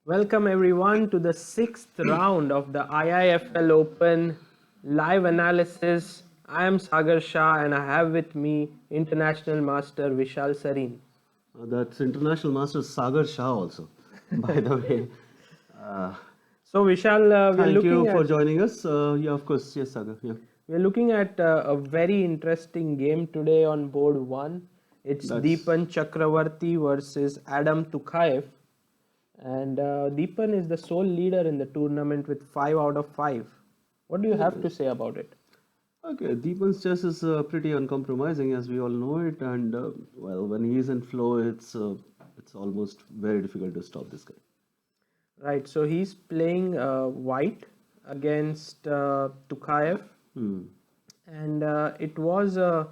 Welcome everyone to the sixth round of the IIFL Open live analysis. I am Sagar Shah and I have with me International Master Vishal Sareen. That's International Master Sagar Shah also, by the way. Uh, So Vishal, we're Thank you looking for at joining us. Yeah, of course. Yes, Sagar. Yeah, a very interesting game today on board one. It's that's Deepan Chakravarti versus Adam Tukhaev, and Deepan is the sole leader in the tournament with 5 out of 5. What do you have to say about it? okay. Deepan's chess is pretty uncompromising, as we all know it, and well, when he's in flow, it's almost very difficult to stop this guy. Right, so he's playing white against Tukhaev, Hmm. and it was a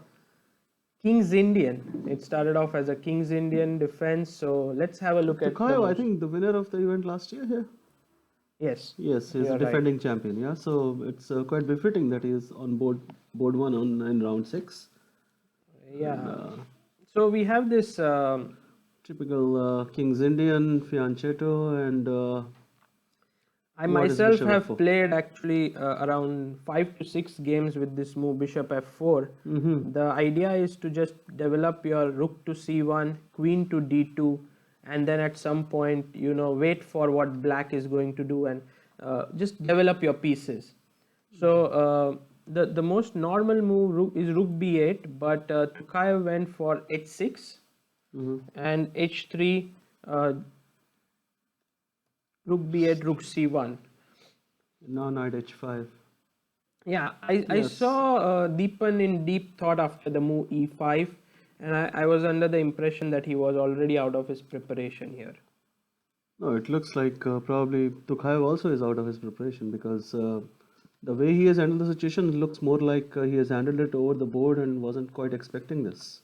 King's Indian. It started off as a King's Indian defense, so let's have a look at the Tukhaev, I most. think the winner of the event last year here. Yes, Yes, he's a you're right. defending champion. Yeah, so it's quite befitting that he is on board one on in round six. And, Yeah, so we have this. typical King's Indian, Fianchetto, and I what is myself Bishop have F4? played actually around 5 to 6 games with this move Bishop F4. Mm-hmm. The idea is to just develop your Rook to C1, Queen to D2, and then at some point, wait for what Black is going to do and just develop your pieces. So the most normal move is Rook B8, but Tukhaev went for H6 Mm-hmm. and H3. Rook B8, Rook C1. Now Knight H5. Yeah, I Yes. saw Deepan in deep thought after the move E5, and I was under the impression that he was already out of his preparation here. No, it looks like probably Tukhaev also is out of his preparation because the way he has handled the situation looks more like he has handled it over the board and wasn't quite expecting this.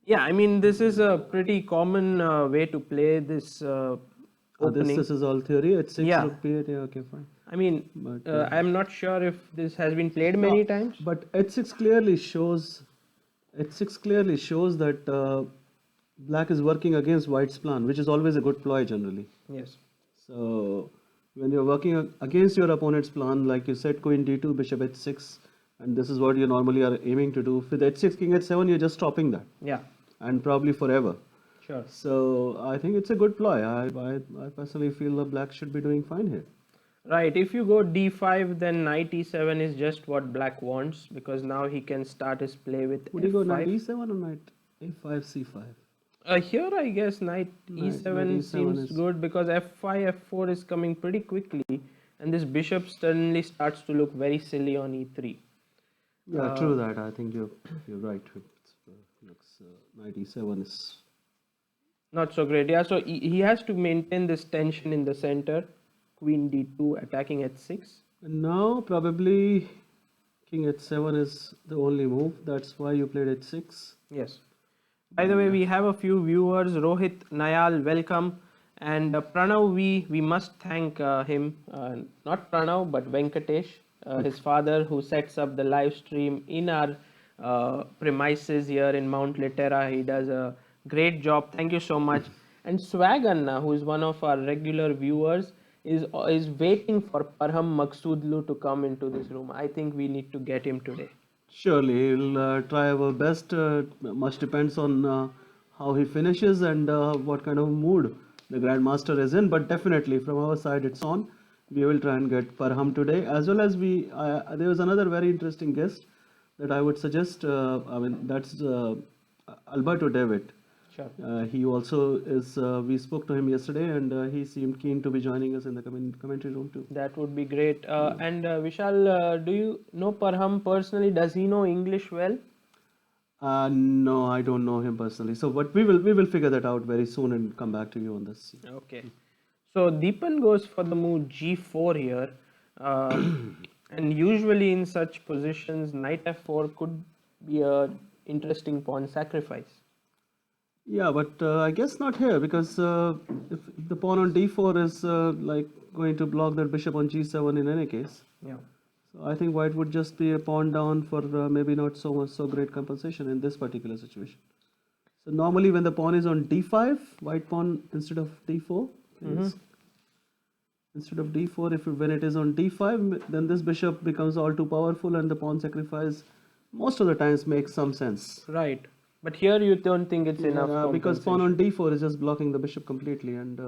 Yeah, I mean, this is a pretty common way to play this This opening. this is all theory. It's six Yeah, rook p8. Yeah, okay, fine. I mean, But I'm not sure if this has been played no, many times. but H6 clearly shows that black is working against white's plan, which is always a good ploy generally. Yes. So when you're working against your opponent's plan, like you said, queen d2, bishop h6, and this is what you normally are aiming to do. With h6, king h7, you're just stopping that, Yeah, and probably forever. sure. So I think it's a good ploy. I personally feel the black should be doing fine here. Right, if you go d5, then knight e7 is just what black wants because now he can start his play with Would you go knight f5. e7 or knight a5 c5? Here, I guess knight Knight e7 e7 seems is good because f5, f4 is coming pretty quickly, and this bishop suddenly starts to look very silly on e3. yeah, true that. I think you're right. It's, looks knight e7 is. Not so great. Yeah, so he has to maintain this tension in the center. Queen d2 attacking h6. And now probably king h7 is the only move. That's why you played h6. Yes. By the way, we have a few viewers. Rohit, Nayal, welcome. And Pranav, we must thank him. Not Pranav, but Venkatesh, his father, who sets up the live stream in our premises here in Mount Litera. He does a great job. Thank you so much. And Swaganna, who is one of our regular viewers, is waiting for Parham Maksudlu to come into this room. I think we need to get him today. Surely, we'll try our best. Much depends on how he finishes and what kind of mood the Grandmaster is in. But definitely, from our side, it's on. We will try and get Parham today, as well as we. There was another very interesting guest that I would suggest. I mean, that's Alberto David. Sure. He also is. We spoke to him yesterday, and he seemed keen to be joining us in the commentary room too. That would be great. And Vishal, do you know Parham personally? Does he know English well? No, I don't know him personally. So, but we will figure that out very soon and come back to you on this. Okay. So Deepan goes for the move g4 here. And usually in such positions, knight f4 could be a interesting pawn sacrifice. Yeah, but I guess not here because if the pawn on d4 is like going to block that bishop on g7 in any case. Yeah. So I think white would just be a pawn down for maybe not so great compensation in this particular situation. So normally when the pawn is on d5, white pawn instead of d4 is Instead of d4, when it is on d5, then this bishop becomes all too powerful, and the pawn sacrifice most of the times makes some sense. Right. But here you don't think it's enough Yeah, because pawn on compensation. d4 is just blocking the bishop completely, and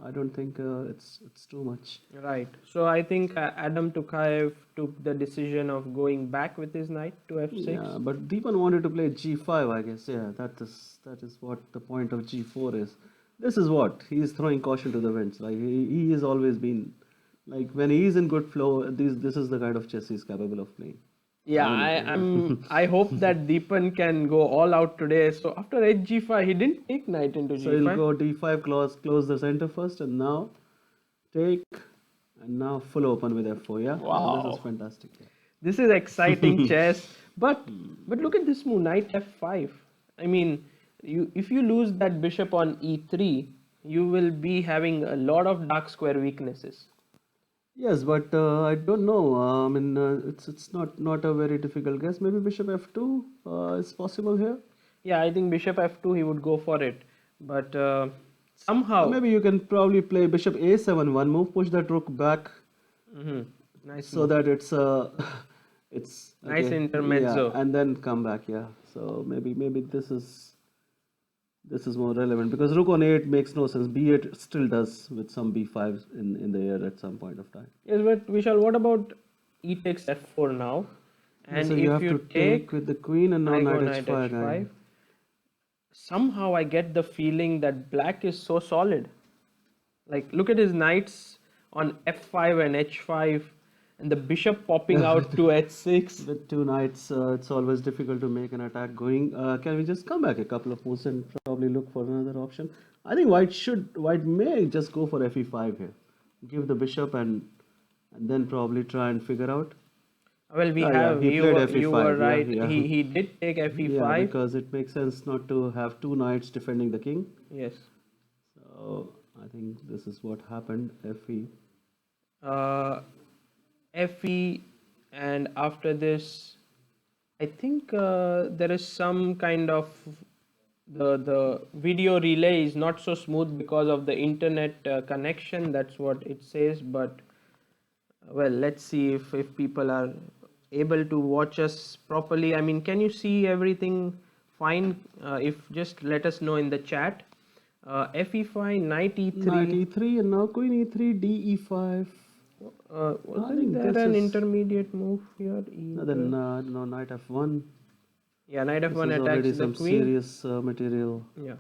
I don't think it's too much. Right. So I think Adam Tokayev took the decision of going back with his knight to f6. Yeah, but Deepan wanted to play g5, I guess. Yeah, that is what the point of g4 is. This is what he is throwing caution to the winds. Like he has always been, like when he is in good flow, this is the kind of chess he's capable of playing. Yeah, I hope that Deepan can go all out today. So after hg5, he didn't take knight into So he'll g5. go d5, close the center first, and now take, and now full open with f4. Yeah, this is Wow. fantastic. Yeah. This is exciting chess. But look at this move, knight f5. I mean, if you lose that bishop on e3, you will be having a lot of dark square weaknesses. Yes, but I don't know. I mean, it's not a very difficult guess. Maybe bishop f2 is possible here. Yeah, I think bishop f2 he would go for it. But Or somehow, maybe you can probably play bishop a7, one move, push that rook back hmm nice so move. that it's it's Nice okay. Yeah, intermezzo. and then come back. Yeah. So maybe this is more relevant because rook on 8 makes no sense. b8 still does with some b5 in the air at some point of time. Yes, but Vishal, what about e takes f4 now? Yeah, And so you if have you to take, take with the queen, and now I go knight knight h5 guy. h5. Somehow I get the feeling that black is so solid. Like, look at his knights on f5 and h5, and the bishop popping out to h6. With two knights, it's always difficult to make an attack going. Can we just come back a couple of moves and probably look for another option? I think white may just go for fe5 here, give the bishop, and then probably try and figure out. Well, we Yeah, have he played you were fe5. Yeah, right. yeah, He did take yeah, fe5. because it makes sense not to have two knights defending the king. Yes. So I think this is what happened. Fe. Uh, fe, and after this, I think there is some kind of the video relay is not so smooth because of the internet connection. That's what it says. But well, let's see if people are able to watch us properly. I mean, can you see everything fine? If just let us know in the chat. Fe5, knight Knight e3. e3, and now queen e3, d e5. I Wasn't think there this an is. intermediate move here? Then no, knight f1. Yeah, knight This f1 is attacks already the some queen. serious material. Yeah.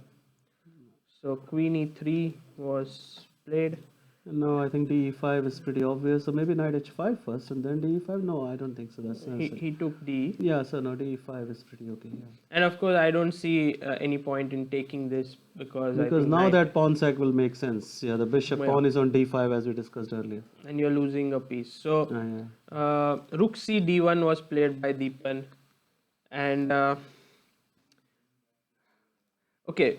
So queen e3 was played. And now I think d5 is pretty obvious. So maybe knight h5 first and then d5. No, I don't think so. That's it. He took d. Yeah, so no, d5 is pretty okay. Yeah. And of course, I don't see any point in taking this because I Because think now knight, that pawn sack will make sense. Yeah, the bishop well, pawn is on d5 as we discussed earlier. and you're losing a piece. So Yeah. rook c d1 was played by Deepan. And okay,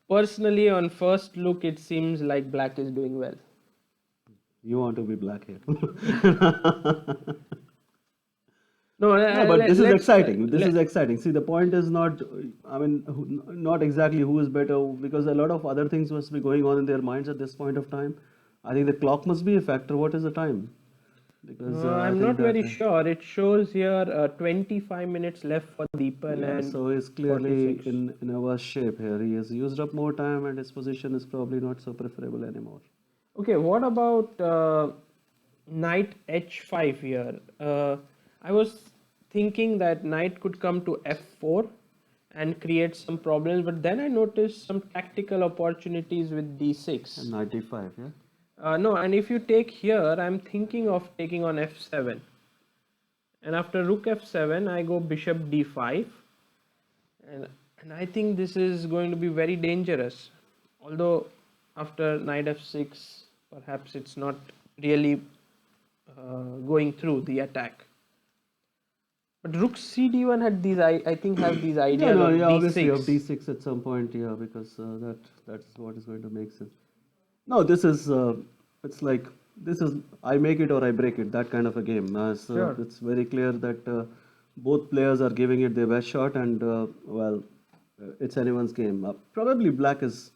personally, on first look, it seems like black is doing well. You want to be black here. No, No, but this is let's exciting. This is exciting. See, the point is not, I mean, not exactly who is better, because a lot of other things must be going on in their minds at this point of time. I think the clock must be a factor. What is the time? Because I I'm think not that, very sure. It shows here 25 minutes left for Deepan yeah, and so he's clearly 46. in a worse shape here. He has used up more time, and his position is probably not so preferable anymore. Okay, what about knight h5 here? I was thinking that knight could come to f4 and create some problems, but then I noticed some tactical opportunities with d6. And knight d5, yeah. No, and if you take here, I'm thinking of taking on f7. And after rook f7, I go bishop d5. And I think this is going to be very dangerous. Although after knight f6, perhaps it's not really going through the attack. But rook c d1 had these, I think, have these ideas Yeah, no, of yeah, obviously of d6. d6 at some point, yeah, because that's what is going to make sense. No, this is it's like this is I make it or I break it, that kind of a game. So Sure. it's very clear that both players are giving it their best shot, and well, it's anyone's game. Probably black is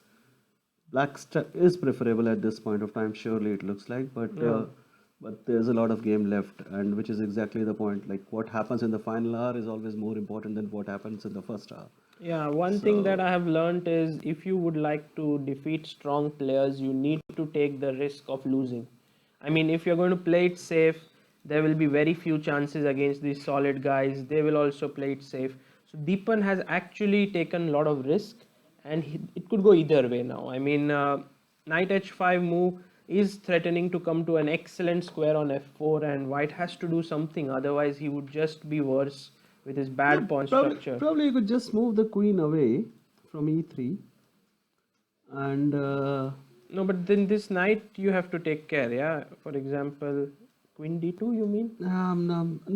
is preferable at this point of time. Surely it looks like, but there's a lot of game left, and which is exactly the point. Like what happens in the final hour is always more important than what happens in the first hour. Yeah, one thing that So I have learned is if you would like to defeat strong players, you need to take the risk of losing. I mean, if you're going to play it safe, there will be very few chances against these solid guys. They will also play it safe. So Deepan has actually taken a lot of risk, and it could go either way now. I mean, knight h5 move is threatening to come to an excellent square on f4, and white has to do something, otherwise he would just be worse with his yeah, bad pawn structure. probably you could just move the queen away from e3 and No, but then this knight you have to take care, yeah? For example, queen d2, you mean?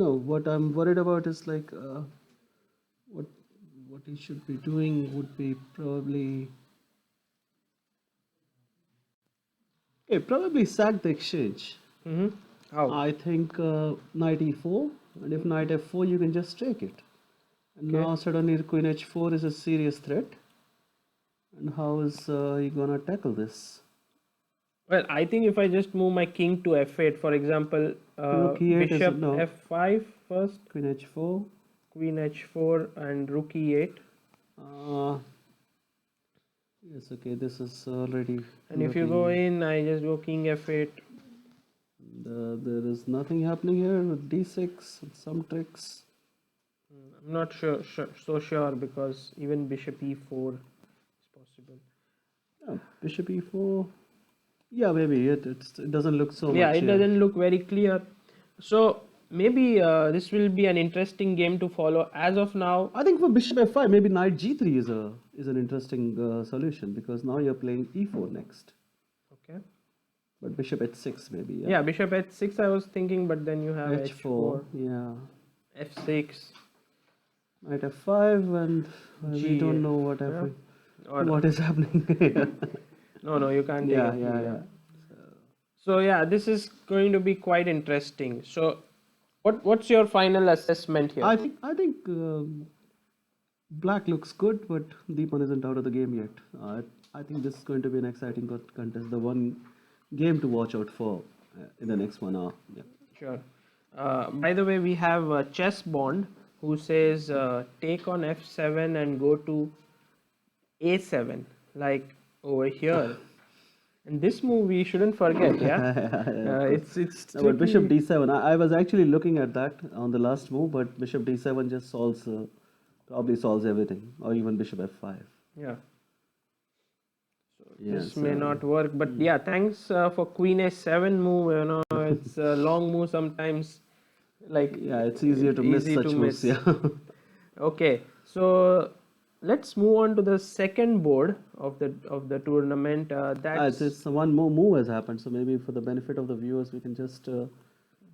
no. What I'm worried about is like what what he should be doing would be probably sack the exchange. Mm-hmm. How? I think knight e4, and if knight f4, you can just take it. And Okay. now suddenly queen h4 is a serious threat. And how is he gonna tackle this? Well, I think if I just move my king to f8, for example, Rook e8 is bishop no. f5 first, Queen h4. queen h4, and rook e8. Uh, yes, okay, this is already And if you go looking. in, I just go king f8. There is nothing happening here with d6 and some tricks. I'm not so sure because even bishop e4 is possible. Yeah, bishop e4. Yeah, maybe it doesn't look so Yeah, much it here. doesn't look very clear. So maybe this will be an interesting game to follow. As of now, I think for bishop f5, maybe knight g3 is an interesting solution because now you're playing e4 next. okay. But bishop h6 maybe, yeah. Yeah, bishop h6 I was thinking, but then you have h4, h4, yeah. f6, Knight f5, and we don't g8. know Yeah. Or what is happening here. no, you can't take Yeah, f3. yeah, Yeah. yeah. So yeah, this is going to be quite interesting. So, what's your final assessment here? I think black looks good, but Deepan isn't out of the game yet. I think this is going to be an exciting contest. The one game to watch out for in the next 1 hour. Yeah. Sure. By the way, we have Chess Bond who says take on f7 and go to a7, like over here. And this move we shouldn't forget, yeah. It's No, but bishop tricky. d7. I was actually looking at that on the last move, but bishop d7 just probably solves everything, or even bishop f5. Yeah. This Yes. may not work, but yeah, thanks for queen a7 move. You know, it's a long move sometimes, like Yeah, it's easier to miss easy to such moves. miss. Yeah. Okay, so let's move on to the second board of the tournament. That's It's one more move has happened, so maybe for the benefit of the viewers, we can just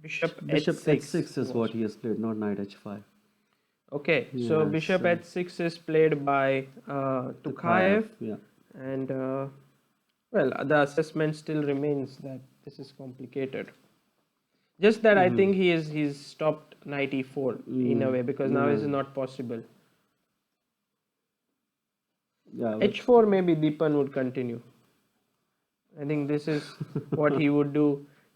bishop bishop h6. h6 is what he has played, not knight h5. Okay, so Yes, bishop h6 is played by Tukayev. Tukayev, Yeah. and well, the assessment still remains that this is complicated. Just that I think he's stopped knight e4 in a way because now Yeah. this is not possible. Yeah. h4 maybe Deepan would continue. I think this is what he would do.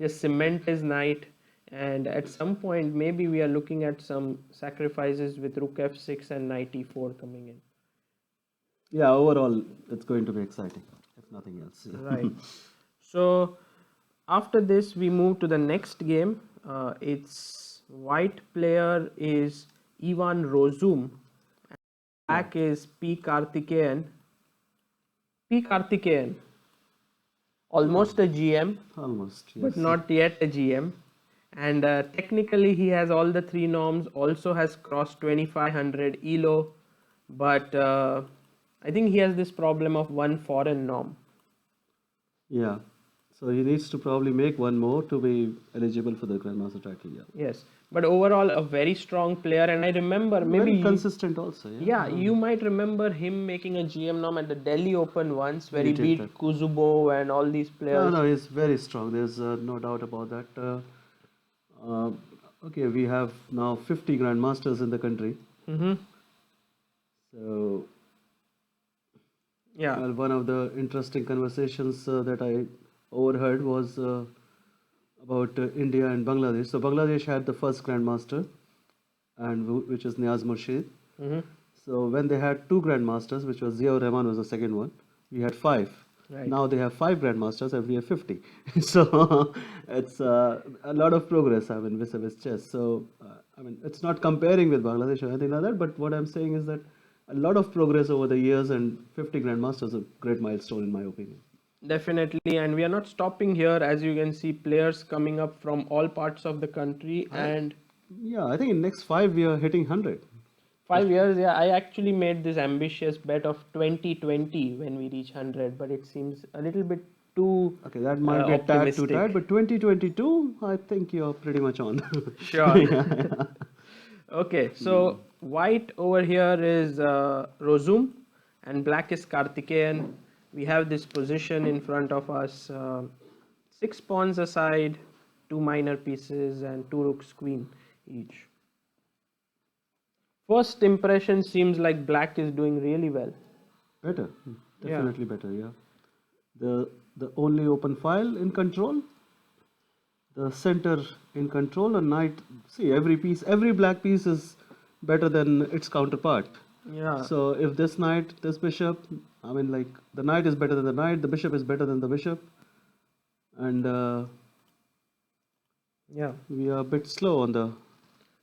Just cement his knight, and at some point maybe we are looking at some sacrifices with rook f6 and knight e4 coming in. Yeah. Overall, it's going to be exciting, if nothing else. Yeah. Right. So after this we move to the next game. It's white player is Ivan Rozum. Black is P. Karthikeyan. P. Karthikeyan, almost a GM, Almost. but Yes. not yet a GM. And technically, he has all the three norms. Also has crossed 2500 ELO, but I think he has this problem of one foreign norm. Yeah. So he needs to probably make one more to be eligible for the Grandmaster title. Yeah. Yes, but overall a very strong player. And I remember Very maybe consistent also. Yeah. yeah, you might remember him making a GM norm at the Delhi Open once, where He he did beat that. Kuzubov and all these No, players. no, he's very strong. There's no doubt about that. Uh, okay, we have now 50 grandmasters in the country. Mm-hmm. So Yeah. Well, one of the interesting conversations that I overheard was about India and Bangladesh. So Bangladesh had the first grandmaster, and which is Niaz Murshid. Mm-hmm. So when they had two grandmasters, which was Ziaur Rahman was the second one, we had five. Right. Now they have five grandmasters and we have 50. So it's a lot of progress, I mean, vis-a-vis chess. So, I mean, it's not comparing with Bangladesh or anything like that, but what I'm saying is that a lot of progress over the years, and 50 grandmasters is a great milestone in my opinion. Definitely, and we are not stopping here. As you can see, players coming up from all parts of the country, I, and yeah, I think in next 5 we are hitting 100. 5 years. Yeah, I actually made this ambitious bet of 2020 when we reach 100, but it seems a little bit too Okay, that might be a tad too tight, optimistic. but 2022, I think you're pretty much on. Sure. Yeah. Okay, so white over here is Rozum and black is Karthikeyan. We have this position in front of us, 6 pawns aside, two minor pieces, and two rooks queen each. First impression seems like black is doing really well. Better, Yeah, definitely better, yeah. The only open file in control, the center in control, and knight. See, every black piece is better than its counterpart. yeah, So if this knight, this bishop, I mean, like the knight is better than the knight, the bishop is better than the bishop, and yeah. we are a bit slow on the.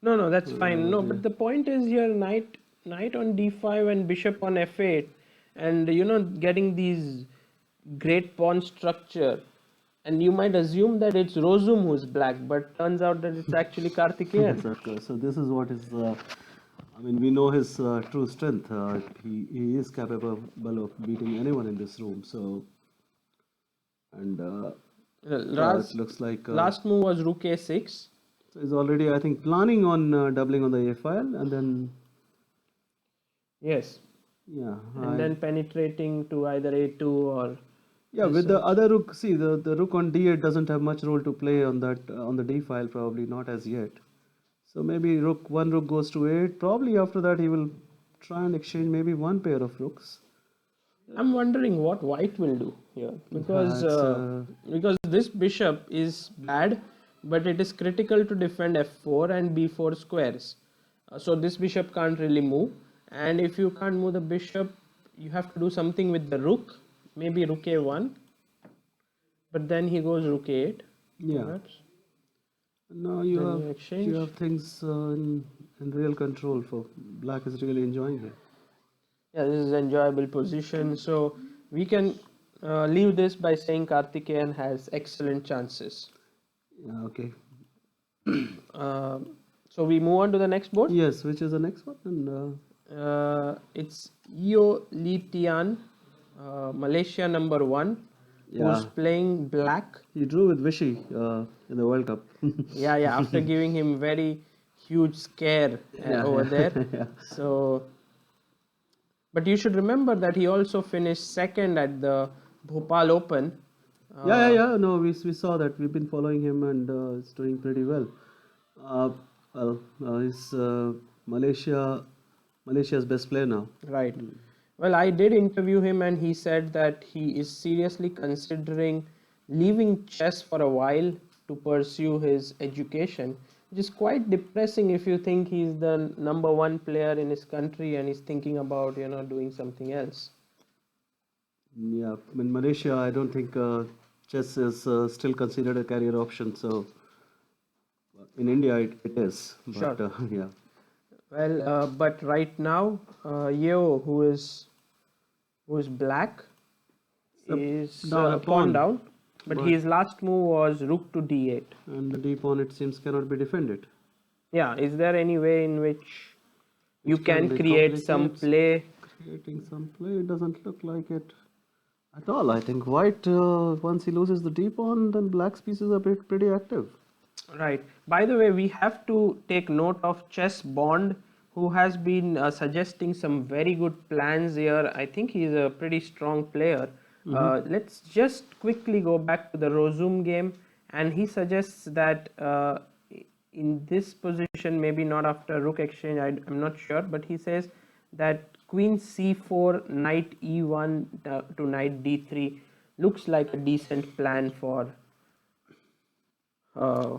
No, no, that's fine. No, Yeah. but the point is here, knight on d5 and bishop on f8, and getting these great pawn structure. And you might assume that it's Rozum who's black, but turns out that it's actually Karthikeyan. Yes, of course. So this is what is. I mean, we know his true strength. He is capable of beating anyone in this room. So, and yeah, it Raz, looks like last move was Rook a6. so he's already, I think, planning on doubling on the A file, and then Yes, yeah, and then penetrating to either a2 or yeah. With the a6. other rook, see the rook on D8 doesn't have much role to play on that on the D file, probably not as yet. So maybe one rook goes to 8. Probably after that he will try and exchange maybe one pair of rooks. I'm wondering what white will do here It's because this bishop is bad, but it is critical to defend f4 and b4 squares. So this bishop can't really move, and if you can't move the bishop, you have to do something with the rook, maybe rook a1, but then he goes rook a8, yeah. perhaps. Now Then you you exchange. have things in real control. For black is really enjoying it. Yeah, this is enjoyable position. So we can leave this by saying Karthikeyan has excellent chances. Yeah, okay. Uh, so we move on to the next board. Yes, which is the next one? And It's Eo Lee Tian, Malaysia number 1, who's yeah, playing black. he drew with Vichy in the World Cup. Yeah, yeah. After giving him very huge scare Yeah, over yeah, there. yeah. So, but you should remember that he also finished second at the Bhopal Open. Yeah. No, we saw that. We've been following him, and it's doing pretty well. Uh, he's Malaysia's best player now. Right. Well, I did interview him, and he said that he is seriously considering leaving chess for a while to pursue his education, which is quite depressing if you think he's the number 1 player in his country and he's thinking about, doing something else. Yeah, in Malaysia, I don't think chess is still considered a career option. So in India, it is. But Sure. yeah, Well, but right now, Yeo, who is black, so is down a pawn pawn, down, but but his last move was rook to d8. and the D pawn it seems cannot be defended. Yeah, is there any way in which you Which can can be create some complicated. play? Creating some play, it doesn't look like it at all. I think white, once he loses the D pawn, then black's pieces are pretty active. Right. By the way, we have to take note of Chess Bond, who has been suggesting some very good plans here. I think he's a pretty strong player. Let's just quickly go back to the Rozum game, and he suggests that in this position, maybe not after rook exchange, I'm not sure, but he says that queen c4, knight e1 to knight d3 looks like a decent plan for uh,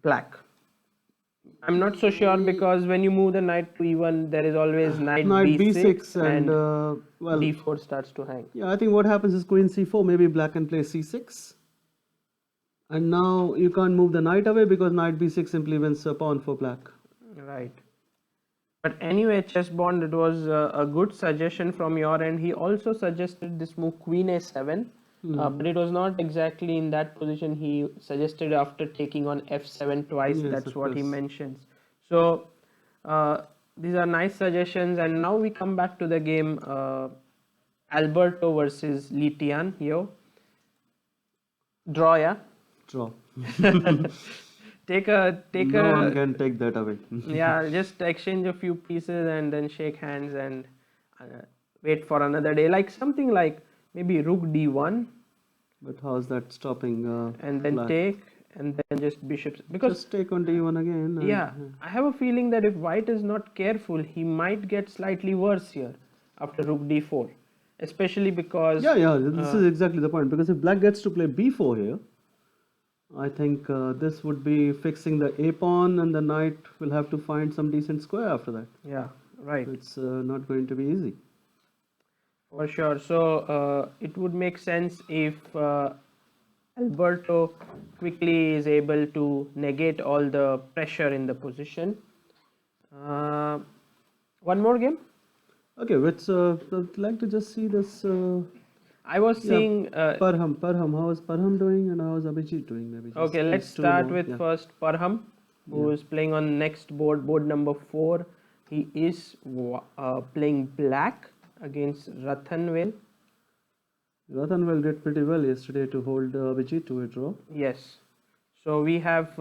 black. I'm not so sure because when you move the knight to e1, there is always knight Knight b6 b6 and well, d4 starts to hang. yeah, I think what happens is queen c4, maybe black can play c6. And now you can't move the knight away because knight b6 simply wins a pawn for black. Right. But anyway, chessbond, it was a good suggestion from your end. He also suggested this move queen a7, but it was not exactly in that position. He suggested after taking on f7 twice. Yes, That's of what he course. mentions. So these are nice suggestions. And now we come back to the game. Alberto versus Litian here. Draw, yeah. Draw. take No one a can take that away. yeah, just exchange a few pieces and then shake hands and wait for another day, like something like maybe rook d1 But how is that stopping and then black? take and then just bishops, because Just take on d1 again. And, yeah, I have a feeling that if white is not careful, he might get slightly worse here after rook d4, especially because yeah, this is exactly the point. Because if black gets to play b4 here, I think this would be fixing the a pawn, and the knight will have to find some decent square after that. yeah, right. It's not going to be easy. For sure. So it would make sense if Alberto quickly is able to negate all the pressure in the position. One more game. Okay, I'd like to just see this. I was Yeah, seeing. Parham. How is Parham doing, and how is Abhijit doing? Maybe just Okay, let's these two start more. with Yeah. first Parham, who is playing on next board, board number 4. He is playing black against Rathanvel. Rathanvel did pretty well yesterday to hold Abhijit to a draw. Yes. So we have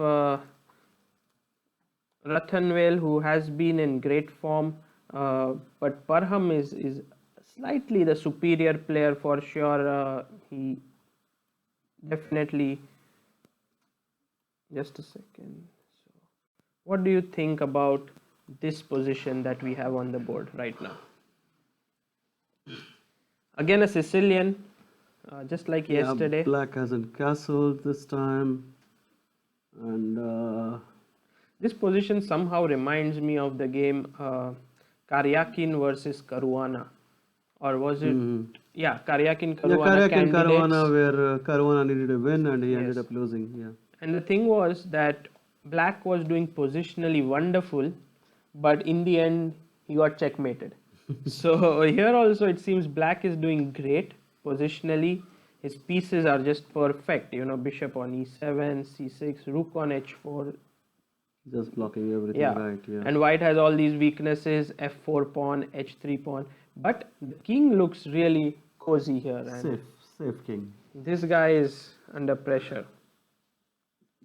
Rathanvel, who has been in great form, but Parham is slightly the superior player for sure. He definitely. Just a second. So, what do you think about this position that we have on the board right now? Again, a Sicilian, just like Yeah, yesterday. black hasn't castled this time, and This position somehow reminds me of the game Karyakin versus Caruana, or was it? Yeah, Karyakin yeah, Caruana Karyak and candidates. Caruana, where Caruana needed a win and he ended Yes. up losing. Yeah. And the thing was that Black was doing positionally wonderful, but in the end he got checkmated. So here also it seems Black is doing great positionally. His pieces are just perfect. You know, bishop on e7, c6, rook on h4. Just blocking everything Yeah. right. Yeah. And white has all these weaknesses: f4 pawn, h3 pawn. But the king looks really cozy here, and Safe king. this guy is under pressure.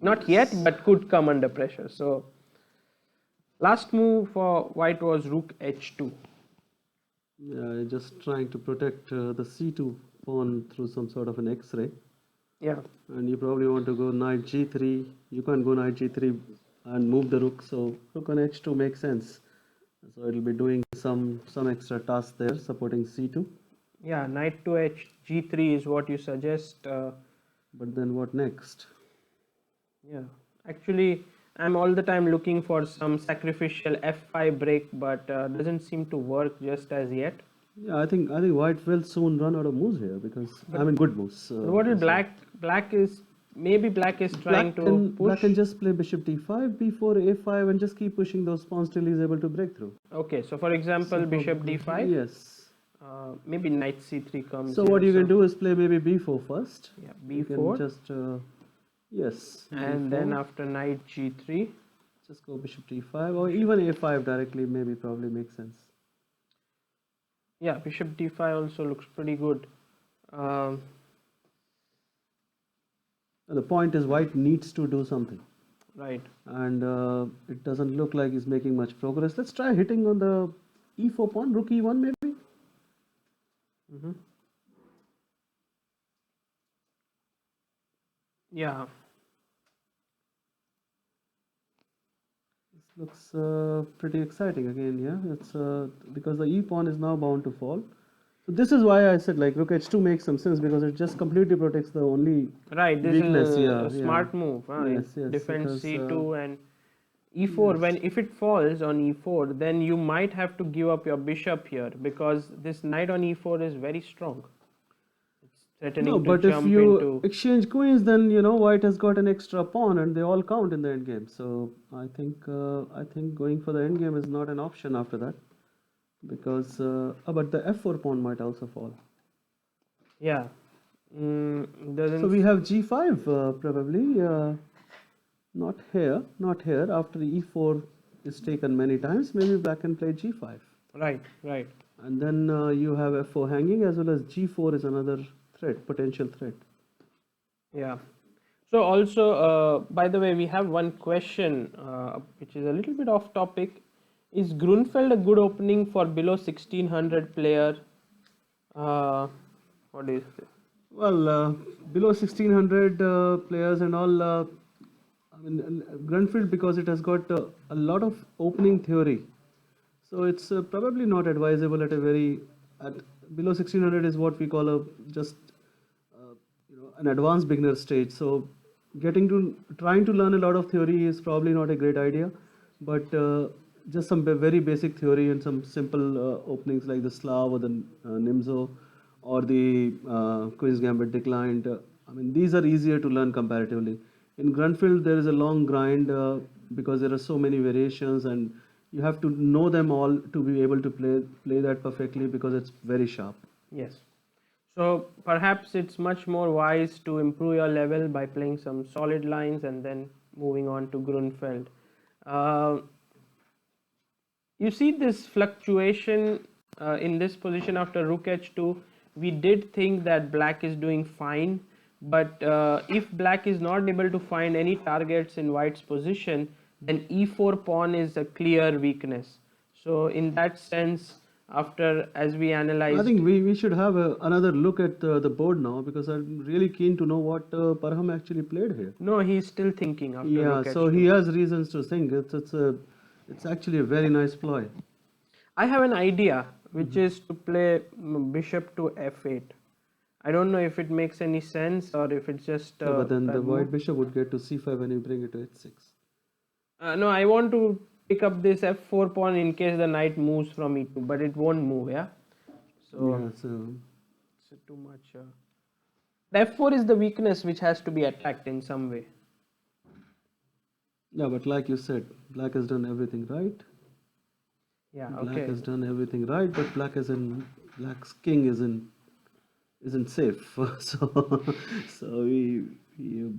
Not yet, but could come under pressure. So, last move for white was rook h2. Yeah, just trying to protect the c2 pawn through some sort of an X-ray. Yeah, And you probably want to go knight g3. You can't go knight g3 and move the rook, so rook on h2 makes sense. So it'll be doing some extra task there, supporting c2. yeah. Knight to h g3 is what you suggest. But then what next? Yeah, actually, I'm all the time looking for some sacrificial f5 break, but doesn't seem to work just as yet. Yeah, I think white will soon run out of moves here because I mean good moves. But what is black? Black is maybe black is trying to Black push. can just play bishop d5, b4, a5, and just keep pushing those pawns till he's able to break through. Okay, so for example, bishop d5. Yes. Maybe knight c3 comes. So here, what you can do is play maybe b4 first. Yeah, You can b4. just yes. And b4. then after knight g3. Just go bishop d5 or even a5 directly. Maybe probably makes sense. Yeah, bishop d5 also looks pretty good. Um, The point is white needs to do something. right. And it doesn't look like he's making much progress. Let's try hitting on the e4 pawn, rook e1 maybe. Yeah. Looks pretty exciting again. Yeah, it's because the e pawn is now bound to fall. So this is why I said like rook h2 makes some sense because it just completely protects the only Right, this is weakness. Yeah, a yeah. smart move. Huh? Yes, It yes. defends Because c2 and e4. yes. When if it falls on e4, then you might have to give up your bishop here because this knight on e4 is very strong. It's No, threatening to but if jump you into. exchange queens, then you know white has got an extra pawn, and they all count in the end game. So I think going for the end game is not an option after that because but the f4 pawn might also fall. Yeah, So doesn't. we have g5 probably not here, not here. After e4 is taken many times, maybe black can play g5, Right, right. and then you have f4 hanging as well as g4 is another threat, potential threat. Yeah. So also, by the way, we have one question which is a little bit off topic. Is Grunfeld a good opening for below 1600 player? What is it? Well, below 1600 players and all, I mean, Grunfeld because it has got a lot of opening theory. So it's probably not advisable at a very, at below 1600 is what we call a just, an advanced beginner stage. So trying to learn a lot of theory is probably not a great idea, but just some very basic theory and some simple openings like the Slav or the Nimzo or the Queen's Gambit declined. I mean, these are easier to learn comparatively. In Grunfeld, there is a long grind because there are so many variations and you have to know them all to be able to play that perfectly because it's very sharp. Yes. So perhaps it's much more wise to improve your level by playing some solid lines and then moving on to Grunfeld. Uh, you see this fluctuation in this position after rook h2. We did think that black is doing fine, but if black is not able to find any targets in white's position, then e4 pawn is a clear weakness. So in that sense, after as we I analyzed. think we should have another look at the board now because I'm really keen to know what Parham actually played here. No, he's still thinking after Yeah, rook so he h2. has reasons to think. It's actually a very nice ploy. I have an idea, which Mhm. is to play bishop to f8. I don't know if it makes any sense or if it's just Yeah, but a then the bad move. white bishop would get to c5 when you bring it to h6. No, I want to pick up this f4 pawn in case the knight moves from e2, but it won't move, yeah? So Yeah, so it's too much. The f4 is the weakness which has to be attacked in some way. yeah, but like you said, black has done everything right. Yeah, Black okay. has done everything right, but black's king isn't safe. So we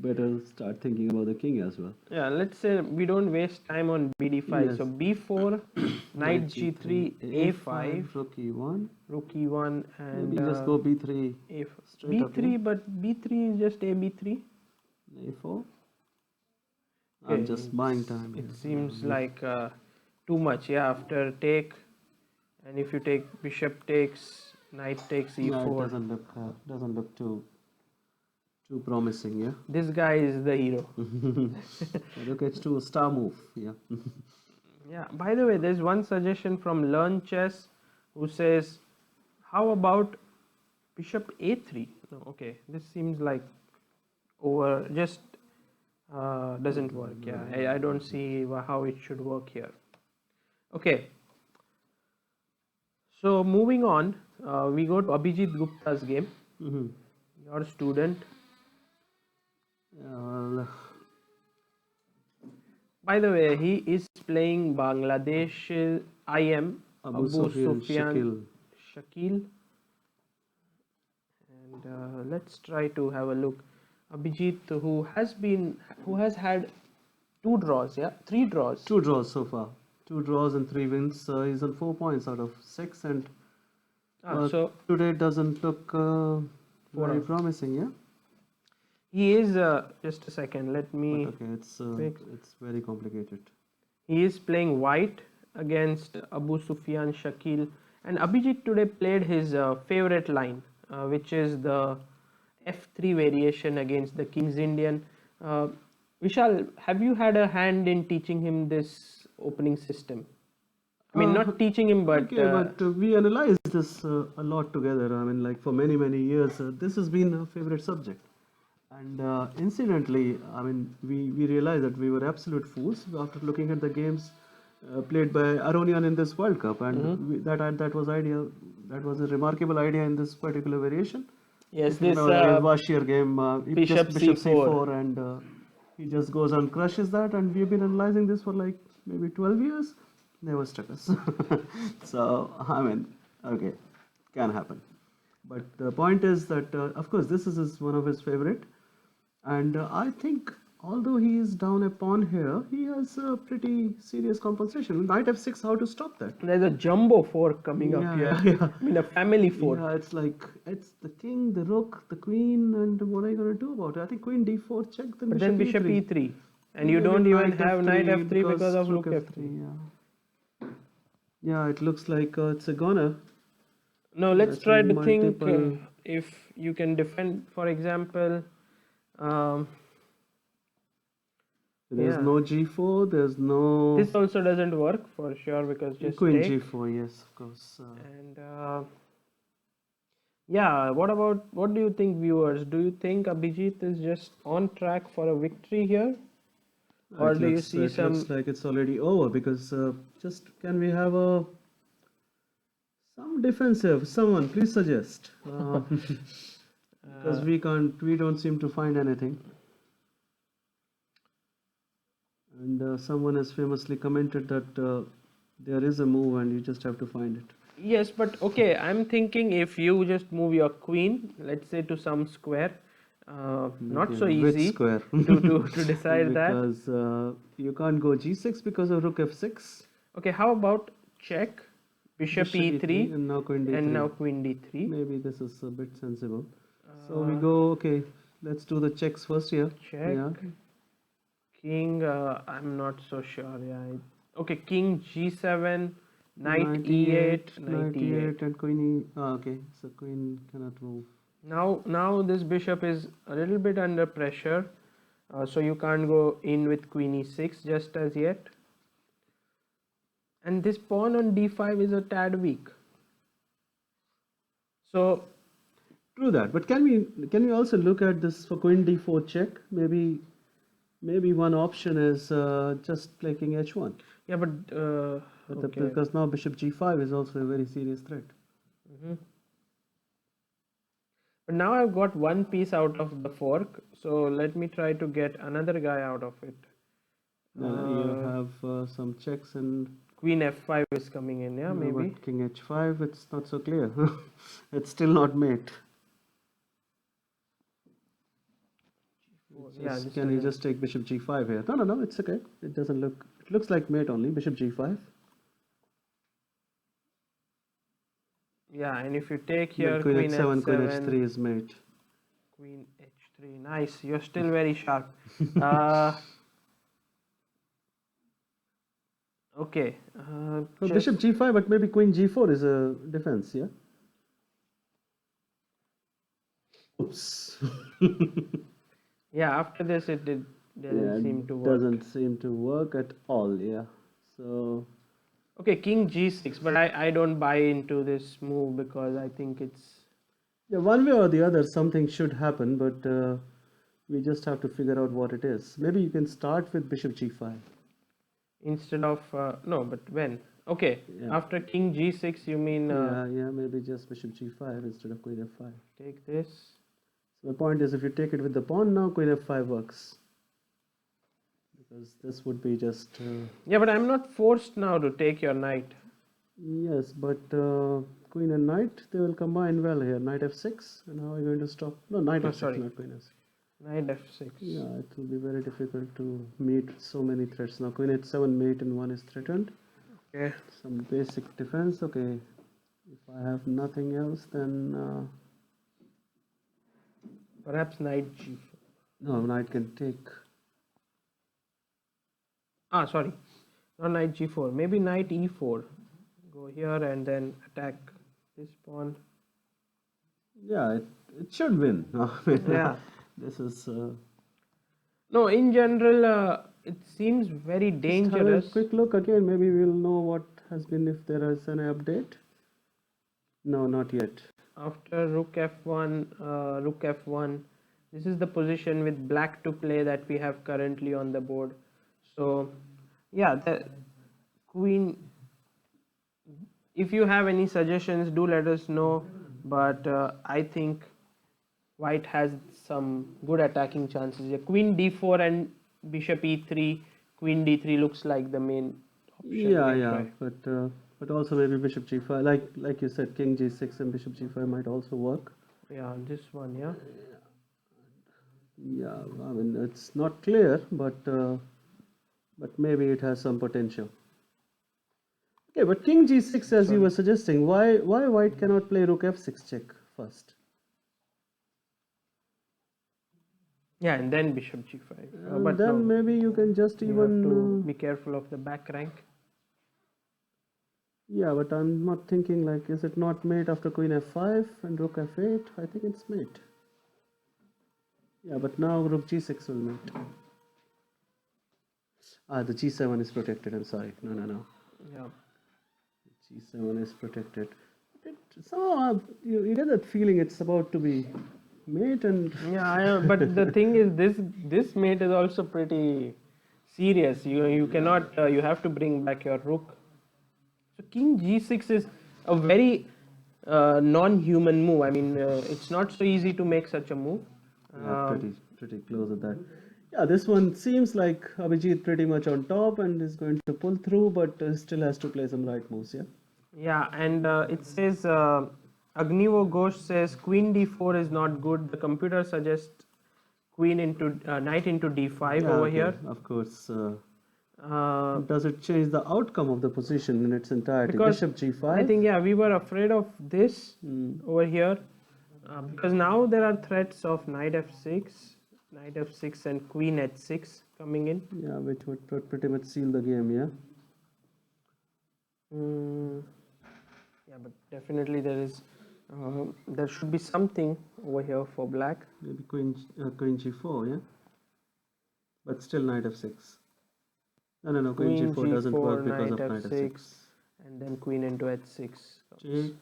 better start thinking about the king as well. Yeah, let's say we don't waste time on bd5. Yes. So b4, knight Knight g3, g3, a5, a5, rook e1. rook e1, and Maybe just go b3 a straight up, yeah. b3, but b3 is just a b3. a4. I'm Okay, just buying time it here. seems like too much. Yeah, after take, and if you take bishop takes, knight takes Yeah, it e4. doesn't look too promising, yeah. This guy is the hero. Rook h2 star move, yeah. Yeah, by the way, there's one suggestion from Learn Chess who says, how about bishop a3? No, okay, this seems like over, just doesn't work. Yeah, I don't see how it should work here. Okay, so moving on, we go to Abhijit Gupta's game, Mhm. your student. Yeah, well, By the way, he is playing Bangladesh IM Abu Abu Sufyan Sufyan Shakil. Shakil, and let's try to have a look. Abhijit, who has had two draws, yeah, three draws. Two draws so far. Two draws and three wins. He's on 4 points out of six, and So today doesn't look four very out. promising, yeah. He is just a second. Let But me okay, fix. it's very complicated. He is playing white against Abu Sufyan Shakil, and Abhijit today played his favorite line, which is the f3 variation against the King's Indian. Uh, Vishal, have you had a hand in teaching him this opening system? I mean, not teaching him, but Okay, but we analyzed this a lot together. I mean, like for many, many years, this has been a favorite subject. And incidentally, I mean, we realized that we were absolute fools after looking at the games played by Aronian in this World Cup, and that was idea. That was a remarkable idea in this particular variation. yes, If you this remember against Bashir game, Bishop Bishop C4. C4, and he just goes and crushes that. And we've been analyzing this for like maybe 12 years. Never struck us. So I mean, okay, can happen. But the point is that, of course, this is one of his favorite, and I think although he is down a pawn here, he has a pretty serious compensation. Knight f6, how to stop that? There's a jumbo fork coming up Yeah, here. yeah. I mean, a family fork. Yeah, it's like it's the king, the rook, the queen, and what are you going to do about it? I think queen d4 check, then But bishop then bishop e3. e3. And you Maybe don't even knight have knight f3 because of rook f3. f3. Yeah, yeah, it looks like it's a goner. Now let's That's try to think multiple- if you can defend, for example, um, There's yeah. no g4. There's no This also doesn't work for sure because just queen take. g4. Yes, of course. And yeah, what do you think, viewers? Do you think Abhijit is just on track for a victory here? Or do you see it looks like it's already over because just can we have a some defensive? Someone please suggest because we don't seem to find anything. And someone has famously commented that there is a move and you just have to find it. Yes, but okay, I'm thinking if you just move your queen, let's say to some square, not so Which easy square? to decide that. Because you can't go g6 because of rook f6. Okay, how about check, bishop e3, and now queen d3. and now queen d3. Maybe this is a bit sensible. So we go, okay, let's do the checks first here. Check. Yeah. King, I'm not so sure. Yeah. Okay, king g7, knight e8, knight e8. and queen e. Okay, so queen cannot move. Now this bishop is a little bit under pressure, so you can't go in with queen e6 just as yet. And this pawn on d5 is a tad weak. So True that, but can we also look at this for queen d4 check? Maybe one option is just taking h1. yeah, but okay. Because now bishop g5 is also a very serious threat. But now I've got one piece out of the fork, so let me try to get another guy out of it. You have some checks and Queen f5 is coming in, yeah, maybe. but king h5, it's not so clear. It's still not mate. Yeah, Can you just take bishop g5 here? No, it's okay. It doesn't look. It looks like mate only. Bishop g5. yeah, and if you take Then here queen queen h7, queen h7, h3 is mate. queen h3, nice. You're still very sharp. Okay. So bishop g5, but maybe queen g4 is a defense, yeah? Oops. Yeah, after this it doesn't seem to work. Doesn't seem to work at all, yeah. So Okay, king g6, but I don't buy into this move because I think it's... yeah, one way or the other, something should happen, but we just have to figure out what it is. Maybe you can start with bishop g5. Instead of... no, but when? Okay, Yeah. after king g6 you mean Yeah, maybe just bishop g5 instead of queen f5. take this. So the point is, if you take it with the pawn now, queen f5 works. Because this would be just... Yeah, but I'm not forced now to take your knight. yes, but queen and knight, they will combine well here. Knight f6, and how are you going to stop? No, knight f6, sorry. not queen f6. Knight f6. Yeah, it will be very difficult to meet so many threats. Now queen h7 mate and one is threatened. Okay. Some basic defense. Okay, if I have nothing else, then Perhaps knight g4. no, knight can take. Sorry. Not knight g4. Maybe knight e4. Go here and then attack this pawn. Yeah, it should win. I mean, Yeah. this is No, in general, it seems very Just have a dangerous. quick look again. Maybe we'll know what has been if there is an update. No, not yet. After rook f1, this is the position with black to play that we have currently on the board. So yeah, the queen, if you have any suggestions, do let us know, but I think white has some good attacking chances. Yeah, queen d4 and bishop e3, queen d3 looks like the main option. Yeah, main yeah, try. but also maybe bishop g5, like you said, king g6 and bishop g5 might also work. Yeah, this one, yeah. Yeah, I mean it's not clear, but maybe it has some potential. Okay, but king g6, as you were suggesting, why white cannot play rook f6 check first? Yeah, and then bishop g5. And But then no, maybe you can just you have to even be careful of the back rank. yeah, but I'm not thinking like, is it not mate after queen f5 and rook f8? I think it's mate. Yeah, but now rook g6 will mate. Ah, the g7 is protected. I'm sorry. No. Yeah. G7 is protected. So you get that feeling it's about to be mate and Yeah, but the thing is, this mate is also pretty serious. You cannot you have to bring back your rook. So king g6 is a very non-human move. I mean, it's not so easy to make such a move. yeah, pretty close at that. Yeah, this one seems like Abhijit pretty much on top and is going to pull through, but still has to play some right moves. Yeah. Yeah, and it says Agnivo Ghosh says queen d4 is not good. The computer suggests queen into knight into d5 Yeah, over okay, here. of course. Uh, Does it change the outcome of the position in its entirety? because Bishop g5? I think yeah we were afraid of this over here because now there are threats of knight f6, and queen h6 coming in. Yeah, which would pretty much seal the game, yeah. Mm, yeah, but definitely there should be something over here for black. Maybe queen g4, yeah. But still knight f6. No. Queen Queen g4 doesn't work g4, because knight of knight f6, f6. and then queen into h6 comes.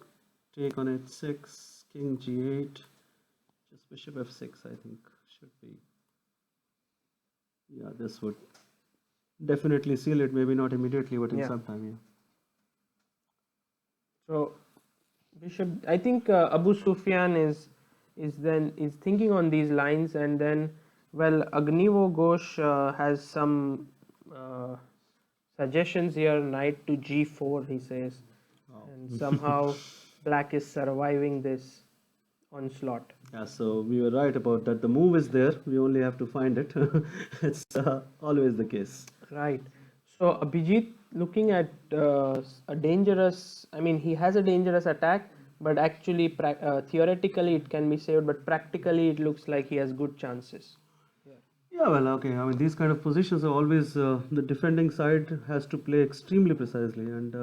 Take on h6, king g8. Just bishop f6, I think should be. Yeah, this would definitely seal it. Maybe not immediately, but in Yeah. some time, yeah. So bishop, I think Abu Sufyan is thinking on these lines, and then well Agnivo Ghosh has some uh, suggestions here. Knight to g4, he says, and somehow black is surviving this onslaught. Yeah, so we were right about that. The move is there. We only have to find it. It's always the case. Right. So Abhijit looking at a dangerous. I mean, he has a dangerous attack, but actually, theoretically, it can be saved. But practically, it looks like he has good chances. Yeah, well, okay. I mean, these kind of positions are always the defending side has to play extremely precisely, and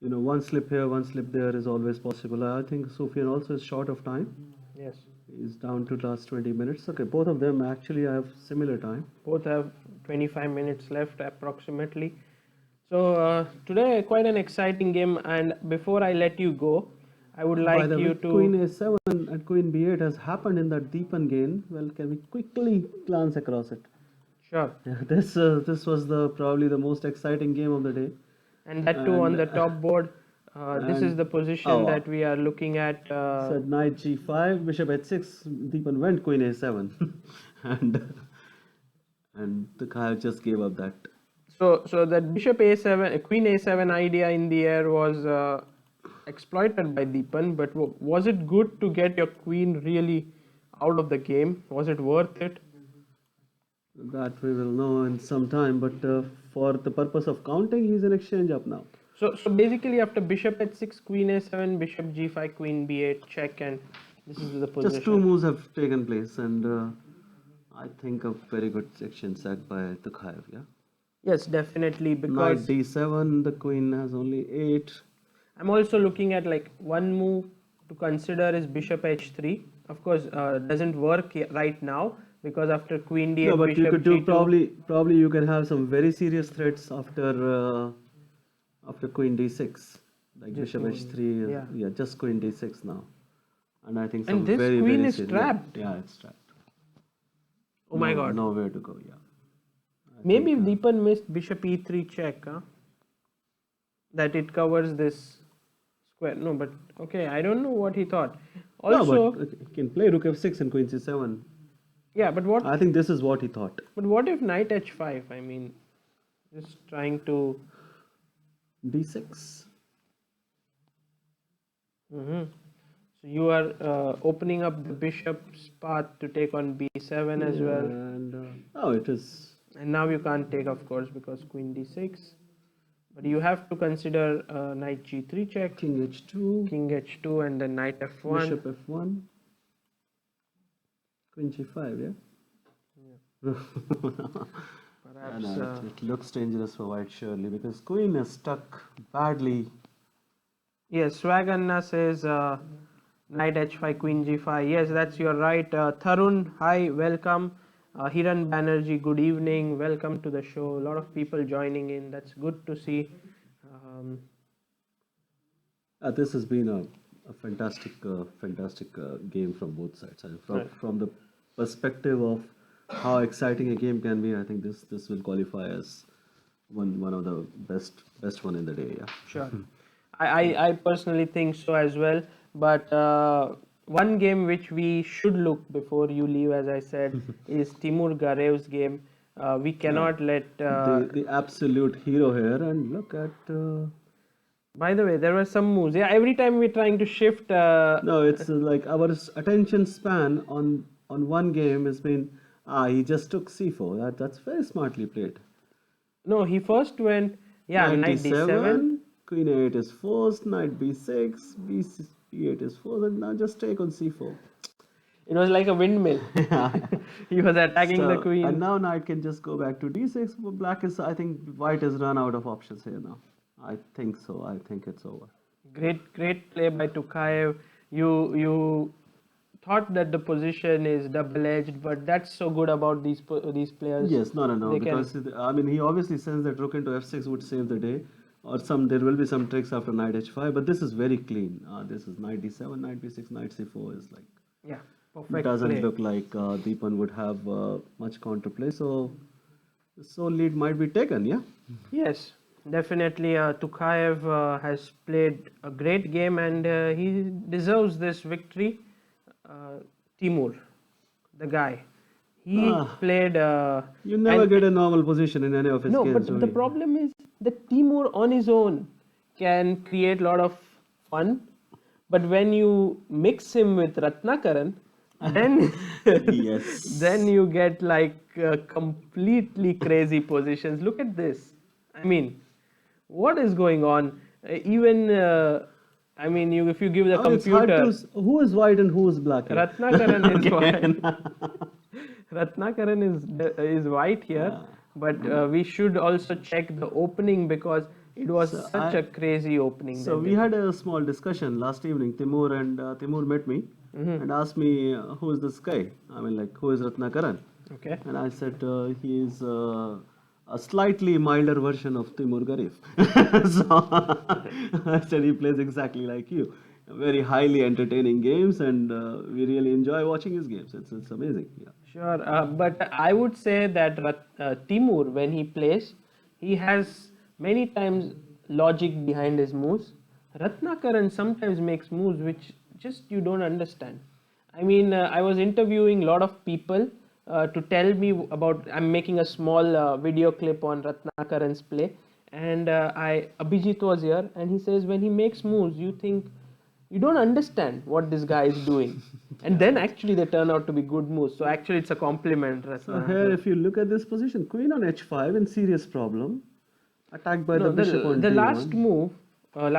one slip here, one slip there is always possible. I think Sufyan also is short of time. Yes. He's down to last 20 minutes. Okay, both of them actually have similar time. Both have 25 minutes left approximately. So today quite an exciting game. And before I let you go, I would By like the you way, to. Queen A7 and Queen B8 has happened in that Deepan game. Well, can we quickly glance across it? Sure. Yeah, this was probably the most exciting game of the day. And that too on And the top board. This is and- the position oh, wow. that we are looking at. Said knight g5, bishop h6, Deepan went queen a7, and the guy just gave up that. So that bishop a7, queen a7 idea in the air was exploited by Deepan, but was it good to get your queen really out of the game? Was it worth it? That we will know in some time, but for the purpose of counting, he's an exchange up now. So basically after bishop h6, queen a7, bishop g5, queen b8, check, and this is the position. Just two moves have taken place, and I think a very good section set by Tukhaev, yeah? Yes, definitely, Knight because d7, the queen has only 8. I'm also looking at like one move to consider is bishop h3. Of course, doesn't work right now, because after queen d8, No, but you bishop could do g2. probably you can have some very serious threats after queen d6, like Just bishop moving. h3. Yeah. Yeah, just queen d6 now, and I think And some this very queen very is serious. trapped. Yeah, it's trapped. Oh my god. Nowhere to go. Yeah, I Maybe think, Deepan missed bishop e3 check, huh? That it covers this square. No, but okay, I don't know what he thought. no, but Also, okay, he can play rook f6 and queen c7. yeah, but I think this is what he thought. what if knight h5? I mean, just trying to. d6. Mhm. So you are opening up the bishop's path to take on b7 as Yeah, well, and oh, it is and now you can't take, of course, because queen d6. But you have to consider knight g3 check, king h2, king h2, and then knight f1. bishop f1, queen g5. Yeah. Perhaps. It looks dangerous for white surely because queen is stuck badly. Yes, Swaganna says knight h5, queen g5. Yes, that's you're right. Tharun, hi, welcome. Hiran Banerjee, good evening. Welcome to the show. A lot of people joining in. That's good to see. Um, This has been a fantastic game from both sides. And right. from the perspective of how exciting a game can be, I think this will qualify as one of the best one in the day. Yeah. Sure. I personally think so as well. But one game which we should look before you leave, as I said, is Timur Garev's game. We cannot let. The absolute hero here, and look at. By the way, there were some moves. Yeah, every time we're trying to shift. No, it's like our attention span on one game has been he just took c4. That's very smartly played. No, he first went. Yeah, knight d7. Queen a8 is forced, knight b6, b8 is forced, and now just take on c4. It was like a windmill. He was attacking the queen. And now knight can just go back to d6. Black is, I think, white has run out of options here now. I think so. I think it's over. Great play by Tukayev. You thought that the position is double-edged, but that's so good about these players. Yes, no, They because I mean he obviously sensed that rook into f6 would save the day, or there will be some tricks after knight h5, but this is very clean. This is knight d7, knight b6, knight c4 is like Yeah, perfect doesn't play. look like Deepan would have much counterplay, so lead might be taken. Yeah. Yes, definitely. Tukayev has played a great game, and he deserves this victory. Timur, the guy, he played. You never and- get a normal position in any of his No, games. but the problem is that Timur on his own can create a lot of fun, but when you mix him with Ratnakaran, then Yes. then you get like completely crazy positions. Look at this. I mean, what is going on? Even I mean, if you give the It's hard computer, to who is white and who is black. Here? Ratnakaran is white. Ratnakaran is white here, but we should also check the opening because it was such a crazy opening. So we had a small discussion last evening. Timur met me and asked me who is this guy. I mean, like who is Ratnakaran? Okay. And I said he is a slightly milder version of Timur Garif. So I said he plays exactly like you. Very highly entertaining games, and we really enjoy watching his games. It's amazing. Yeah. Sure, but I would say that Timur, when he plays, he has many times logic behind his moves. Ratnakaran sometimes makes moves which just you don't understand. I mean, I was interviewing a lot of people to tell me about. I'm making a small video clip on Ratnakaran's play, and Abhijit was here, and he says when he makes moves, you think you don't understand what this guy is doing, and then actually they turn out to be good moves. So actually, it's a compliment. So here, if you look at this position, queen on h5 in serious problem, attacked by the bishop on the d1. last move,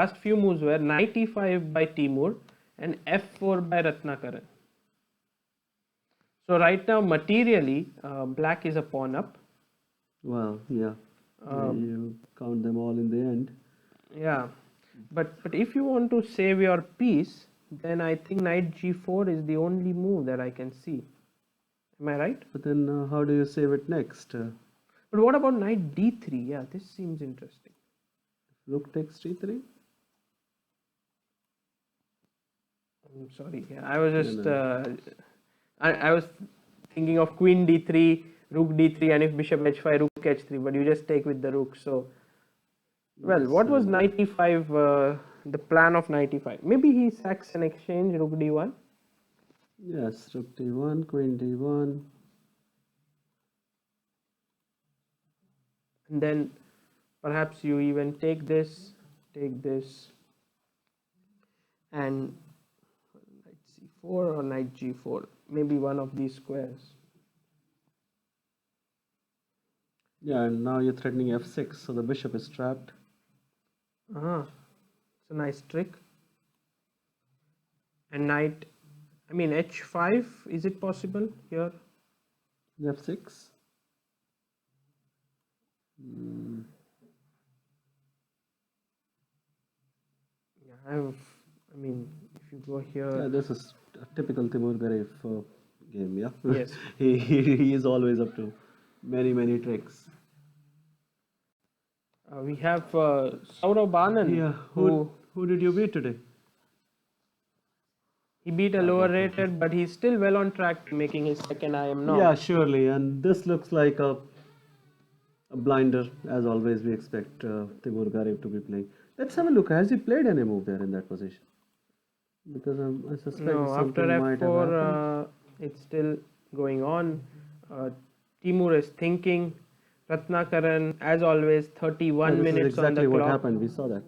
last few moves were knight e5 by Timur and f4 by Ratnakaran. So right now, materially, black is a pawn up. Well, yeah, you count them all in the end. Yeah, but if you want to save your piece, then I think knight g4 is the only move that I can see. Am I right? But then how do you save it next? But what about knight d3? Yeah, this seems interesting. Rook takes d3? I'm sorry. Yeah, I was just no. I was thinking of queen d3, rook d3, and if bishop h5, rook h3. But you just take with the rook. So, well, Yes, what was and knight e5? The plan of knight e5. Maybe he sacks an exchange, rook d1. yes, rook d1, queen d1. And then perhaps you even take this, and knight c4 or knight g4. Maybe one of these squares. Yeah, and now you're threatening f6, so the bishop is trapped. It's a nice trick. And knight, I mean h5, is it possible here? f6. Mm, Yeah, I mean, if you go yeah, here, this is a typical Timur Garev game, yeah? yes. He is always up to many tricks. We have Saurav Anand, Yeah, who who did you beat today? he beat a lower rated, but he's still well on track to making his second IM knock. Yeah, surely, and this looks like a blinder, as always. We expect Timur Garev to be playing. Let's have a look. Has he played any move there in that position? Because I suspect No, after something might have happened. f4, it's still going on. Timur is thinking. Ratnakaran, as always, Yeah, 31 this is minutes on the exactly what clock. happened. We saw that.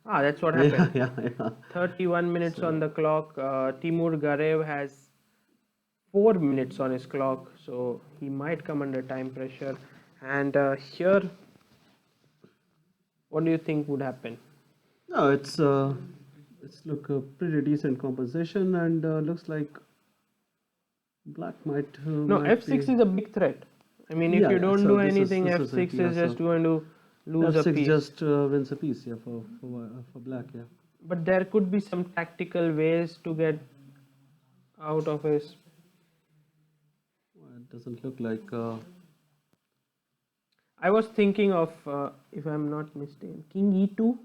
Ah, that's what Yeah, happened. yeah. 31 minutes So, on the clock. Timur Garev has 4 minutes on his clock, so he might come under time pressure. And here, what do you think would happen? no, it's look a pretty decent composition, and looks like black No, might f6 be. is a big threat. I mean, if Yeah, you yeah. don't So do anything, this is it. f6 Yeah. is just So going to lose a f6 piece. just wins a piece. Yeah, for black. Yeah. But there could be some tactical ways to get out of his. Well, it doesn't look like. I was thinking of, if I'm not mistaken, king e2,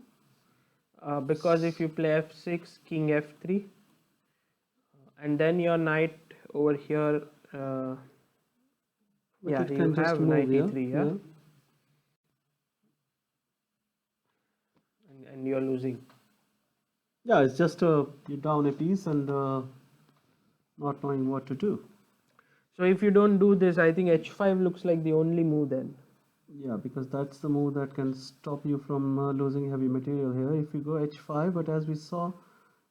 because if you play f6, king f3, and then your knight over here, But yeah, it you can just have move. knight Yeah. e3, yeah, Yeah. and you're losing. Yeah. It's just you're down a piece and not knowing what to do. So if you don't do this, I think h5 looks like the only move then. Yeah, because that's the move that can stop you from losing heavy material here. If you go h5, but as we saw,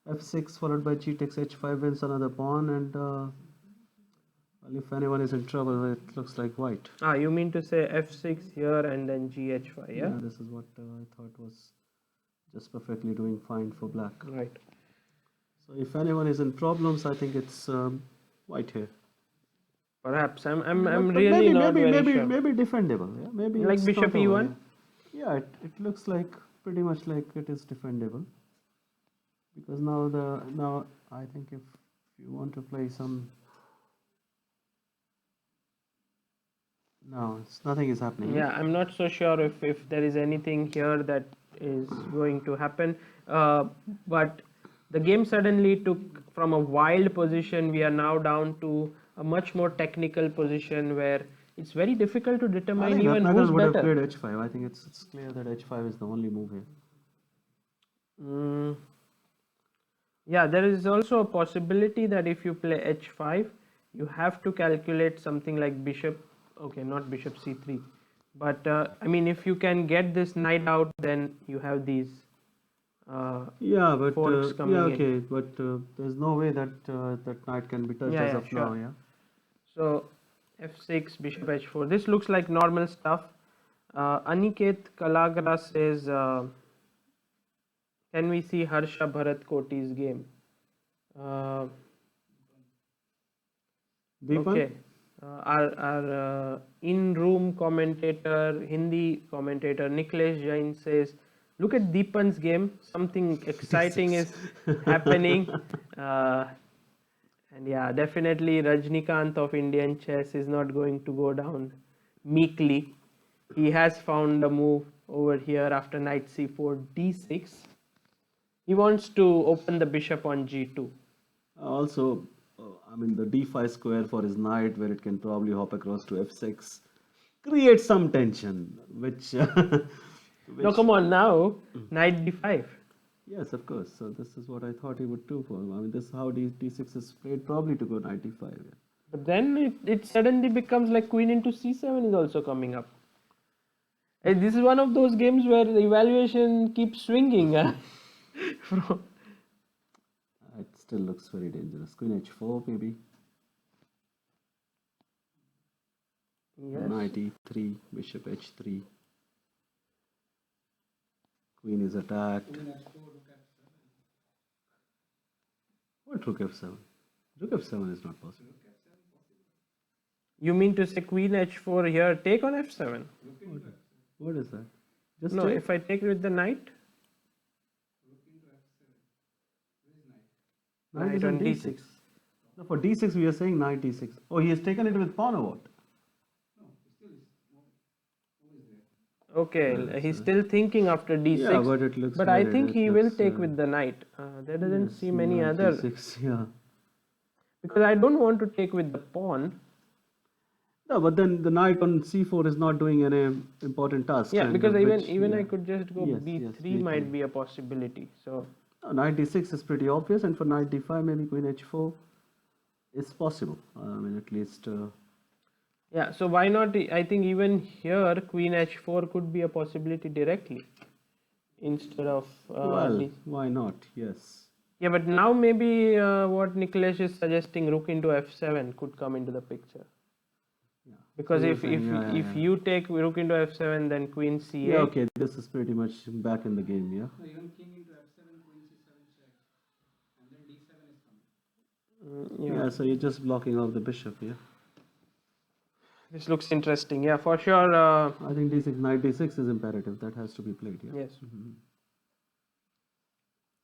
f6 followed by g takes h5 wins another pawn, and well, if anyone is in trouble, it looks like white. Ah, you mean to say f6 here and then gh5, yeah? Yeah, this is what I thought was just perfectly doing fine for black. Right. So if anyone is in problems, I think it's white here. Perhaps I'm But really not very sure. maybe defendable. Yeah, maybe Like it's bishop not over, e1. yeah, it looks like pretty much like it is defendable. Because now I think if you want to play some, no, nothing is happening. Yeah, I'm not so sure if there is anything here that is going to happen. But the game suddenly took from a wild position. We are now down to a much more technical position where it's very difficult to I determine think even who's Ratnakaran would have better. played h5. I think it's clear that h5 is the only move here. Mm, yeah, there is also a possibility that if you play h5, you have to calculate something like bishop. Okay, not bishop c3, but I mean, if you can get this knight out, then you have these Yeah, but forks yeah, coming in. okay, but there's no way that that knight can be touched Yeah, as yeah, of sure. now. Yeah. So f6, bishop h4. This looks like normal stuff. Aniket Kalagra says, can we see Harsha Bharat Koti's game? Uh, Deepan? Okay. Our in-room commentator, Hindi commentator, Niklesh Jain says, look at Deepan's game. Something exciting is happening. And yeah, definitely Rajnikant of Indian chess is not going to go down meekly. He has found a move over here after knight c4, d6. He wants to open the bishop on g2. Also, I mean, the d5 square for his knight, where it can probably hop across to f6, creates some tension, which, No, come on now, knight d5. yes, of course. So this is what I thought he would do for him. I mean, this is how d6 is played, probably to go knight d5. Yeah. But then it suddenly becomes like queen into c7 is also coming up. This is one of those games where the evaluation keeps swinging. From, It still looks very dangerous. Queen h4, maybe. yes. Knight e3, bishop h3. Queen is attacked. What rook f7? Rook f7 is not possible. You mean to say queen h4 here, take on f7? What is that? Just No, take? if I take with the knight, Knight knight is on d6. No, for d6 we are saying knight d6. Oh, he has taken it with pawn or what? Okay, he's still thinking after d6. Yeah, but it looks But I very- think it he will looks, take with the knight. There doesn't yes, seem any knight other. d6, yeah. Because I don't want to take with the pawn. No, but then the knight on c4 is not doing any important task. Yeah, and because which- even I yeah. could just go Yes, b3 yes, might b3. be a possibility. So No, knight d6 is pretty obvious, and for knight d5, maybe queen h4 is possible. I mean, at least. yeah, so why not? I think even here queen h4 could be a possibility directly instead of Well, d. why not? Yes. Yeah, but now maybe what Nikhilesh is suggesting, rook into f7 could come into the picture. Yeah. Because So you're if saying, if you take rook into f7, then queen c8. Yeah, okay, this is pretty much back in the game, yeah. Even king into f7, queen c7 check, and then d7 is coming. Yeah, so you're just blocking off the bishop, yeah. This looks interesting. Yeah, for sure. I think d6, knight d6 is imperative. That has to be played, yeah. Yes.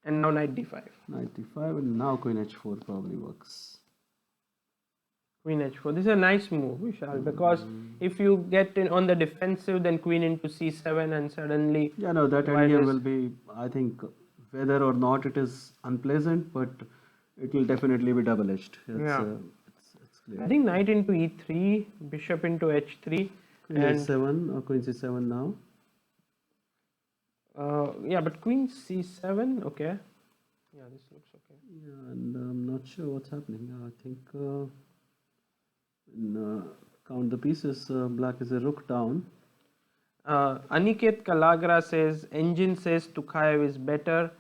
And now knight d5. Knight d5, and now queen h4 probably works. Queen h4. This is a nice move, Vishal, because if you get in on the defensive, then queen into c7, and suddenly. Yeah, no, that White endgame is- will be, I think, whether or not it is unpleasant, but it will definitely be double-edged. Yeah. It's clear. I think knight into e3, bishop into h3, Queen and h7 or queen c7 now. yeah, but queen c7. Okay. Yeah, this looks okay. Yeah, and I'm not sure what's happening. I think count the pieces. Black is a rook down. Aniket Kalagra says engine says Tukhaev is better.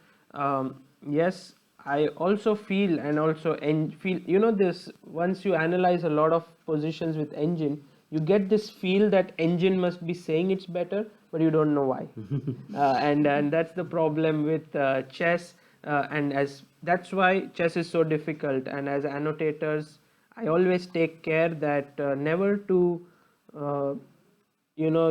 Yes, I also feel and also feel, you know, this once you analyze a lot of positions with engine, you get this feel that engine must be saying it's better, but you don't know why. And that's the problem with chess, and as that's why chess is so difficult. And as annotators, I always take care that never to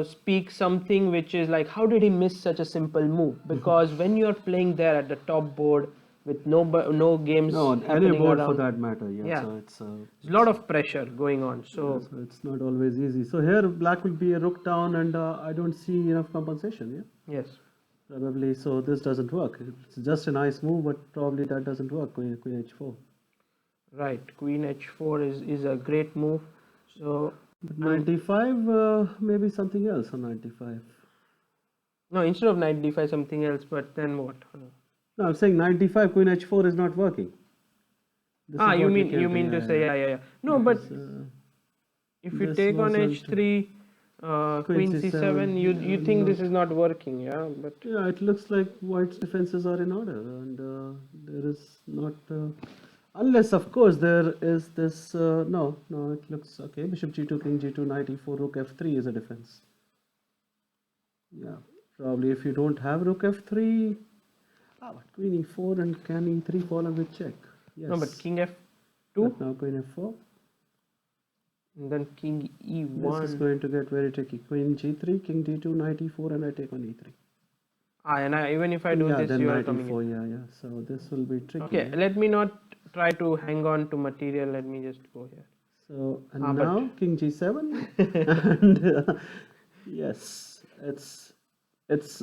speak something which is like, how did he miss such a simple move? Because when you're playing there at the top board with no games No, on any happening board for around, that matter. Yeah. Yeah. So it's there's a lot of pressure going on. So so it's not always easy. So here black will be a rook down, and I don't see enough compensation. Yeah. yes, Probably. So this doesn't work. It's just a nice move, but probably that doesn't work. Queen h4. right. Queen h4 is a great move. So But knight d5, maybe something else on knight d5. no, instead of knight d5 something else. But then what? No, I'm saying knight d5, queen h4 is not working. This is You what mean can you do, mean to say yeah. No, but if you this take on wasn't- h3, queen c7, you think this is not working, yeah? But Yeah, it looks like white's defenses are in order, and there is not. Unless, of course, there is this. No, it looks okay. Bishop g2, king g2, knight e4, rook f3 is a defense. Yeah, probably if you don't have rook f3. But queen e4 and can e3 fall on with check. Yes. no, but king f2, But now queen f4. and then king This e1. is going to get very tricky. Queen g3, king d2, knight e4, and I take on e3. And even if I do Yeah, this, then you are knight coming in. e4. Yeah. So this will be tricky. Okay, let me not try to hang on to material. Let me just go here. So, and but- now King G7, and yes, it's it's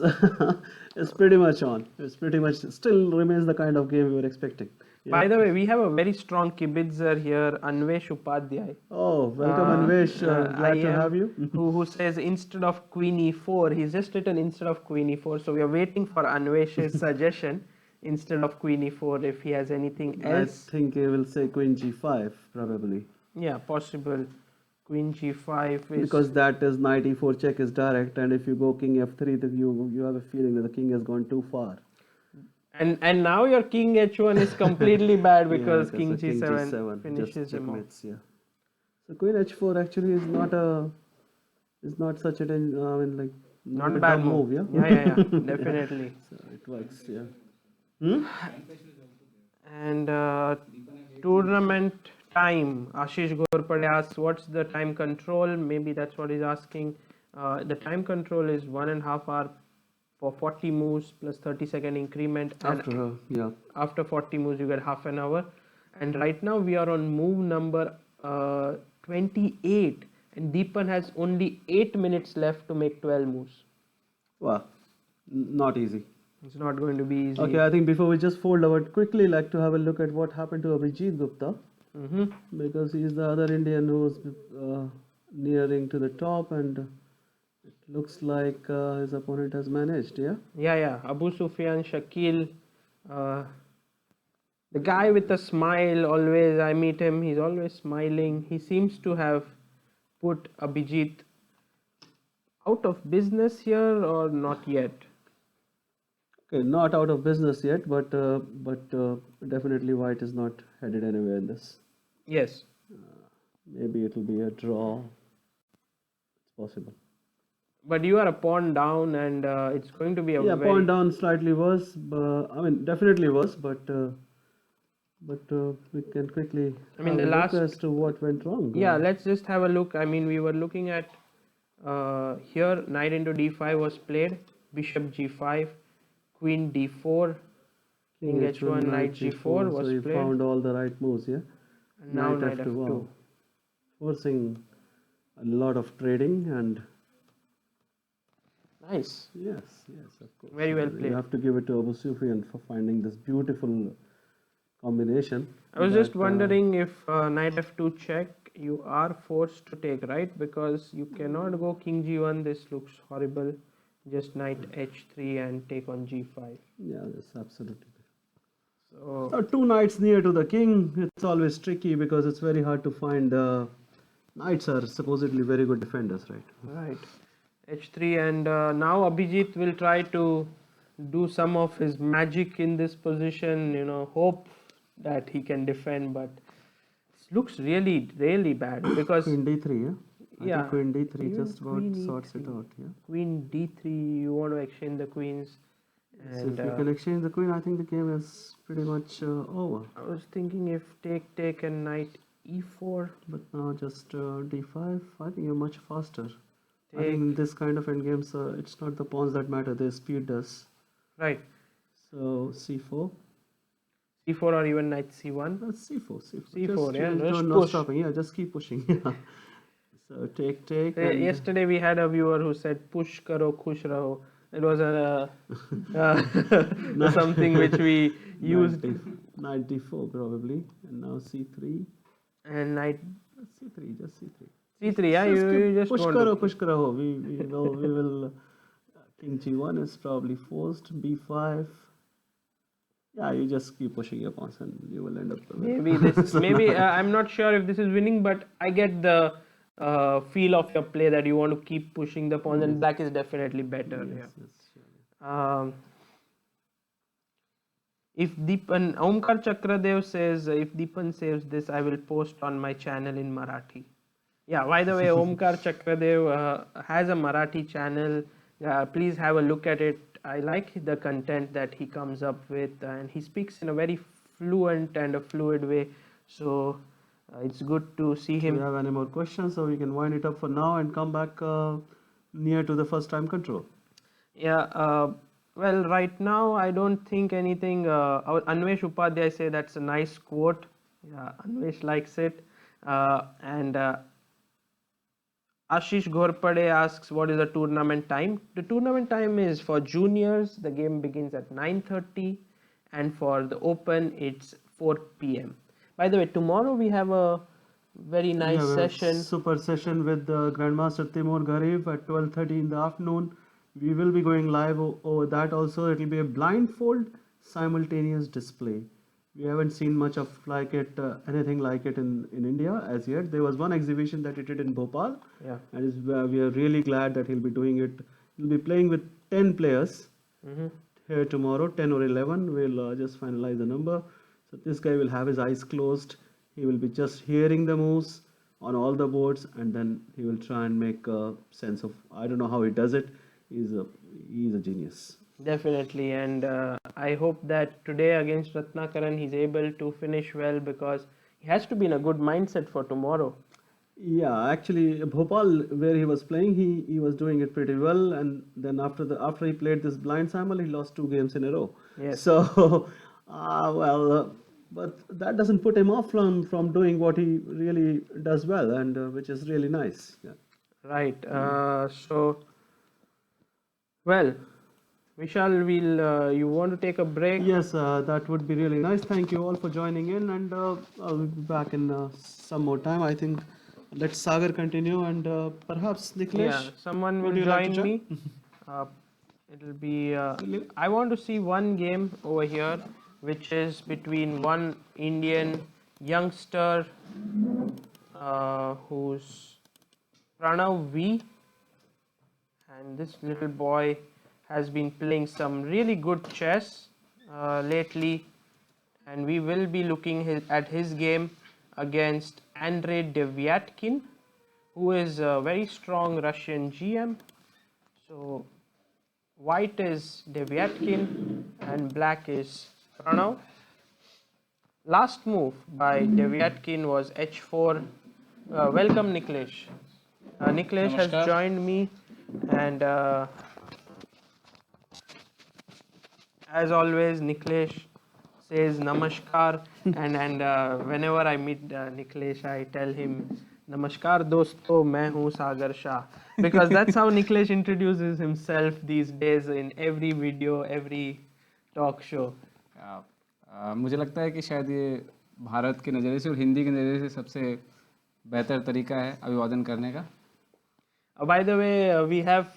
pretty much on. It's pretty much still remains the kind of game we were expecting. Yeah. By the way, we have a very strong kibitzer here, Anvesh Upadhyay. Oh, welcome Anvesh. Glad to IM, have you. who says instead of Queen E4, he's just written instead of Queen E4. So we are waiting for Anvesh's suggestion instead of Queen E4 if he has anything I else. think he will say Queen G5 probably, Yeah, possible. Queen G5 is because that is knight E4 check is direct, and if you go King F3, then you have a feeling that the king has gone too far. and now your King H1 is completely bad because Yeah, King that's a G7 just finishes him off. checkmates, yeah. So Queen H4 actually is not such a I mean like Not a a bad dumb move. yeah. Yeah, definitely. So it works, yeah. Hmm? And tournament time. Ashish Gorpade asks, what's the time control? Maybe that's what he's asking. The time control is 1.5 hour for 40 moves plus 30-second increment. And after 40 moves, you get half an hour. And right now we are on move number 28. And Deepan has only 8 minutes left to make 12 moves. Wow, not easy. It's not going to be easy. Okay, I think before we just fold, I would quickly like to have a look at what happened to Abhijit Gupta, because he is the other Indian who's nearing to the top, and it looks like his opponent has managed, yeah? Yeah. Abu Sufyan, Shakil, the guy with the smile, always, I meet him, he's always smiling. He seems to have put Abhijit out of business here or not yet. Okay, not out of business yet, but definitely White is not headed anywhere in this. Yes. Maybe it will be a draw. It's possible. But you are a pawn down and it's going to be a very... pawn down slightly worse. I mean, definitely worse, but we can quickly the look last... as to what went wrong. Yeah, let's just have a look. I mean, we were looking at here, knight into d5 was played, bishop g5, queen d4, king h1, knight g4 was so you played. found all the right moves, yeah? And now knight f2. Wow. Forcing a lot of trading and... Nice. Yes, of course. Very well played. You have to give it to Abu Sufyan for finding this beautiful combination. I was just wondering if knight f2 check, you are forced to take, right? Because you cannot go king g1, this looks horrible. Just knight h3 and take on g5. Yeah, that's absolutely. So two knights near to the king, it's always tricky because it's very hard to find. Knights are supposedly very good defenders, right? right, h3, and now Abhijit will try to do some of his magic in this position, hope that he can defend, but it looks really, really bad because Queen d3, yeah? I think Queen d3 even just about queen sorts it E3. out, yeah? Queen d3, you want to exchange the queens. So And if you can exchange the queen, I think the game is pretty much over. I was thinking if take and knight e4. But now just d5, I think you're much faster. I Take. think in this kind of endgames, it's not the pawns that matter, the speed does. Right. So c4. c4 or even knight c1. c4. C4, yeah, just no push. stopping. Yeah, just keep pushing. Yeah. So take. And Yesterday we had a viewer who said push karo khush raho. It was something which we used. Knight d4 probably, and now c3. And knight c3, just c3. c3, yeah, you just push want karo, to push karo. We will. King g1 is probably forced. b5. Yeah, you just keep pushing your pawns and you will end up with maybe this. Maybe I'm not sure if this is winning, but I get the feel of your play that you want to keep pushing the pawns, and black is definitely better. Yes, sure. If Deepan, Omkar Chakradev says, if Deepan saves this, I will post on my channel in Marathi. Yeah, by the way, Omkar Chakradev has a Marathi channel. Please have a look at it. I like the content that he comes up with, and he speaks in a very fluent and a fluid way. So it's good to see Do him. you have any more questions, so we can wind it up for now and come back near to the first time control? Yeah, Well, right now I don't think anything. Our Anvesh Upadhyay say that's a nice quote. Yeah, Anvesh likes it. And Ashish Ghorpade asks, "What is the tournament time?" The tournament time is for juniors. The game begins at 9:30, and for the Open, it's 4 p.m. By the way, tomorrow we have a very nice Yeah, we have session. super session with Grandmaster Timur Garib at 12:30 in the afternoon. We will be going live over that also. It will be a blindfold simultaneous display. We haven't seen much of like it, anything like it in India as yet. There was one exhibition that he did in Bhopal, Yeah. and we are really glad that he'll be doing it. He'll be playing with 10 players Hmm. here tomorrow, 10 or 11. We'll just finalize the number. So this guy will have his eyes closed. He will be just hearing the moves on all the boards, and then he will try and make a sense of. I don't know how he does it. He's a genius. Definitely, and I hope that today against Ratnakaran he's able to finish well because he has to be in a good mindset for tomorrow. Yeah, actually, Bhopal, where he was playing, he was doing it pretty well, and then after he played this blind simul, he lost 2 games in a row. Yes. So, but that doesn't put him off from doing what he really does well, and which is really nice. Yeah. Right. Well, Vishal, you want to take a break? Yes, that would be really nice. Thank you all for joining in, and I'll be back in some more time. I think let Sagar continue, and perhaps Niklesh. Yeah, someone would will you like to join me. Uh, it'll be. I want to see one game over here, which is between one Indian youngster who's Pranav V, and this little boy has been playing some really good chess lately, and we will be looking at his game against Andrei Devyatkin, who is a very strong Russian GM. So white is Devyatkin and black is Pranav. Last move by Devyatkin was h4. Welcome, Niklesh. Niklesh has Namaskar. joined me, and as always, Niklesh says namaskar, and whenever I meet Niklesh, I tell him namaskar dosto, मैं हूँ Sagar Shah, because that's how Niklesh introduces himself these days in every video, every talk show. मुझे लगता है कि शायद ये भारत के नज़रिए से और हिंदी के नज़रिए से सबसे बेहतर तरीका है अभिवादन करने का. By the way, we have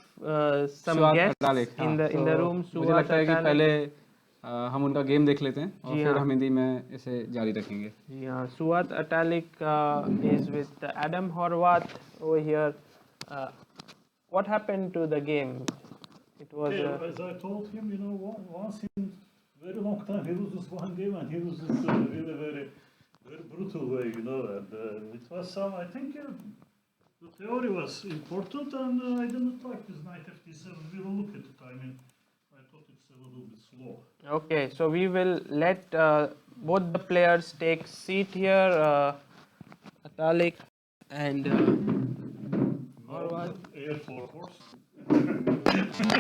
some सुवात guests अटालिक, in the तो room. मुझे लगता है कि Atalik. पहले हम उनका गेम देख लेते हैं और जी फिर हाँ. हम हिंदी में इसे जारी रखेंगे. Yeah, Suat Atalik is with Adam Horvath over here. What happened to the game? It was Yeah, as I told him, once in very long time he loses one game and he loses really very brutal way, and it was some, I think the theory was important and I didn't like this knight fd7. We will look at it, I mean, I thought it's a little bit slow. okay. So we will let both the players take seat here. Atalik and Horvath. Air for horse.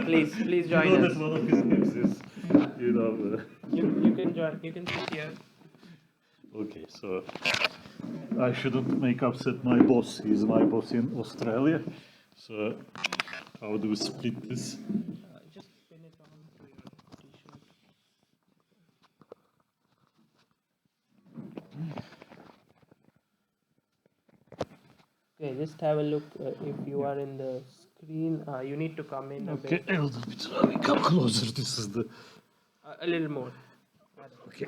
Please join you know us. that one of his games is, You can join. You can sit here. Okay, so I shouldn't make upset my boss. He's my boss in Australia. So how do we split this? Just pin it on to your t-shirt. Okay, just have a look. If you are in the screen, you need to come in a Okay, bit. a little bit. Let me come closer. This is the. A little more. Okay.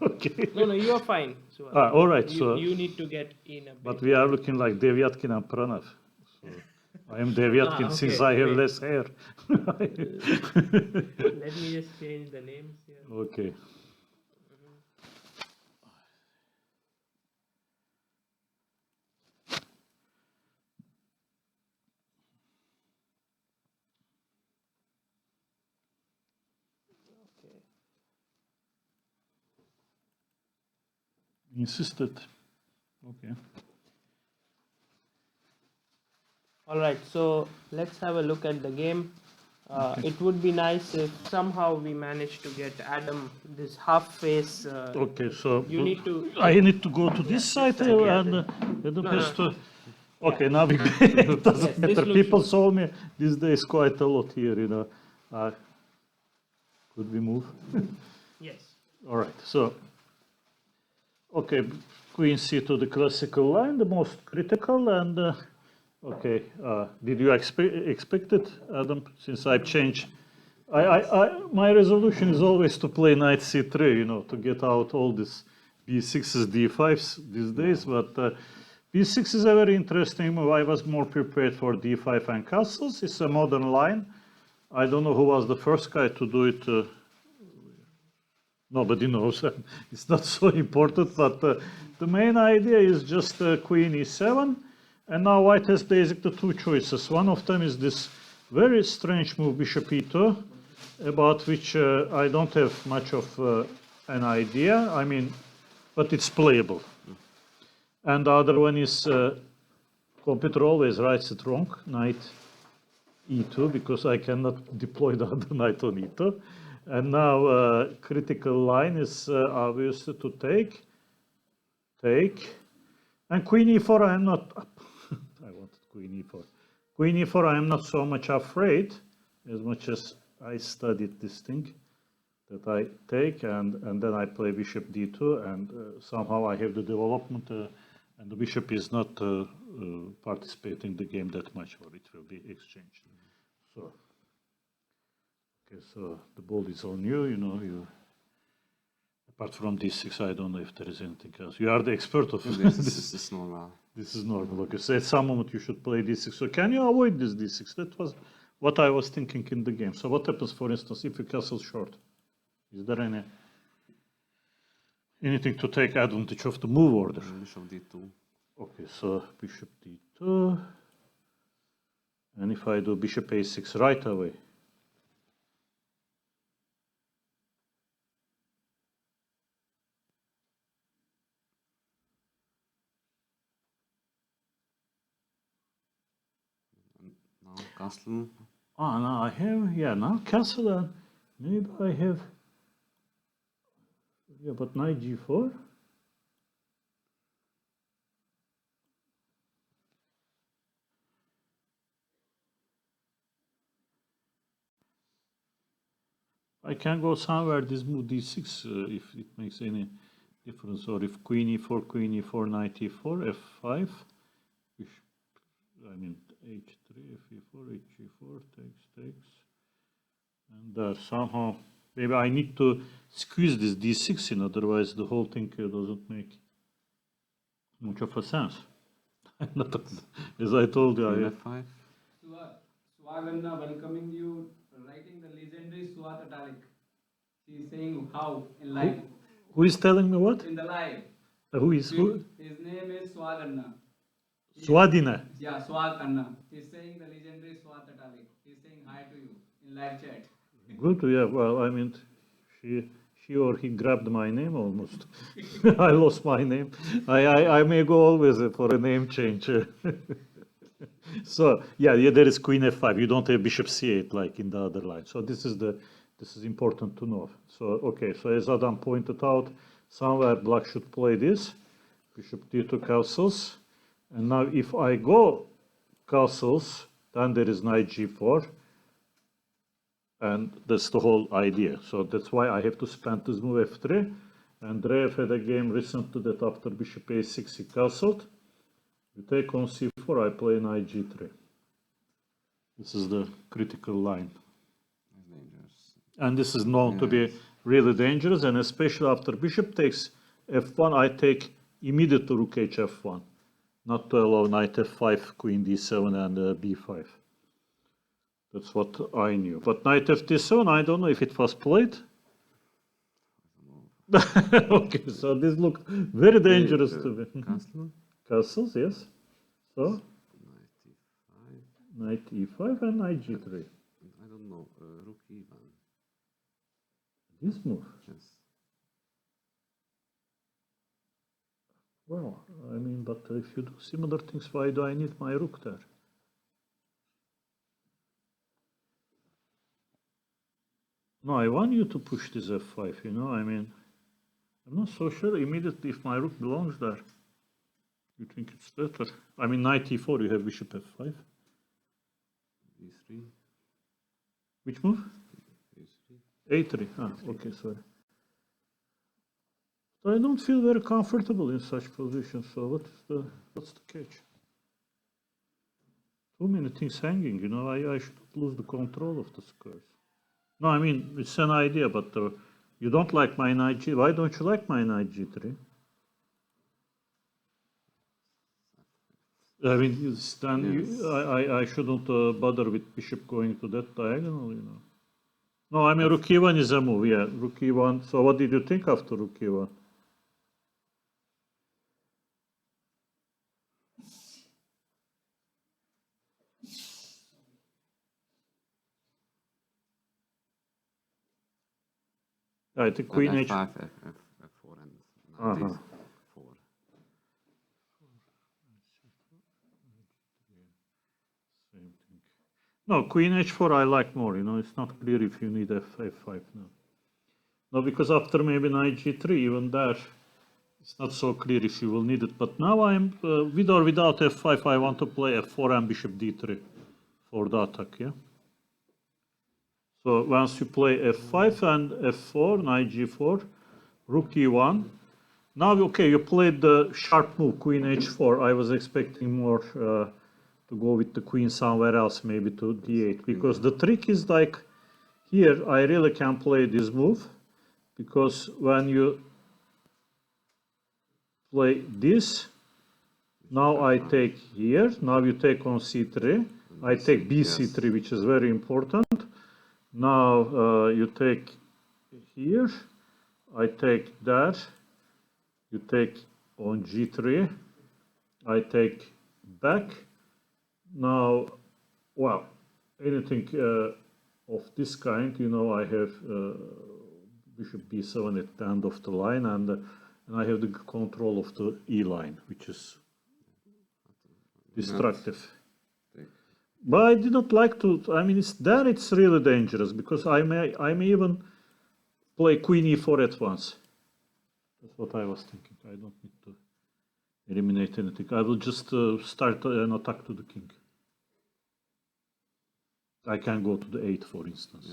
Okay. No, you are fine. So, All right. you, So, you need to get in a bit. but we are looking like Devyatkin and Pranav. So, I am Devyatkin okay, since I have wait. less hair. Let me just change the names here. Okay. Okay. Insisted. Okay. All right. So let's have a look at the game. It would be nice if somehow we manage to get Adam this half face. Okay, so You need to. I need to go to this side side, yeah. and Adam No, has no. to. Okay, now we it doesn't Yes, this matter. looks People good. saw me these days quite a lot here, you know. Could we move? Yes. All right, so okay, Queen C to the classical line, the most critical, and okay, did you expect it, Adam? Since I've changed, my resolution is always to play knight C3, you know, to get out all this B6s, D5s these days, but B6 is a very interesting move. I was more prepared for D5 and castles. It's a modern line. I don't know who was the first guy to do it. Nobody knows. It's not so important, but the main idea is just queen e7. And now white has basically two choices. One of them is this very strange move, bishop e2, about which I don't have much of an idea. I mean, but it's playable. And the other one is computer always writes it wrong, knight e2, because I cannot deploy the other knight on e2. And now critical line is obviously to take, and queen e4 I am not, I wanted queen e4. Queen e4 I am not so much afraid, as much as I studied this thing, that I take, and then I play bishop d2, and somehow I have the development, and the bishop is not participating in the game that much, or it will be exchanged. So. Okay, so the ball is on you, you know, apart from d6, I don't know if there is anything else. You are the expert of This is normal. This is normal. Okay, so at some moment you should play d6. So can you avoid this d6? That was what I was thinking in the game. So what happens, for instance, if you castle short? Is there anything to take advantage of the move order? Bishop d2. Okay, so bishop d2. And if I do bishop a6 right away? Now castle. Now I have, yeah, now castle, and maybe I have, yeah, but knight g4. I can go somewhere this move d6 if it makes any difference, or if queen e4, knight e4, f5, I mean h3, f4, h4, takes, and somehow maybe I need to squeeze this d6 in, otherwise the whole thing doesn't make much of a sense. As I told you, f5. Swaganna welcoming you, writing the legendary Swat Italic. She's saying how in live. Who is telling me what? In the live. Who is who? His name is Swaganna. Swadina. Yeah, Swaganna. He's saying the legendary Swat Italic. He's saying hi to you in live chat. Good, yeah. Well, I mean, she or he grabbed my name almost. I lost my name. I may go always for a name change. So yeah, there is queen f5. You don't have bishop c8 like in the other line. So this is important to know. So okay, so as Adam pointed out, somewhere black should play this. Bishop d2 castles, and now if I go castles, then there is knight g4, and that's the whole idea. So that's why I have to spend this move f3. And Rev had a game recently that after bishop a6 he castled. You take on c4, I play knight g3. This is the critical line. Dangerous. And this is known to be really dangerous, and especially after bishop takes f1, I take immediately rook hf1, not to allow knight f5, queen d7, and b5. That's what I knew. But knight f7, I don't know if it was played. Okay, so this looked very dangerous to me. Castle. Castles, yes. So, Knight e5. knight e5 and knight g3. I don't know. Rook e1. This move. Yes. Well, I mean, but if you do similar things, why do I need my rook there? No, I want you to push this f5, you know, I mean, I'm not so sure immediately if my rook belongs there. You think it's better? I mean, knight e4, you have bishop f5. E3. Which move? E3. a3. Ah, okay, sorry. I don't feel very comfortable in such positions, so what's the catch? Too many things hanging, you know, I should lose the control of the squares. No, I mean, it's an idea, but you don't like my knight g. Why don't you like my knight g3? I mean, then Yes. I shouldn't bother with bishop going to that diagonal, you know. No, I mean, rook e1 is a move, yeah, rook e1. So what did you think after rook e1? I think queen Then h. f5, f4, and knight Uh-huh. is 4. Same thing. No, queen h4 I like more, you know, it's not clear if you need f5 now. No, because after maybe knight g3, even there, it's not so clear if you will need it. But now I'm, with or without f5, I want to play f4 and bishop d3 for the attack, yeah? So once you play f5 and f4, knight g4, rook e1. Now, okay, you played the sharp move, queen h4. I was expecting more to go with the queen somewhere else, maybe to d8. Because the trick is like, here I really can play this move. Because when you play this, now I take here, now you take on c3. I take bc3, which is very important. Now you take here, I take that, you take on g3, I take back. Now, well, anything of this kind, you know, I have bishop b7 at the end of the line, and I have the control of the e line, which is destructive. But I did not like to. I mean, it's really dangerous because I may even play queen e4 at once. That's what I was thinking. I don't need to eliminate anything. I will just start an attack to the king. I can go to the 8, for instance.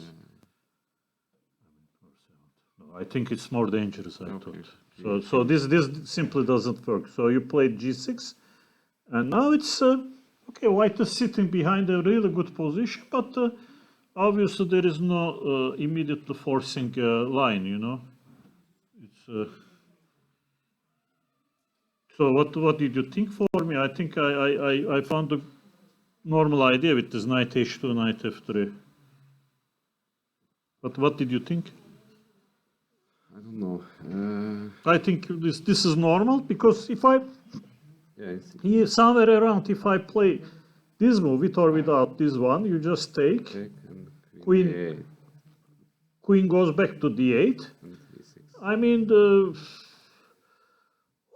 No, I think it's more dangerous. I thought. So this simply doesn't work. So you played g6, and now it's okay. White is sitting behind a really good position, but obviously there is no immediately forcing line. You know, it's. So what did you think for me? I think I found a normal idea with this knight h2, knight f3. But what did you think? I don't know. I think this is normal because if I Yeah, here somewhere around, if I play this move with or without this one, you just take take and queen. A8 Queen goes back to d8. and e6. I mean,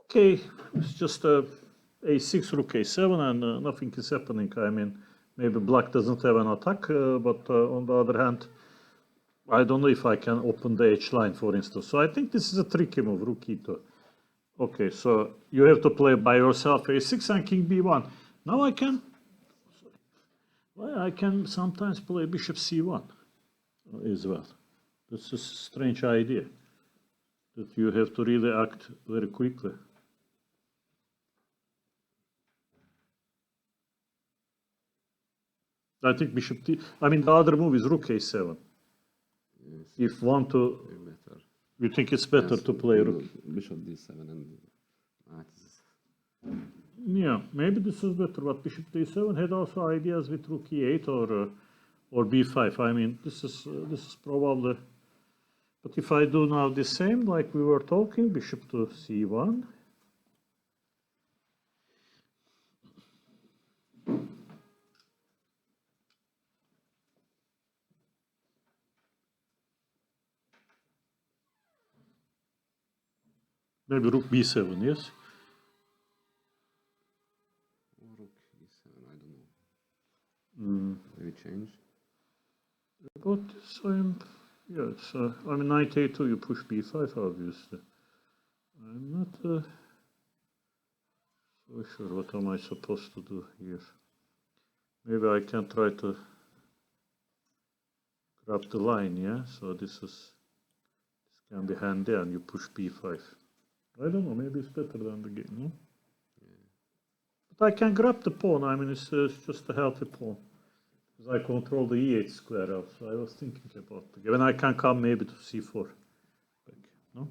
okay, it's just a6, rook a7, and nothing is happening. I mean, maybe black doesn't have an attack, but on the other hand, I don't know if I can open the h line, for instance. So I think this is a tricky move, rook e2. Okay, so you have to play by yourself a6 and king b1. Now I can sometimes play bishop c1 as well. That's a strange idea that you have to really act very quickly. I think bishop t. I mean, the other move is rook a7. Yes, If want to, better. you think it's better Yes, to play rook. Bishop d7 and knight is. Yeah, maybe this is better. But bishop d7 had also ideas with rook e8 or b5. I mean, this is probably. But if I do now the same, like we were talking, bishop to c1. Maybe rook b7, yes? Rook e7, I don't know. Maybe change. But this Yeah, so I mean knight a2, you push b5 obviously. I'm not so sure what am I supposed to do here. Maybe I can try to grab the line, yeah? So this can be handy and you push b5. I don't know, maybe it's better than the game, no? But I can grab the pawn, I mean it's just a healthy pawn. Because I control the e8 square also. I was thinking about the game. And I can come maybe to c4 back, no?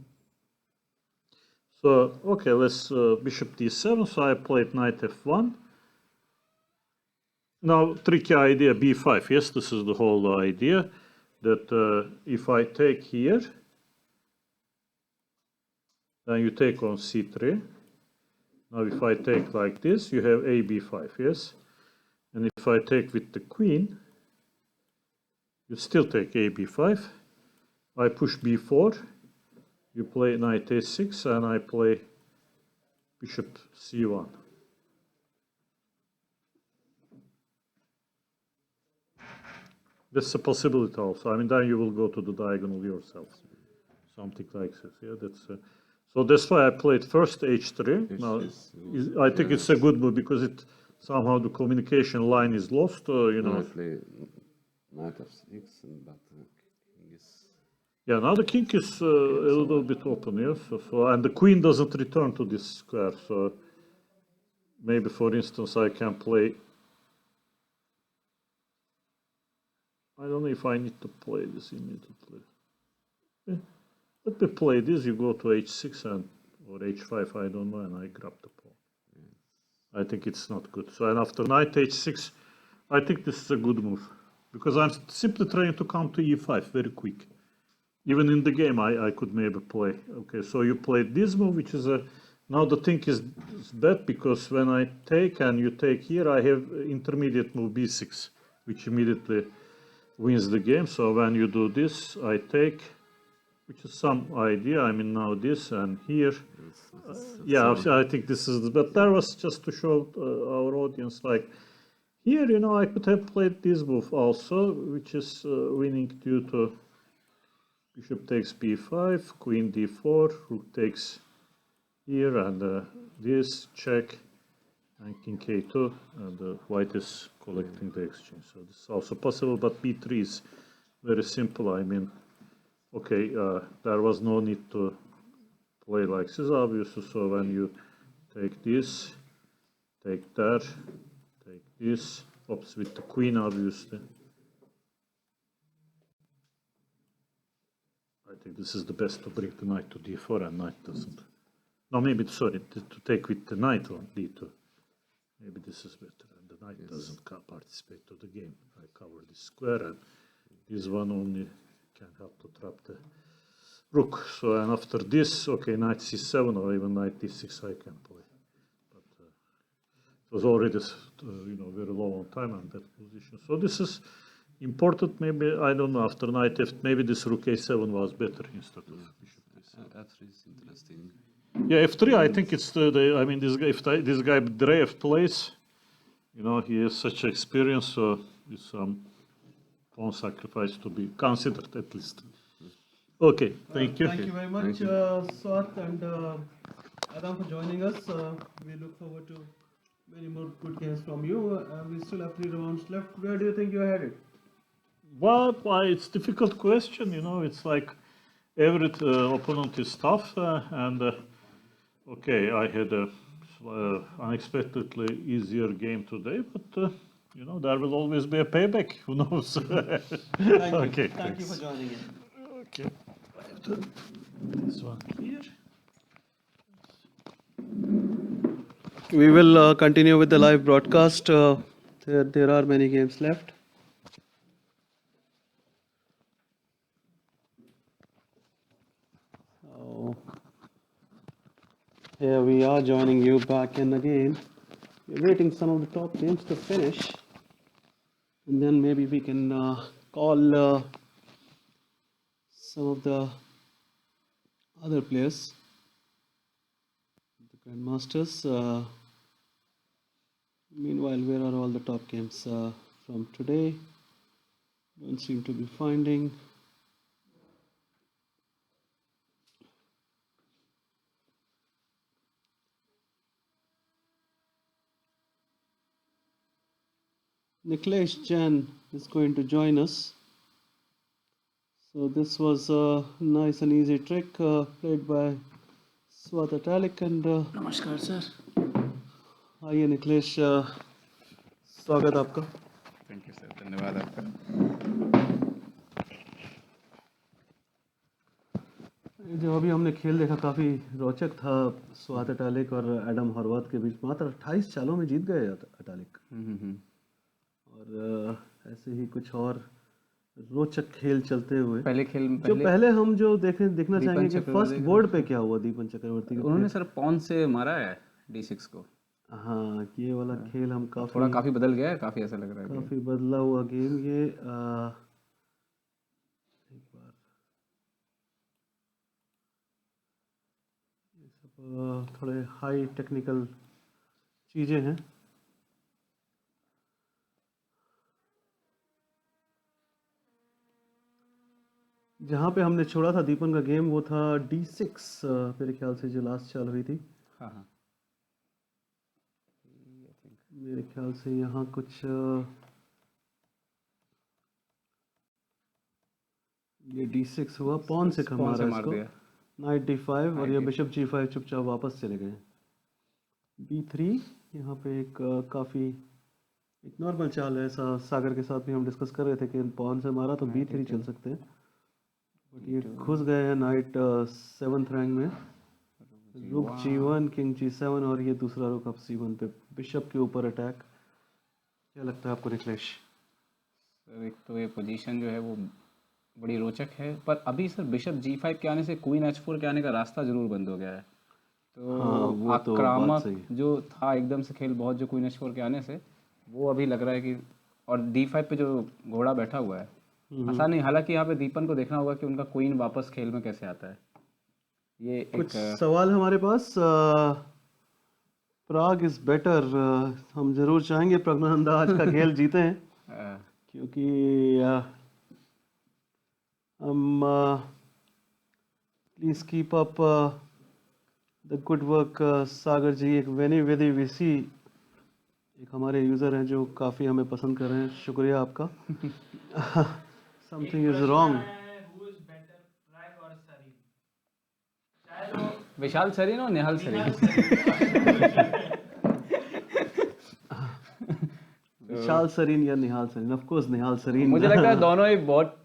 So, okay, let's bishop d7. So I played knight f1. Now, tricky idea, b5. Yes, this is the whole idea. That if I take here, then you take on c3. Now, if I take like this, you have a b5, yes? And if I take with the queen, you still take a b5. I push b4. You play knight a6 and I play bishop c1. That's a possibility also. I mean, then you will go to the diagonal yourself. Something like this. Yeah, so that's why I played first h3. Now, I think it's a good move because it somehow the communication line is lost. You know. I play knight f6, but king is. Yeah, now the king is a little bit open, yes. And the queen doesn't return to this square. So maybe, for instance, I can play. I don't know if I need to play this immediately. Yeah. Let me play this. You go to h6 or h5. I don't know, and I grab the pawn. I think it's not good. So and after knight h6, I think this is a good move because I'm simply trying to come to e5 very quick. Even in the game, I could maybe play. Okay, so you played this move, which is a. Now the thing is bad because when I take and you take here, I have intermediate move b6, which immediately wins the game. So when you do this, I take, which is some idea. I mean now this and here. Yeah, I think this is. But that was just to show our audience like. Here, you know, I could have played this move also, which is winning due to bishop takes b5, queen d4, rook takes here, and this check, and king k2, and white is collecting the exchange. So this is also possible, but b3 is very simple. I mean, okay, there was no need to play like this, obviously. So when you take this, take that, take this, oops, with the queen, obviously. I think this is the best to bring the knight to d4 and knight doesn't. No, maybe, sorry, to take with the knight on d2. Maybe this is better. And the knight doesn't participate to the game. I cover this square and this one only can help to trap the rook. So, and after this, okay, knight c7 or even knight d6 I can play. But it was already, you know, very low on time on that position. So this is important, maybe, I don't know, after knight f, maybe this rook a7 was better instead of bishop a7. F3 is interesting. Yeah, f3, I think it's I mean, this guy, if this guy Dreyev plays, you know, he has such experience, so it's some pawn sacrifice to be considered at least. Okay, thank you. Thank you very much, Swat and Adam, for joining us. We look forward to many more good games from you. We still have 3 rounds left. Where do you think you're headed? Well, it's a difficult question, you know, it's like every opponent is tough, and okay, I had a unexpectedly easier game today, but you know, there will always be a payback, who knows? Thank you. Okay, Thank you thanks. for joining in. Okay, I have to this one here. We will continue with the live broadcast. There are many games left. So, here we are joining you back in again. We're waiting some of the top games to finish, and then maybe we can call some of the other players, the grandmasters. Meanwhile, where are all the top games from today? Don't seem to be finding. Niklesh Jain is going to join us. So this was a nice and easy trick played by Swat Atalik and नमस्कार sir. आइए निखिलेश, स्वागत आपका. Thank you sir, धन्यवाद आपका. ये जो अभी हमने खेल देखा काफ़ी रोचक था. स्वात अटालिक और एडम हॉर्वाथ के बीच मात्र 28 चालों में जीत गए अटालिक. और ऐसे ही कुछ और रोचक खेल चलते हुए पहले खेल में जो पहले हम जो देखना चाहेंगे कि फर्स्ट चक्रवर्ती बोर्ड पे क्या हुआ दीपन चक्रवर्ती के. उन्होंने सर पॉन से मारा है D6 को. हाँ, ये वाला खेल हम थोड़ा काफी बदल गया है, काफी ऐसा लग रहा है कि काफ़ी बदला हुआ गेम ये. एक बार ये सब थोड़े हाई टेक्निकल चीज़ें हैं. जहाँ पे हमने छोड़ा था दीपन का गेम वो था D6 मेरे ख्याल से जो लास्ट चाल हुई थी. हाँ हाँ. मेरे ख्याल से यहाँ कुछ ये D6 हुआ, पॉन से पॉन से मारा मार इसको. दिया. नाइट D5 और ये बिशप G5 चुपचाप वापस चले गए. B3 यहाँ पे एक काफ़ी एक नॉर्मल चाल है. ऐसा सागर के साथ भी हम डिस्कस कर रहे थे कि पॉन से मारा तो B3 चल सकते हैं, बट ये घुस गए हैं नाइट 7th रैंक में. रुक G1 किंग G7 और ये दूसरा रुक अब C1 पे बिशप के ऊपर अटैक. क्या लगता है आपको निखिलेश? सर एक तो ये पोजीशन जो है वो बड़ी रोचक है, पर अभी सर बिशप G5 के आने से क्वीन H4 के आने का रास्ता जरूर बंद हो गया है. तो हाँ, वो तो बात आक्रामक सही है. जो था एकदम से खेल बहुत, जो क्वीन H4 के आने से वो अभी लग रहा है कि, और D5 पे जो घोड़ा बैठा हुआ है आसान नहीं. हालांकि यहाँ पे दीपन को देखना होगा कि उनका क्वीन वापस खेल में कैसे आता है. ये कुछ एक सवाल हमारे पास. प्राग इज बेटर. हम जरूर चाहेंगे प्रज्ञानंदा आज का खेल जीते हैं, क्योंकि हम please keep up the good work. Sagar ji एक वेनी वेदी वीसी एक हमारे यूज़र हैं जो काफ़ी हमें पसंद कर रहे हैं. शुक्रिया आपका. Something is wrong. Who is better, Prag or Sarin? शायद वो विशाल सरीन और निहाल सरीन. विशाल सरीन या निहाल सरीन? Of course Nihal Sarin. मुझे लगता है दोनों ही बहुत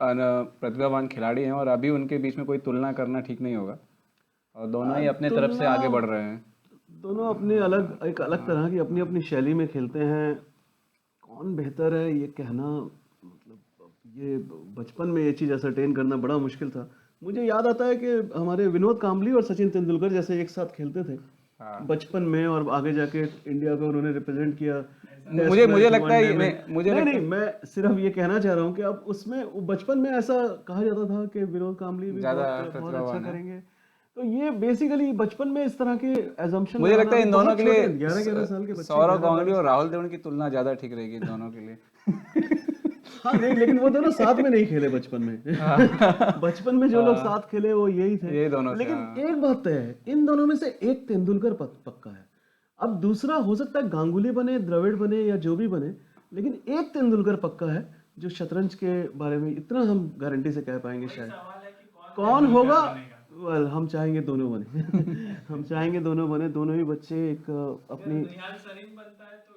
प्रतिभावान खिलाड़ी हैं और अभी उनके बीच में कोई तुलना करना ठीक नहीं होगा, और दोनों ही अपने तरफ से आगे बढ़ रहे हैं. दोनों अपने अलग एक अलग तरह की अपनी अपनी शैली में खेलते हैं. कौन बेहतर है ये कहना, मतलब ये बचपन में ये चीज़ असरटेन करना बड़ा मुश्किल था. मुझे याद आता है कि हमारे विनोद कांबली और सचिन तेंदुलकर जैसे एक साथ खेलते थे बचपन में, और आगे जाके इंडिया को उन्होंने रिप्रेजेंट किया. मुझे लगता है नहीं, मैं सिर्फ ये कहना चाह रहा हूँ कि अब उसमें बचपन में ऐसा कहा जाता था कि विनोद कांबली भी बहुत अच्छा करेंगे. तो ये बेसिकली बचपन में इस तरह के assumption मुझे लगता है इन दोनों के लिए 11 साल के बच्चे. सौरव गांगुली और राहुल द्रविड़ की तुलना ज्यादा ठीक रहेगी इन दोनों के लिए. हाँ नहीं, लेकिन वो दोनों साथ में नहीं खेले बचपन में. बचपन में जो लोग साथ खेले वो यही थे. ये दोनों लेकिन एक बात तय है, इन दोनों में से एक तेंदुलकर पक्का है. अब दूसरा हो सकता है गांगुली बने, द्रविड़ बने या जो भी बने, लेकिन एक तेंदुलकर पक्का है जो शतरंज के बारे में इतना हम गारंटी से कह पाएंगे. शायद कौन होगा, वेल हम चाहेंगे दोनों बने. हम चाहेंगे दोनों बने. दोनों ही बच्चे एक अपनी निहाल सरीन बनता है तो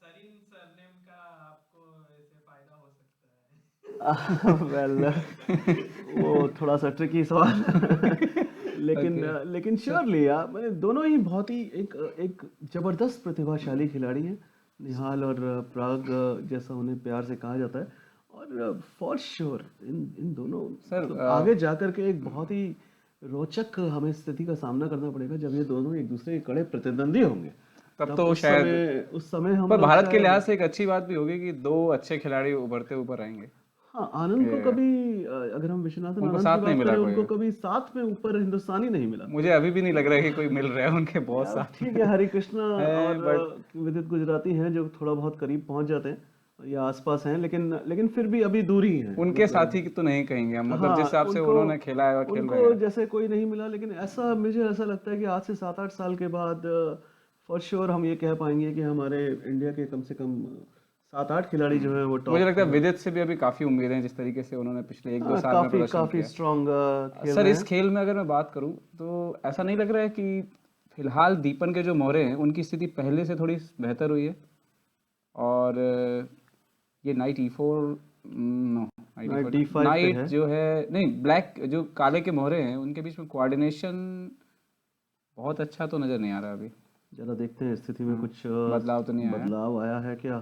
सरीन सरनेम का आपको ऐसे फायदा हो सकता है. वेल वो थोड़ा सा ट्रिकी सवाल. लेकिन श्योरली यार, मैं दोनों ही बहुत ही एक जबरदस्त प्रतिभाशाली खिलाड़ी हैं. निहाल और प्राग जैसा उन्हें प्यार से कहा जाता है. और फॉर श्योर इन दोनों सर आगे जाकर के एक बहुत ही रोचक हमें स्थिति का सामना करना पड़ेगा जब ये दोनों एक दूसरे के कड़े प्रतिद्वंदी होंगे. तब तो शायद उस समय हम पर भारत के लिहाज से एक अच्छी बात भी होगी कि दो अच्छे खिलाड़ी उभरते ऊपर आएंगे. हाँ, आनंद को कभी अगर हम विश्वनाथन आनंद की बात करें, उनको कभी साथ में ऊपर हिंदुस्तानी नहीं मिला. मुझे अभी भी नहीं लग रहा है कि कोई मिल रहा है उनके बहुत साथ. ठीक है, हरि कृष्णा और विदित गुजराती हैं जो थोड़ा बहुत करीब पहुंच जाते हैं या आसपास हैं, लेकिन फिर भी अभी दूरी है. उनके साथी की तो नहीं कहेंगे हम, मतलब जिस हिसाब से उन्होंने खेला है और खेल रहे हैं जैसे कोई नहीं मिला. लेकिन ऐसा मुझे ऐसा लगता है कि आज से 7-8 साल के बाद फॉर श्योर हम ये कह पाएंगे कि हमारे इंडिया के कम से कम 7-8 खिलाड़ी जो है वो मुझे टॉप। लगता है विदित से भी अभी काफ़ी उम्मीदें हैं, जिस तरीके से उन्होंने पिछले 1-2 साल में काफी प्रदर्शन काफी किया। स्ट्रांग खेल सर रहे इस हैं। खेल में अगर मैं बात करूं तो ऐसा नहीं लग रहा है कि फिलहाल दीपन के जो मोहरे हैं उनकी स्थिति पहले से थोड़ी बेहतर हुई है, और ये night E4, no night D5 पे नाइट है। जो है, नहीं ब्लैक जो काले के मोहरे हैं उनके बीच में कोऑर्डिनेशन बहुत अच्छा तो नज़र नहीं आ रहा अभी। जरा देखते हैं स्थिति में कुछ बदलाव तो नहीं आया। बदलाव आया है क्या,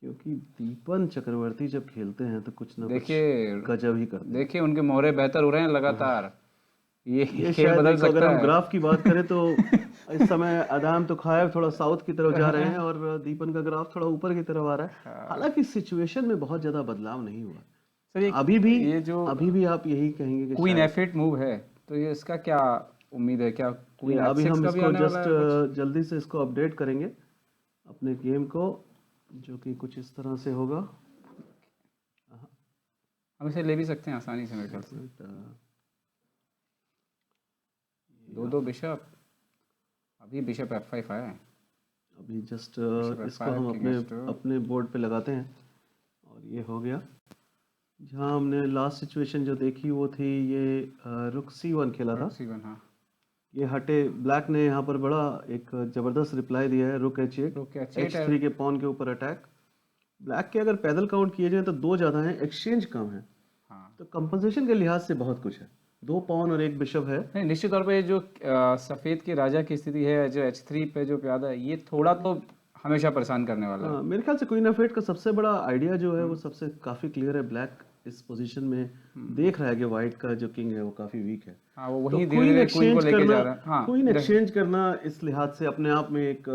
क्योंकि दीपन चक्रवर्ती जब खेलते हैं तो कुछ ना कुछ देखिए गजब ही करते हैं। देखिए उनके मोहरे बेहतर हो रहे हैं लगातार, ये ये खेल शायद बदल एक, अगर सकता हम है। ग्राफ की बात करें तो इस समय अदाम तो खायब थोड़ा साउथ की तरफ जा रहे हैं और दीपन का ग्राफ थोड़ा ऊपर की तरफ आ रहा है। हालांकि सिचुएशन में बहुत ज्यादा बदलाव नहीं हुआ। सर ये ये जो अभी भी आप यही कहेंगे कि क्वीन शायद F8 मूव है, तो ये इसका क्या उम्मीद है, क्या क्वीन अभी F6 हम का भी इसको आने वाला जस्ट है कुछ? जल्दी से इसको अपडेट करेंगे अपने गेम को, जो कि कुछ इस तरह से होगा। हम इसे ले भी सकते हैं आसानी से मेरे ख्याल से। दो बिशप, अभी बिशप F5 आया है। अभी जस्ट Bishop इसको F5, हम King H2। अपने बोर्ड पे लगाते हैं और ये हो गया। जहाँ हमने लास्ट सिचुएशन जो देखी वो थी ये रुक C1 खेला था। C1, हाँ। ये हटे, ब्लैक ने यहाँ पर बड़ा एक जबरदस्त रिप्लाई दिया है, रुक H8, रुक H8 है। H3 के पॉन के ऊपर अटैक। ब्लैक के अगर पैदल काउंट किए जाए तो 2 ज़्यादा हैं, एक्सचेंज कम है, हाँ तो कंपोजिशन के लिहाज से बहुत कुछ है। 2 पॉन और 1 बिशप है। नहीं, निश्चित तौर पे ये जो सफ़ेद के राजा की स्थिति है, जो H3 पे जो प्यादा है, ये थोड़ा तो हमेशा परेशान करने वाला है। मेरे ख्याल से क्वीन ऑफ 8 का सबसे बड़ा आइडिया जो है वो सबसे काफ़ी क्लियर है। ब्लैक इस पोजीशन में देख रहा है कि वाइट का जो किंग है वो काफ़ी वीक है, हाँ, वो तो वहीं धीरे क्वीन धीरे क्वीन को एक्सचेंज लेके जा करना, रहा है। हाँ क्वीन एक्सचेंज करना इस लिहाज से अपने आप में एक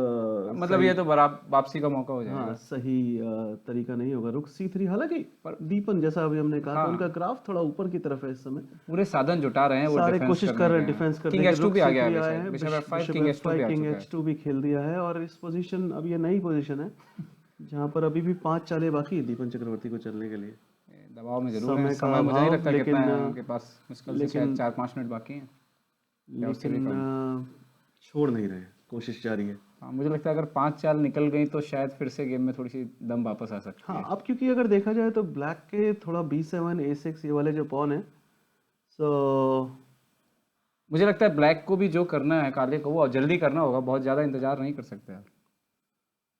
मतलब ये तो वापसी का मौका हो हाँ जाएगा। सही तरीका नहीं होगा। रुक C3, हालांकि पर दीपन जैसा अभी हमने कहा कि उनका ग्राफ थोड़ा ऊपर की तरफ है इस समय, पूरे साधन जुटा रहे हैं वो, सारे डिफेंस कोशिश कर रहे हैं डिफेंस करने किंग की। H2 रुक भी आ गया C3 आए है, हैं, bishop F5 bishop king H2 भी F5 आ किंग चुका है। H2 भी खेल दिया है, और इस पोजीशन अब ये नई पोजीशन है जहाँ पर अभी भी 5 चालें बाकी है दीपन चक्रवर्ती को चलने के लिए। दबाव में जरूर है, समय का समय मुझे नहीं अभाव, लगता कितना है लेकिन उनके पास, मुश्किल से शायद 4-5 मिनट बाकी हैं या उससे भी कम। छोड़ नहीं रहे, कोशिश जारी है। हाँ, मुझे लगता है अगर 5 चाल निकल गई तो शायद फिर से गेम में थोड़ी सी दम वापस आ सकती हाँ है। अब क्योंकि अगर देखा जाए तो ब्लैक के थोड़ा B7 A6 ये वाले जो पॉन है, सो मुझे लगता है ब्लैक को भी जो करना है काले को वो जल्दी करना होगा, बहुत ज़्यादा इंतजार नहीं कर सकते आप,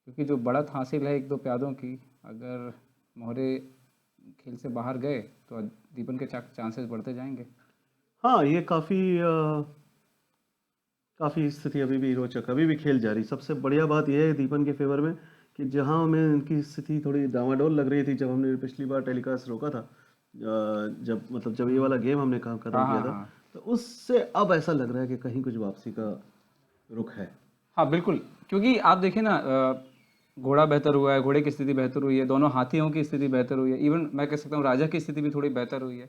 क्योंकि जो बढ़त हासिल है 1-2 प्यादों की, अगर मोहरे खेल से बाहर गए तो दीपन के चांसेस बढ़ते जाएंगे। हाँ ये काफ़ी स्थिति अभी भी रोचक, अभी भी खेल जारी। सबसे बढ़िया बात यह है दीपन के फेवर में कि जहाँ हमें इनकी स्थिति थोड़ी डामाडोल लग रही थी जब हमने पिछली बार टेलीकास्ट रोका था, जब ये वाला गेम हमने काम खत्म किया था, तो उससे अब ऐसा लग रहा है कि कहीं कुछ वापसी का रुख है। हाँ बिल्कुल, क्योंकि आप देखें ना, घोड़ा बेहतर हुआ है, घोड़े की स्थिति बेहतर हुई है, दोनों हाथियों की स्थिति बेहतर हुई है, इवन मैं कह सकता हूँ राजा की स्थिति भी थोड़ी बेहतर हुई है,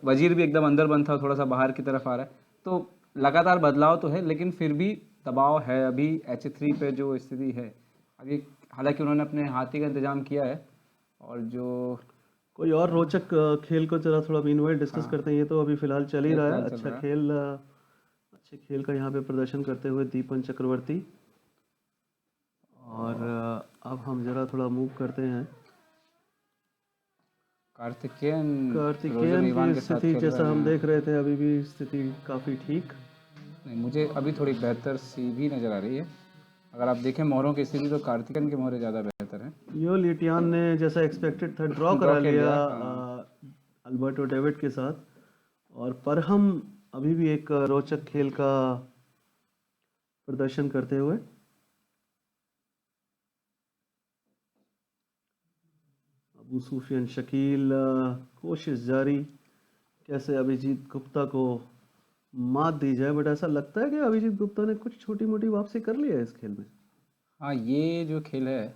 वजीर भी एकदम अंदर बंद था, थोड़ा सा बाहर की तरफ आ रहा है। तो लगातार बदलाव तो है, लेकिन फिर भी दबाव है अभी H3 पे जो स्थिति है अभी। हालांकि उन्होंने अपने हाथी का इंतजाम किया है, और जो कोई और रोचक खेल को जरा थोड़ा मीनवाइल डिस्कस करते हैं। ये तो अभी फिलहाल चल ही रहा है। अच्छे खेल का यहाँ पे प्रदर्शन करते हुए दीपन चक्रवर्ती, और अब हम जरा थोड़ा मूव करते हैं। कार्तिकेयन की स्थिति जैसा हम देख रहे थे, अभी भी स्थिति काफ़ी ठीक नहीं, मुझे अभी थोड़ी बेहतर सी भी नज़र आ रही है। अगर आप देखें मोहरों की स्थिति तो कार्तिकेयन के मोहरे ज़्यादा बेहतर हैं। यो लिटियान ने जैसा एक्सपेक्टेड था ड्रॉ करा लिया अल्बर्टो डेविड के साथ, और पर हम अभी भी एक रोचक खेल का प्रदर्शन करते हुए। अबू सुफियान शकील, कोशिश जारी कैसे अभिजीत गुप्ता को मात दी जाए, बट ऐसा लगता है कि अभिजीत गुप्ता ने कुछ छोटी मोटी वापसी कर ली है इस खेल में। हाँ, ये जो खेल है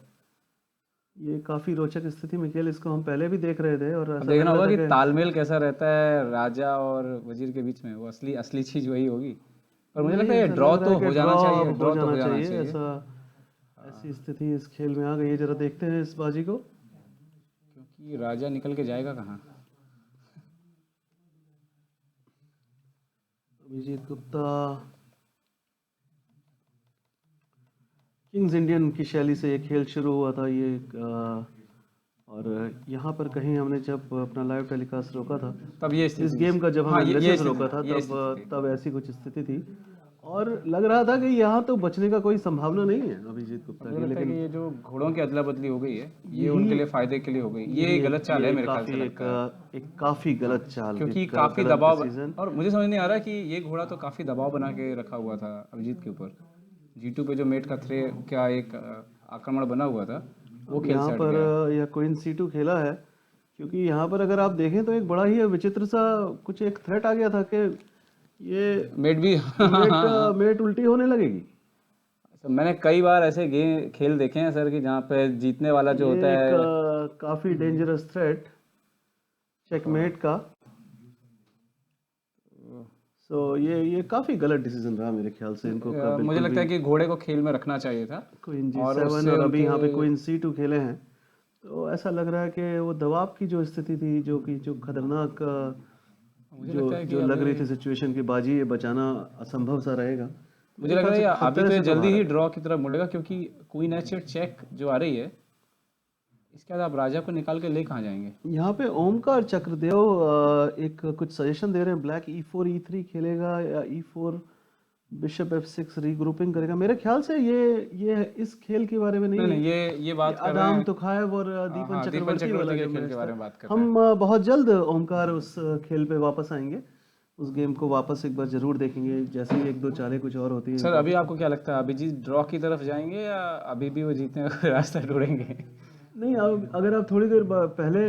ये काफ़ी रोचक स्थिति में खेल, इसको हम पहले भी देख रहे थे, और अब देखना होगा कि तालमेल कैसा रहता है राजा और वजीर के बीच में, वो असली चीज़ वही होगी। पर मुझे लगता है ये ड्रॉ तो हो जाना चाहिए, ड्रॉ तो हो जाना चाहिए। ऐसी स्थिति इस खेल में आ गई है। जरा देखते हैं इस बाजी को, क्योंकि राजा निकल के जाएगा कहाँ। अभिजीत गुप्ता किंग्स इंडियन की शैली से ये खेल शुरू हुआ था ये और यहाँ पर कहीं हमने जब अपना लाइव टेलीकास्ट रोका था, तब ये इस गेम का जब हाँ, हमने ये एनालिसिस स्थिति रोका था, ये स्थिति तब थी। तब ऐसी कुछ स्थिति थी और लग रहा था कि यहाँ तो बचने का कोई संभावना नहीं है अभिजीत गुप्ता मुझे की, लगता है लेकिन कि ये जो घोड़ों की अदला बदली हो गई है, ये यही उनके लिए फायदे के लिए हो गई। ये गलत चाल है ये मेरे ख्याल से काफी लगता है, एक काफी गलत चाल, क्योंकि एक काफी गलत दबाव, डिसीजन। और मुझे समझ नहीं आ रहा कि ये घोड़ा तो काफी दबाव बना के रखा हुआ था अभिजीत के ऊपर। G2 पे जो मेट का थ्रे क्या एक आक्रमण बना हुआ था, वो खेल यहाँ से हट पर गया। यह क्वीन C2 खेला है, क्योंकि यहाँ पर अगर आप देखें तो एक बड़ा ही विचित्र सा कुछ एक थ्रेट आ गया था कि ये मेट भी मेट उल्टी होने लगेगी। मैंने कई बार ऐसे गेम खेल देखे हैं सर कि जहाँ पे जीतने वाला जो होता ये एक है, काफी डेंजरस थ्रेट चेकमेट का। सो ये काफी गलत डिसीजन रहा मेरे ख्याल से, इनको मुझे बिल्कुल लगता भी है कि घोड़े को खेल में रखना चाहिए था। क्वीन और G7 उससे और अभी यहाँ पे उनके क्वीन C2 खेले हैं, तो ऐसा लग रहा है कि वो दबाव की जो स्थिति थी, जो खतरनाक मुझे लगता है कि जो लग रही अभी थी सिचुएशन की, बाजी ये बचाना असंभव सा रहेगा मुझे मेरे लग ख्याल रहा है से। ये अभी खतरे तो ये से तो जल्दी बाहर ही है। ड्रॉ की तरफ मुड़ेगा, क्योंकि क्वीन H8 चेक जो आ रही है, इसके बाद आप राजा को निकाल के ले कहाँ जाएंगे? यहाँ पे ओमकार चक्रदेव एक कुछ सजेशन दे रहे हैं, ब्लैक E4 E3 खेलेगा या E4 बिशप F6 रीग्रुपिंग करेगा। मेरे ख्याल से ये इस खेल के बारे में नहीं नहीं है, नहीं, ये बात कर रहे आदाम हैं। तुखाएव और दीपन हाँ, दीपन चक्रवर्ती वाला चक्रवर्ती के जो खेल मैच के था। बारे में बात कर रहे हैं। हम बहुत जल्द ओमकार उस खेल पे वापस आएंगे, उस गेम को वापस एक बार जरूर देखेंगे, जैसे ही एक दो चालें कुछ और होती सर हैं। अभी आपको क्या लगता है, अभिजीत ड्रॉ की तरफ जाएंगे या अभी भी वो जीतने का रास्ता ढूंढेंगे? नहीं, अब अगर आप थोड़ी देर पहले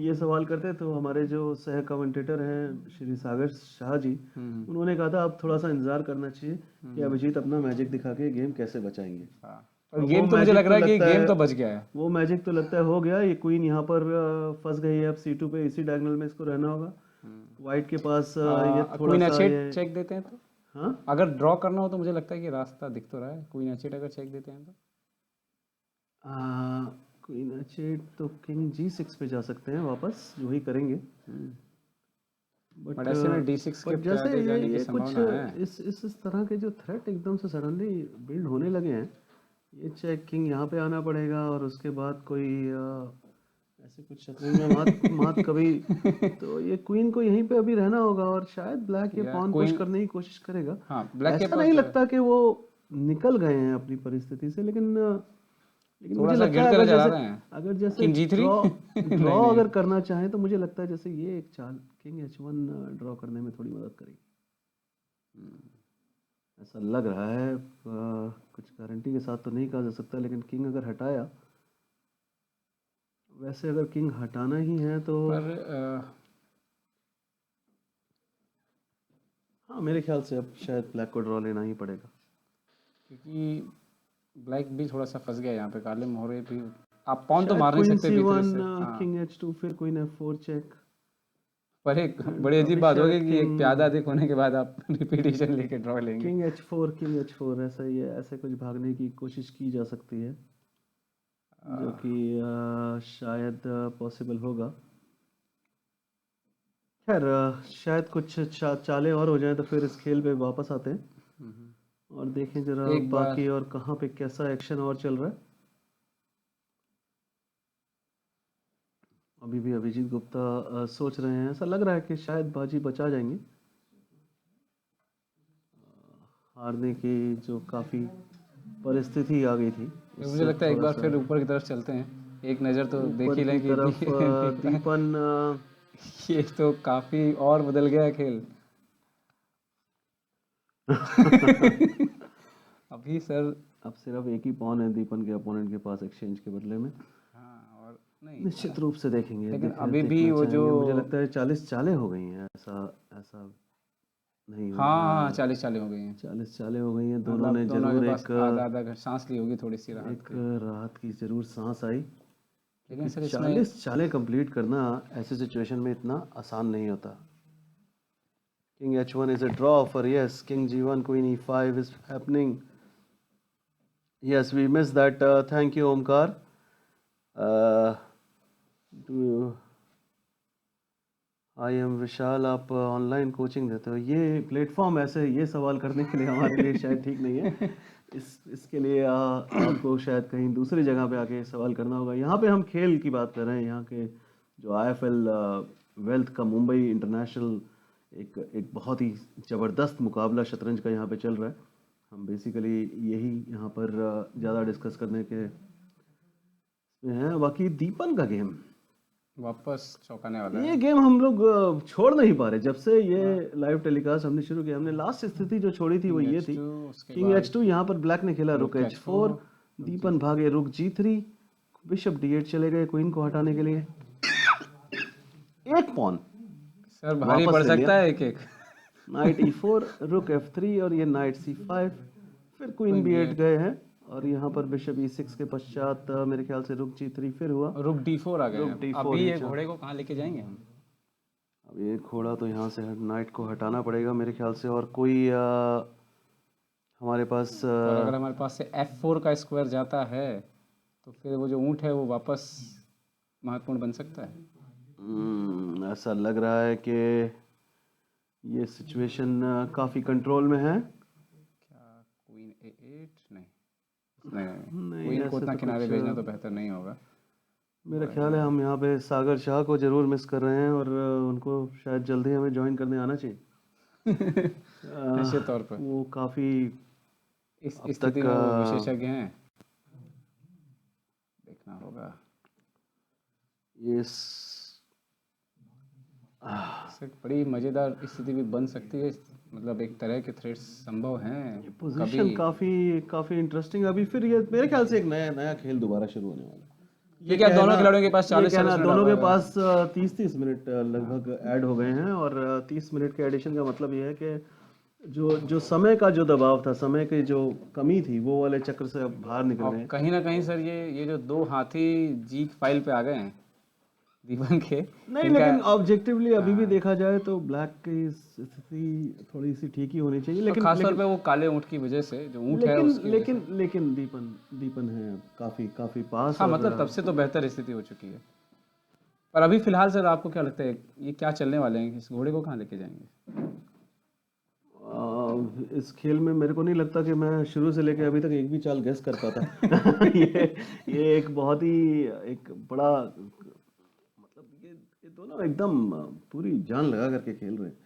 ये सवाल करते तो हमारे जो सह कमेंटेटर हैं श्री सागर शाह जी, उन्होंने कहा था अब थोड़ा सा इंतजार करना चाहिए कि अभिजीत अपना मैजिक दिखा के गेम कैसे बचाएंगे। हाँ, और वो गेम तो मुझे magic लग रहा है कि लगता गेम तो बच गया है। वो मैजिक तो लगता है हो गया। ये क्वीन यहाँ पर फंस गई है, अब C2 पे इसी डायगोनल में इसको रहना होगा। वाइट के पास ये थोड़ा क्वीन सा H8 ये चेक देते हैं तो, हाँ अगर ड्रॉ करना हो तो मुझे लगता है कि रास्ता दिख तो रहा है। क्वीन H8 अगर चेक देते हैं तो क्वीन H8 तो किंग G6 पे जा सकते हैं वापस, जो ही करेंगे। बट ऐसे में D6 के बट जैसे आगे जाने की ये कुछ संभावना है। इस तरह के जो थ्रेट एकदम से सडनली बिल्ड होने लगे हैं, ये चेक किंग यहाँ पे आना पड़ेगा और उसके बाद कोई ऐसे कुछ शतरंज में मात कभी तो ये क्वीन को यहीं पे अभी रहना होगा और शायद ब्लैक ये या पॉन पुश करने की कोशिश करेगा। हाँ, ब्लैक के ऐसा पास नहीं लगता कि वो निकल गए हैं अपनी परिस्थिति से, लेकिन थोड़ा मुझे सा लगता है गिरते अगर नजर आ जैसे रहे हैं। अगर जैसे किंग G3 ड्रॉ अगर करना चाहें तो मुझे लगता है जैसे ये एक चाल किंग H1 ड्रॉ करने में थोड़ी मदद करेगी, ऐसा लग रहा है। कुछ गारंटी के साथ तो नहीं कहा जा सकता, लेकिन किंग अगर हटाया, वैसे अगर किंग हटाना ही है तो हाँ मेरे ख्याल से अब शायद ब्लैक को ड्रॉ लेना ही पड़ेगा, क्योंकि ब्लैक भी थोड़ा सा फंस गया यहाँ पे। काले मोहरे भी आप पॉन तो मार नहीं सकते भीतर से। हाँ। किंग H2 फिर क्वीन F4 चेक। पर एक बड़ी अजीब बात होगी कि एक प्यादा अधिक होने के बाद आप रिपीटेशन लेके ड्रॉ लेंगे। किंग H4 ऐसा ही है, ऐसे कुछ भागने की कोशिश की जा सकती है, जो कि शायद पॉसिबल होगा। खैर शायद कुछ चालें और हो जाएं तो फिर इस खेल पे वापस आते हैं और देखें जरा एक बार- बाकी और कहाँ पे कैसा एक्शन और चल रहा है। अभी भी अभिजीत गुप्ता सोच रहे हैं, ऐसा लग रहा है कि शायद बाजी बचा जाएंगे। हारने की जो काफ़ी परिस्थिति आ गई थी, मुझे लगता है एक बार फिर ऊपर की तरफ चलते हैं, एक नज़र तो देख ही लें कि तरफ दीपन ये तो काफ़ी और बदल गया है खेल। अभी सर अब सिर्फ एक ही पॉन है दीपन के अपोनेंट के पास एक्सचेंज के बदले में। हाँ, और नहीं निश्चित रूप से देखेंगे, लेकिन अभी भी वो चाहेंगे। जो मुझे लगता है 40 चालें हो गई हैं, ऐसा नहीं होगा। हाँ 40 चालें हो गई हैं। 40 चालें हो गई हैं, दोनों ने दोनों जरूर के पास एक आधा आधा सांस ली होगी, थोड़ी सी राहत एक राहत की जरूर सांस आई। लेकिन सर इसमें 40 चालें कंप्लीट करना ऐसी सिचुएशन में इतना आसान नहीं होता। King H1 is a draw for yes. King G1, Queen E5 is happening. Yes, we missed that. Thank you, Omkar. I am विशाल, आप ऑनलाइन कोचिंग देते हो। ये प्लेटफॉर्म ऐसे ये सवाल करने के लिए हमारे लिए शायद ठीक नहीं है। इसके लिए आपको शायद कहीं दूसरी जगह पे आके सवाल करना होगा। यहाँ पे हम खेल की बात कर रहे हैं, यहाँ के जो आईएफएल वेल्थ का मुंबई इंटरनेशनल एक बहुत ही ज़बरदस्त मुकाबला शतरंज का यहाँ पे चल रहा है। हम बेसिकली यही यहाँ पर ज़्यादा डिस्कस करने के में हैं। बाकी दीपन का गेम, वापस चौंकाने वाला ये है। गेम हम लोग छोड़ नहीं पा रहे जब से ये लाइव टेलीकास्ट हमने शुरू किया। हमने लास्ट स्थिति जो छोड़ी थी वो ये थी, उसके किंग H2, यहाँ पर ब्लैक ने खेला रुक H4, दीपन भागे रुक G3, बिशप D8 चले गए क्वीन को हटाने के लिए। एक पॉन सर भारी वापस पड़ ले लिया। सकता है एक एक। नाइट E4, रुक F3 और ये नाइट C5, फिर क्वीन B8 गए हैं और यहाँ पर बिशप E6 के पश्चात मेरे ख्याल से रुक G3 फिर हुआ। रुक D4 आ गए रुक हैं। D4 अभी ये नीचे। घोड़े को कहाँ लेके जाएंगे हम? अब ये घोड़ा तो यहाँ से नाइट को हटाना पड़ेगा मेरे ख्याल से, और कोई हमारे पास और अगर हमारे पास से F4 का स्क्वायर जाता है तो फिर वो जो ऊँट है वो वापस महत्वपूर्ण बन सकता है। ऐसा लग रहा है कि ये सिचुएशन काफ़ी कंट्रोल में है। क्या क्वीन A8? नहीं नहीं नहीं, क्वीन को ऐसे उतना तो किनारे कुछ भेजना तो बेहतर नहीं होगा। मेरा ख्याल है हम यहाँ पे सागर शाह को जरूर मिस कर रहे हैं और उनको शायद जल्दी हमें ज्वाइन करने आना चाहिए। निश्चित तौर पर वो काफ़ी इस अब स्थिति तक में वो विशेषज्ञ हैं, देखना होगा। ये इससे बड़ी मज़ेदार स्थिति भी बन सकती है, मतलब एक तरह के थ्रेड्स संभव हैं पोजीशन काफ़ी इंटरेस्टिंग। अभी फिर ये मेरे ख्याल से एक नया खेल दोबारा शुरू होने वाला है। ये क्या दोनों खिलाड़ियों के पास 40 कहना, मिनट दोनों के आ गए? पास 30 मिनट लगभग ऐड हो गए हैं और 30 मिनट के एडिशन का मतलब ये है कि जो समय का जो दबाव था, समय की जो कमी थी, वो वाले चक्र से अब बाहर निकल और रहे हैं। कहीं ना कहीं सर ये जो दो हाथी जीत फाइल पे आ गए हैं दीपन के, नहीं, लेकिन ऑब्जेक्टिवली अभी भी देखा जाए तो ब्लैक की स्थिति थोड़ी सी ठीक ही होनी चाहिए। लेकिन खासतौर पे वो काले ऊँट की वजह से, जो ऊँट है उसकी वजह से। लेकिन दीपन है काफी पास। हाँ, और मतलब तब से तो बेहतर स्थिति हो चुकी है। पर अभी फिलहाल सर आपको क्या लगता है ये क्या चलने वाले हैं? इस घोड़े को कहाँ लेके जाएंगे? इस खेल में मेरे को नहीं लगता कि मैं शुरू से लेके अभी तक एक भी चाल गेस कर पाता। ये एक बहुत ही एक बड़ा, मतलब ये दोनों एकदम पूरी जान लगा करके खेल रहे हैं।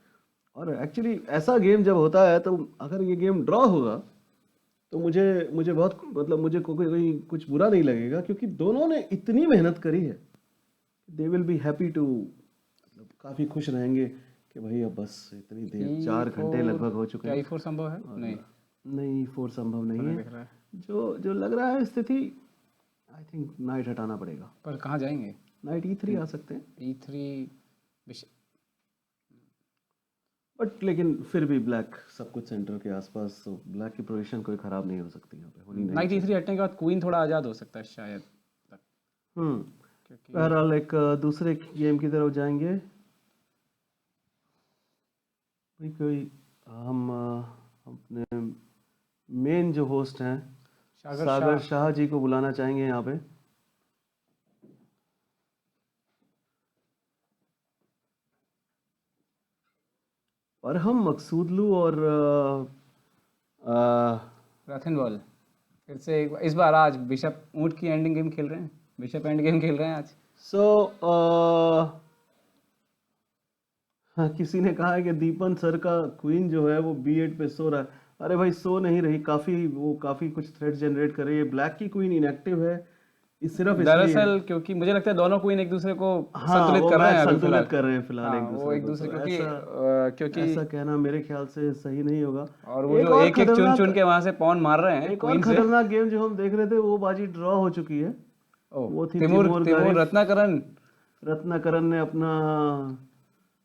और एक्चुअली ऐसा गेम जब होता है तो अगर ये गेम ड्रॉ होगा तो मुझे बहुत, मतलब मुझे कोई कुछ बुरा नहीं लगेगा, क्योंकि दोनों ने इतनी मेहनत करी है। They will be happy too, मतलब काफ़ी खुश रहेंगे कि भाई अब बस इतनी देर 4 घंटे लगभग हो चुके क्या हैं। E4 संभव है? नहीं E4 संभव नहीं है। दिख रहा है। जो लग रहा है स्थिति, आई थिंक नाइट हटाना पड़ेगा। पर कहाँ जाएंगे? नाइट E3 आ सकते हैं, E3 बट लेकिन फिर भी ब्लैक सब कुछ सेंटर के आसपास, तो ब्लैक की पोजीशन कोई ख़राब नहीं हो सकती यहाँ पे, होनी नहीं। नाइट E3 हटने के बाद क्वीन थोड़ा आज़ाद हो सकता है शायद तक, क्योंकि बहरहाल एक दूसरे गेम की तरफ जाएंगे। कोई हम अपने मेन जो होस्ट हैं सागर शाह जी को बुलाना चाहेंगे यहाँ पे। और हम मकसूदलू और राथिनबॉल फिर से इस बार आज बिशप ऊँट की एंडिंग गेम खेल रहे हैं, बिशप एंड गेम खेल रहे हैं आज। हाँ, किसी ने कहा है कि दीपन सर का क्वीन जो है वो B8 पे सो रहा है। अरे भाई, सो नहीं रही, काफ़ी कुछ थ्रेड जनरेट कर रही है। ब्लैक की क्वीन इनएक्टिव है, सिर्फ दरअसल क्योंकि मुझे लगता है दोनों क्वीन एक दूसरे को हाँ, संतुलित वो कर रहे हैं अभी संतुलित कर रहे हैं फिलहाल हाँ, एक दूसरे वो एक को। दूसरे तो क्योंकि ऐसा कहना मेरे ख्याल से सही नहीं होगा। और वो जो एक चुन चुन के वहां से पॉन मार रहे हैं एक और खतरनाक गेम जो हम देख रहे थे वो बाजी ड्रॉ हो चुकी है। वो थी तिमूर रत्नाकरन ने अपना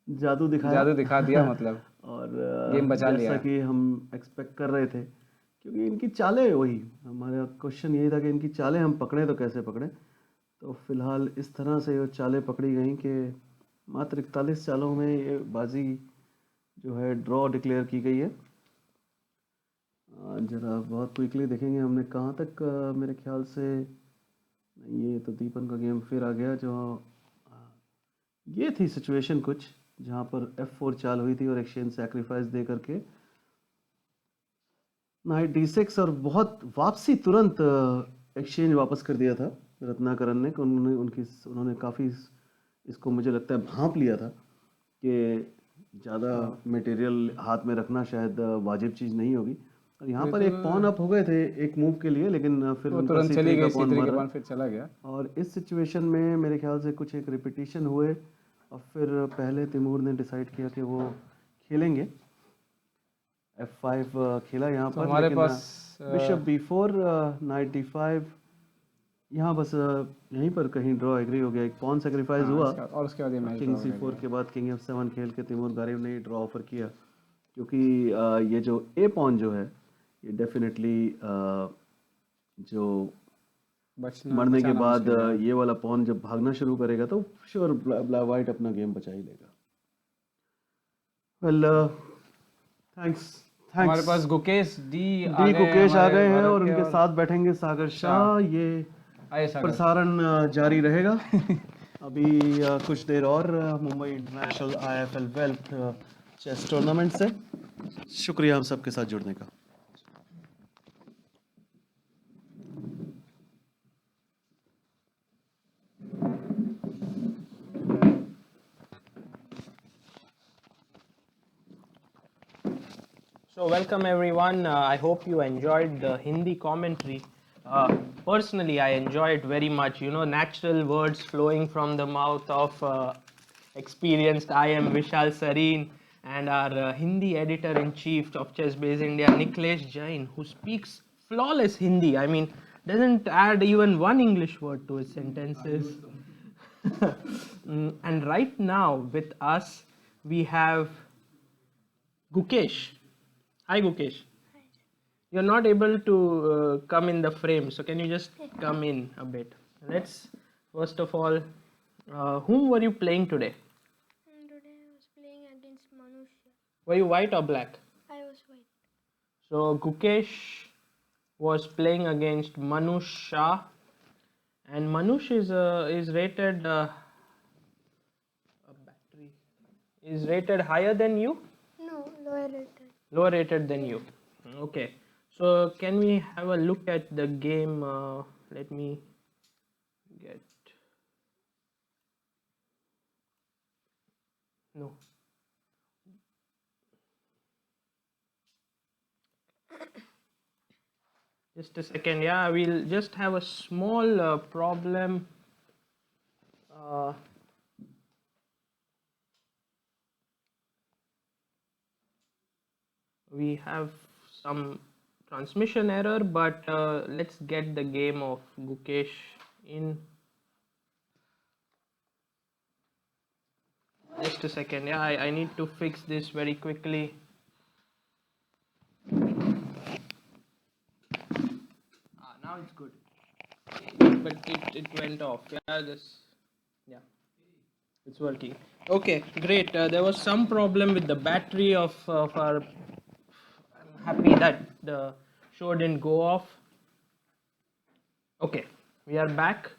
जादू दिखा दिया मतलब और गेम बचा लिया, जैसा कि हम एक्सपेक्ट कर रहे थे, क्योंकि इनकी चालें वही, हमारा क्वेश्चन यही था कि इनकी चालें हम पकड़े तो कैसे पकड़े। तो फिलहाल इस तरह से वो चालें पकड़ी गई कि मात्र 41 चालों में ये बाजी जो है ड्रॉ डिक्लेयर की गई है। जरा बहुत क्विकली देखेंगे हमने कहाँ तक, मेरे ख्याल से ये तो दीपन का गेम फिर आ गया। जो ये थी सिचुएशन कुछ जहाँ पर F4 चाल हुई थी और एक्सचेंज सैक्रिफाइस दे करके नाइट d6 और बहुत वापसी तुरंत एक्सचेंज वापस कर दिया था रत्नाकरन ने कि उन्होंने काफ़ी इसको मुझे लगता है भांप लिया था कि ज़्यादा मटेरियल हाथ में रखना शायद वाजिब चीज़ नहीं होगी और यहाँ पर एक पॉन अप हो गए थे एक मूव के लिए लेकिन फिर वो उनका तुरंत C3 चली का गई, पॉन C3 मर के रहा बाद फिर चला गया। और इस सिचुएशन में मेरे ख्याल से कुछ एक रिपीटिशन हुए और फिर पहले तैमूर ने डिसाइड किया कि वो खेलेंगे F5 खेला यहाँ तो पर हमारे लेकिन पास बिशप B4 नाइट D5 यहाँ बस यहीं पर कहीं ड्रॉ एग्री हो गया एक पॉन सेक्रीफाइस हुआ और उसके बाद ये मैच किंग C4 के बाद किंग F7 खेल के तैमूर गारिब ने ड्रॉ ऑफर किया क्योंकि ये जो ए पॉन जो है ये डेफिनेटली जो मरने के बाद ये वाला पॉन जब भागना शुरू करेगा तो श्योर वाइट अपना गेम बचा ही लेगा। वेल थैंक्स हमारे पास गुकेश डी गुकेश आ गए हैं और उनके साथ बैठेंगे सागर शाह। ये प्रसारण जारी रहेगा अभी कुछ देर और Mumbai international IIFL wealth chess tournament से। शुक्रिया हम सबके साथ जुड़ने का। So welcome everyone. I hope you enjoyed the Hindi commentary. Personally, I enjoyed very much. You know, natural words flowing from the mouth of experienced IM Vishal Sareen and our Hindi editor-in-chief of Chess Base India, Niklesh Jain, who speaks flawless Hindi. I mean, doesn't add even one English word to his sentences. And right now with us, we have Gukesh. Hi Gukesh. You're not able to come in the frame, so can you just come in a bit? Let's first of all, whom were you playing today? Today I was playing against Manusha. Were you white or black? I was white. So Gukesh was playing against Manush Shah, and Manush is rated is rated higher than you. No, lower rated. Lower rated than you. Okay, so can we have a look at the game? Let me get no. Just a second. Yeah, we'll just have a small problem. We have some transmission error, but let's get the game of Gukesh in. Just a second. Yeah, I need to fix this very quickly. Now it's good, but it went off. Yeah, it's working. Okay, great. There was some problem with the battery of our. I'm happy that the show didn't go off. Okay, we are back,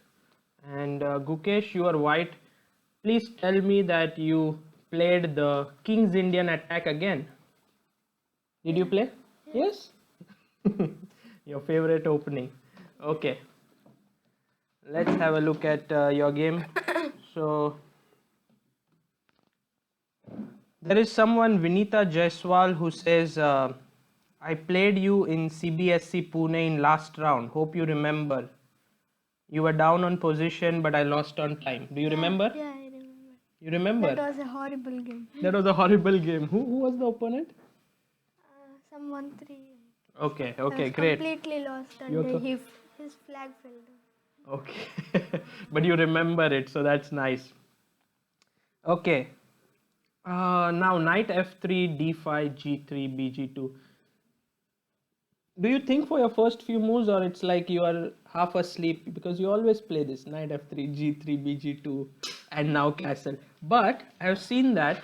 and Gukesh, you are white. Please tell me that you played the King's Indian attack again. Did you play? Yes. Your favorite opening. Okay. Let's have a look at your game. So there is someone, Vinita Jaiswal, who says, I played you in CBSC Pune in last round. Hope you remember. You were down on position, but I lost on time. Do you remember? Yeah, I remember. You remember? That was a horrible game. That was a horrible game. Who was the opponent? Some 1-3. Okay, I was great. completely lost that You're day. His flag fell down. Okay, but you remember it, so that's nice. Okay, now knight f3, d5, g3, bg2. Do you think for your first few moves, or it's like you are half asleep, because you always play this knight f3, g3, bg2, and now castle? But I've seen that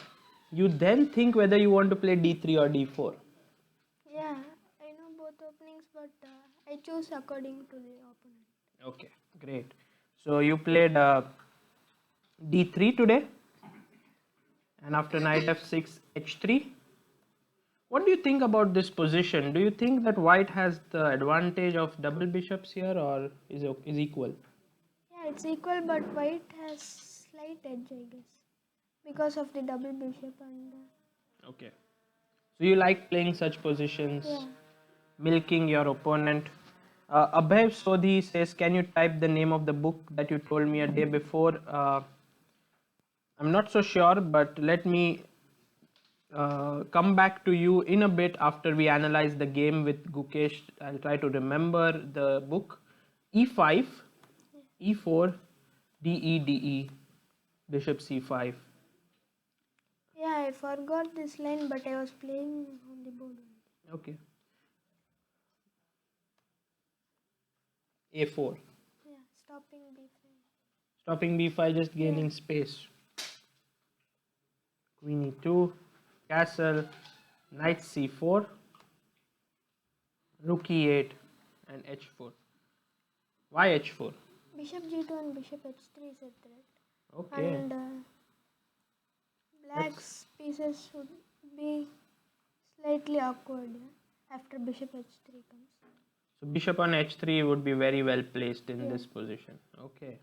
you then think whether you want to play d3 or d4. Yeah, I know both openings, but I choose according to the opponent. Okay, great. So you played d3 today, and after knight f6, h3. What do you think about this position? Do you think that white has the advantage of double bishops here, or is equal? Yeah, it's equal, but white has slight edge, I guess, because of the double bishop and Okay. So you like playing such positions, yeah. milking your opponent. Abhay Sodhi says, can you type the name of the book that you told me a day before? I'm not so sure, but let me come back to you in a bit after we analyze the game with Gukesh. I'll try to remember the book. E5, E4, DE, Bishop C5. Yeah, I forgot this line, but I was playing on the board. Okay. A4. Yeah, stopping b5. Stopping B5, just gaining space. Queen E2, castle, knight C4, rook E8, and H4. Why H4? Bishop g2 and bishop h3 is a threat. Okay. And black's pieces would be slightly awkward, yeah, after bishop h3 comes. So bishop on H3 would be very well placed in this position. Okay.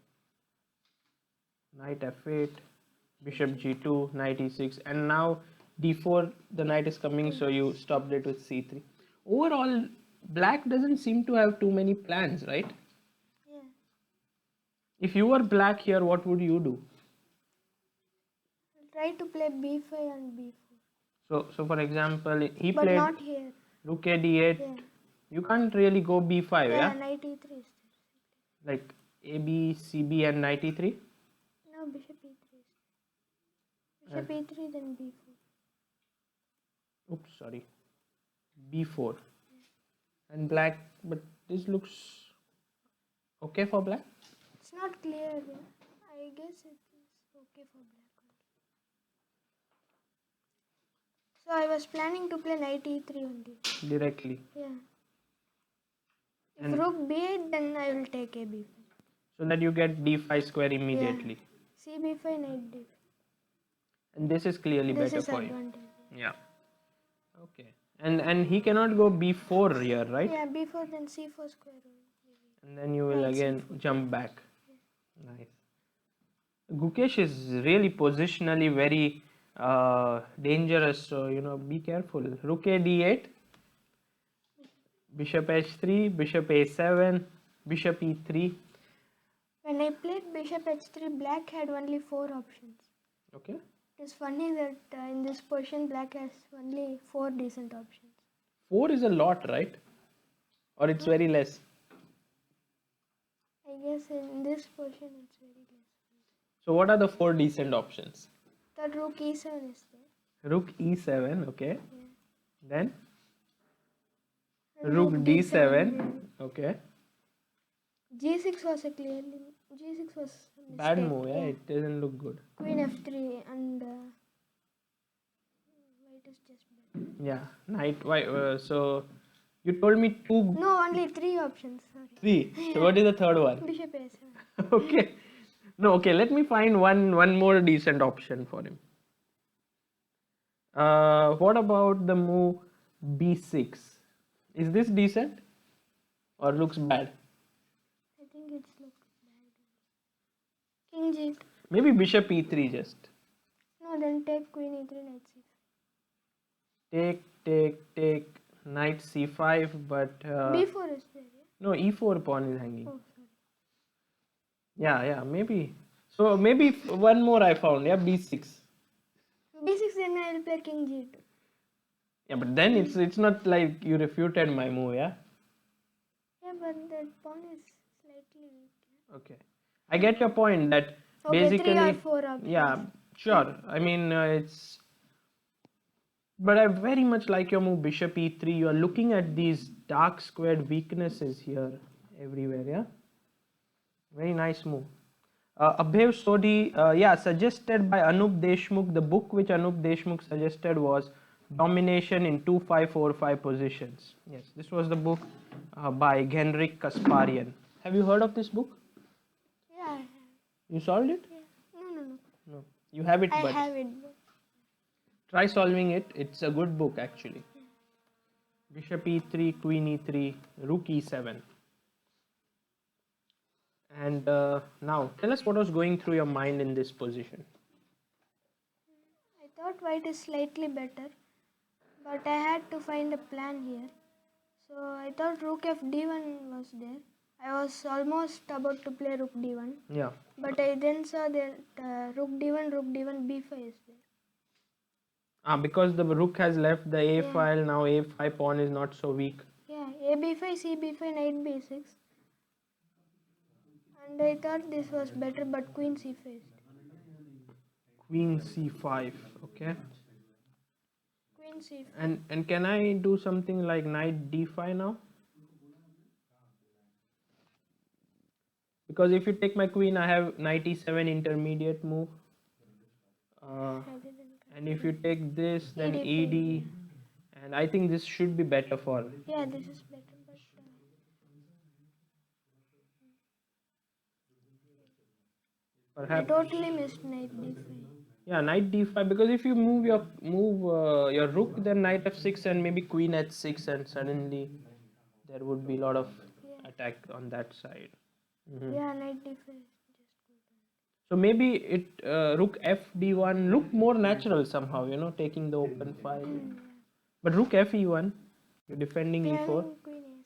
Knight F8, bishop G2, knight E6, and now D4, the knight is coming, so you stopped it with C3. Overall, black doesn't seem to have too many plans, right? Yeah. If you were black here, what would you do? I'll try to play b5 and b4. So for example, he But played not here. rook a d8. Yeah. You can't really go b5, yeah? Knight e3 is there. Like a, b, c, b, and knight e3. Now bishop e3 is there. Bishop e3, then b4. Oops, sorry. b4. And black, but this looks okay for black. It's not clear. Yeah. I guess it is okay for black. So I was planning to play knight e3 only. Directly. Yeah. If And rook b8, then I will take a b5. so that you get d5 square immediately. C b5, knight d5. And this is clearly This better is for you. advantage. Yeah. Okay. And he cannot go b4 here, right? Yeah, b4, then c4 square. And then you will again jump back. Nice. Gukesh is really positionally very dangerous, so be careful. Rook a d8, bishop h3, bishop a7, bishop e3. When I played bishop h3, black had only 4 options. Okay. It's funny that in this position, black has only 4 decent options. 4 is a lot, right? Or it's very less. I guess in this position, it's very less. So what are the 4 decent options? That rook e7 is there. Rook e7, okay. Yeah. Then And rook d7, d7. okay. G6 was a clearly G6 was a Bad mistake, move, yeah. It doesn't look good. Queen f3 and white is just bad. Yeah, knight. Why? So you told me 2, No, only 3 options. Sorry. 3. So what is the third one? Bishop a7. Okay. No, okay. Let me find one more decent option for him. What about the move b6? Is this decent or looks bad? I think it's looks bad. King g2. Maybe bishop e3 just. No, then take queen e3, knight c5. Take, knight c5, but b4 is there. Yeah? no, e4 pawn is hanging. Oh, sorry. Yeah, maybe. So maybe one more I found, yeah, b6. b6, then I will play king g2. Yeah, but then it's not like you refuted my move, yeah? Yeah, but that pawn is slightly weak. Yeah? Okay. I get your point that Okay, basically 3 or 4 options. yeah, sure. I mean, but I very much like your move bishop e3. You are looking at these dark squared weaknesses here everywhere, yeah? Very nice move. Abhay Sodhi, suggested by Anup Deshmukh. The book which Anup Deshmukh suggested was Domination in 2-5-4-5 Positions. Yes, this was the book by Genrik Kasparian. Have you heard of this book? Yeah, I have. You solved it? Yeah. No. No. You have it, I but have it. try solving it. It's a good book actually. Bishop e3, queen e3, rook e7. And now, tell us what was going through your mind in this position. I thought white is slightly better, but I had to find a plan here. So I thought rook f d1 was there. I was almost about to play rook d1, Yeah. but I then saw that rook d1 b5 is there. Because the rook has left the a Yeah. file, now a5 pawn is not so weak. Yeah, a b5, c b5, knight b6. And I thought this was better, but queen c5 is there. Queen c5, okay. Queen c5. And can I do something like knight d5 now? Because if you take my queen, I have knight e7 intermediate move. I didn't. And if you take this, then ED5. ed, and I think this should be better for. Yeah, this is better, but I Perhaps. totally missed knight d5. Yeah, knight d5, because if you move your rook, then knight f6 and maybe queen h6, and suddenly there would be a lot of Yeah. attack on that side. Yeah, knight d5 is just good. So maybe it rook f d1 look more natural somehow, taking the open file. But rook f e1, you're defending Then e4. queen a7.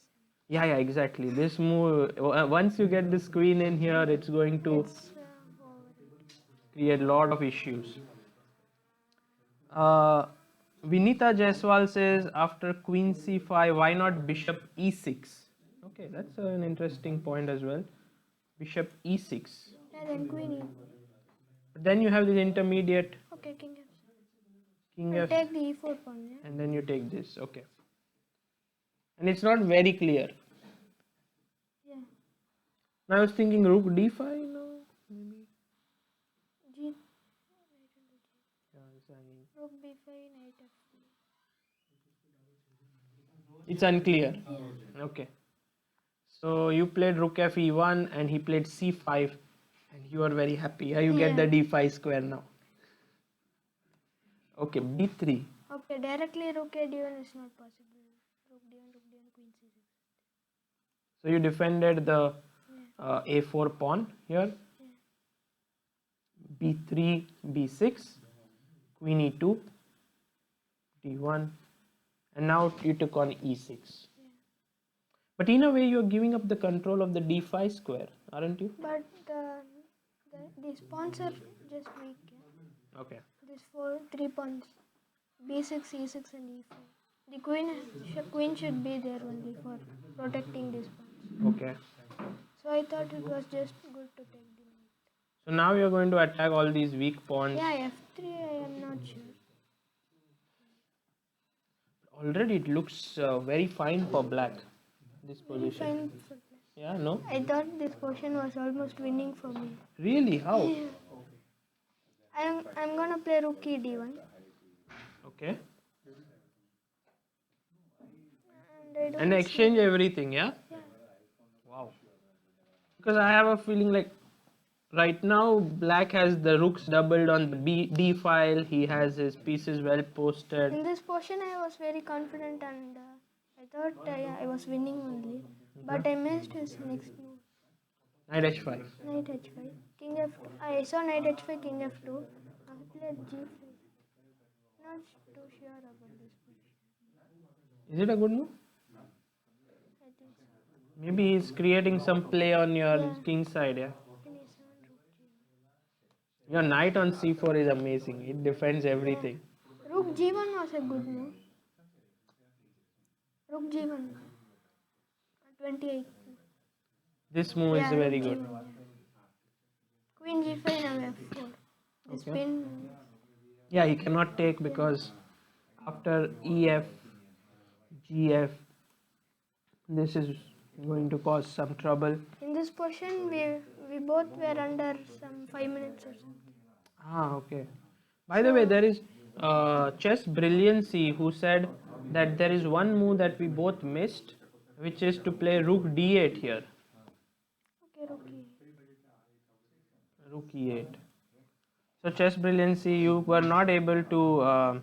Yeah, exactly. This move, once you get this queen in here, it's going to It's over. create a lot of issues. Vinita Jaiswal says after queen c5, why not bishop e6? Okay, that's an interesting point as well. Bishop e6. Yeah, then queen e. But then you have this intermediate Okay, king f. king I'll f, take the e4 pawn, yeah? and then you take this. Okay. And it's not very clear. Yeah. Now I was thinking rook d5, no? Maybe. G. Yeah, it's hanging. Rook b5, knight f3. It's unclear. Okay. So you played rook f e1 and he played c5 and you are very happy. You get the d5 square now. Okay, b3. Okay, directly rook a d1 is not possible. Rook d1, queen c6. So you defended the a4 pawn here. b3, b6, queen e2, d1, and now you took on e6. But in a way, you're giving up the control of the d5 square, aren't you? But these pawns are just weak. Yeah? Okay. These three pawns, b6, e6, and e5. The queen should be there only for protecting these pawns. Okay. So I thought it was just good to take the knight. So now you're going to attack all these weak pawns. Yeah, f3 I am not sure. Already it looks very fine for black, this Very position. fine for black. Yeah, no? I thought this position was almost winning for me. Really? How? I'm gonna play rook e d1. Okay. And I don't And exchange everything, yeah? Yeah. Wow. Because I have a feeling like right now black has the rooks doubled on the D file. He has his pieces well posted. In this portion, I was very confident and I thought I was winning only. But I missed his next move. Knight h5. Knight h5. King f2. I saw knight h5, king f2. I played g5. Not too sure about this position. Is it a good move? I think so. Maybe he's creating some play on your Yeah. king side, yeah? King e7, rook g1. Your knight on c4 is amazing. It defends everything. Rook g1 was a good move. Rook g1. 28. This move is Yeah, very rook good. G1, yeah. Queen g5 now f4. This Okay. pin. Yeah, he cannot take because after ef, gf, this is going to cause some trouble. In this portion, we both were under some 5 minutes or something. Ah, okay. By the way, there is Chess Brilliancy who said that there is one move that we both missed, which is to play rook d8 here. Okay, rook e. Rook e8. So Chess Brilliancy, you were not able to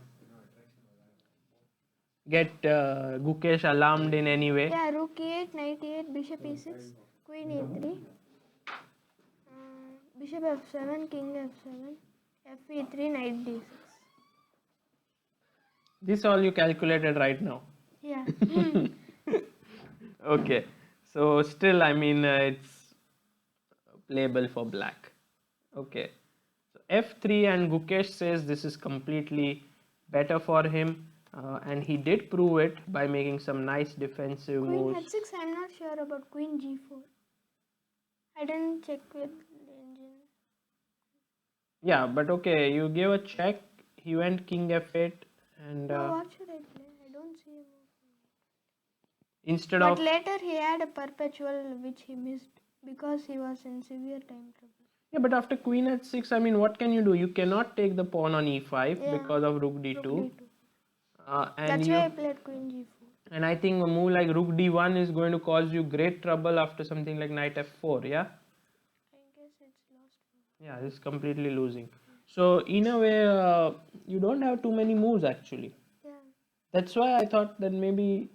get Gukesh alarmed in any way. Yeah, rook e8, knight e8, bishop e6, queen e3, bishop f7, king f7, fe3, knight d6. This all you calculated right now. Yeah. Okay, so still, I mean, it's playable for black. Okay, so f3, and Gukesh says this is completely better for him, and he did prove it by making some nice defensive Queen moves. h6, I'm not sure about queen g4. I didn't check with the engine. Yeah, but okay, you gave a check. He went king f8, and No, what should I play? I don't see a move. instead But of later he had a perpetual which he missed because he was in severe time trouble. yeah, but after queen h6, I mean, what can you do? You cannot take the pawn on e5 Yeah, because of rook rook d2, d2. and That's you why I played queen g4. and I think a move like rook d1 is going to cause you great trouble after something like knight f4. Yeah, I guess it's lost. yeah, it's completely losing. So in a way, you don't have too many moves actually. Yeah. That's why I thought that maybe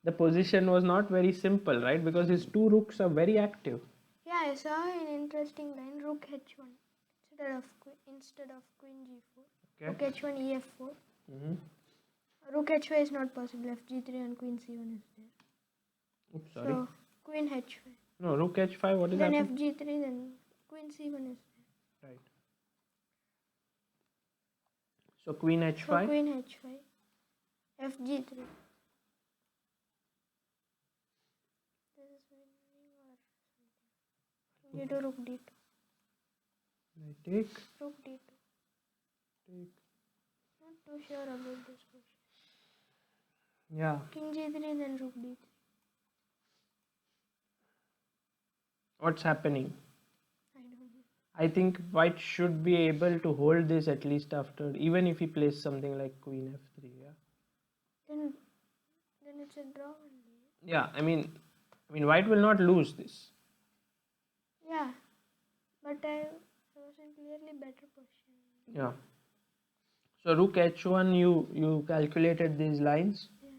the position was not very simple, right? Because his two rooks are very active. Yeah, I saw an interesting line, rook h1 instead of queen g4. Okay. Rook h1 ef4. Mm-hmm. Rook h5 is not possible. Fg3 and queen c1 is there. Oops, sorry. So queen h5. No, rook h5. What is Then happening? fg3, then queen c1 is there. Right. So queen So h5. queen h5. fg3. This is winning or something. d2, rook d2. I take. Rook d2. Take. Not too sure about this position. Yeah. King g3, then rook d3. What's happening? I don't know. I think white should be able to hold this at least after, even if he plays something like queen f3. Yeah. Then it's a draw only. Yeah. I mean, white will not lose this. Yeah, but I was in clearly better position. Yeah. So rook h1, you calculated these lines. Yeah.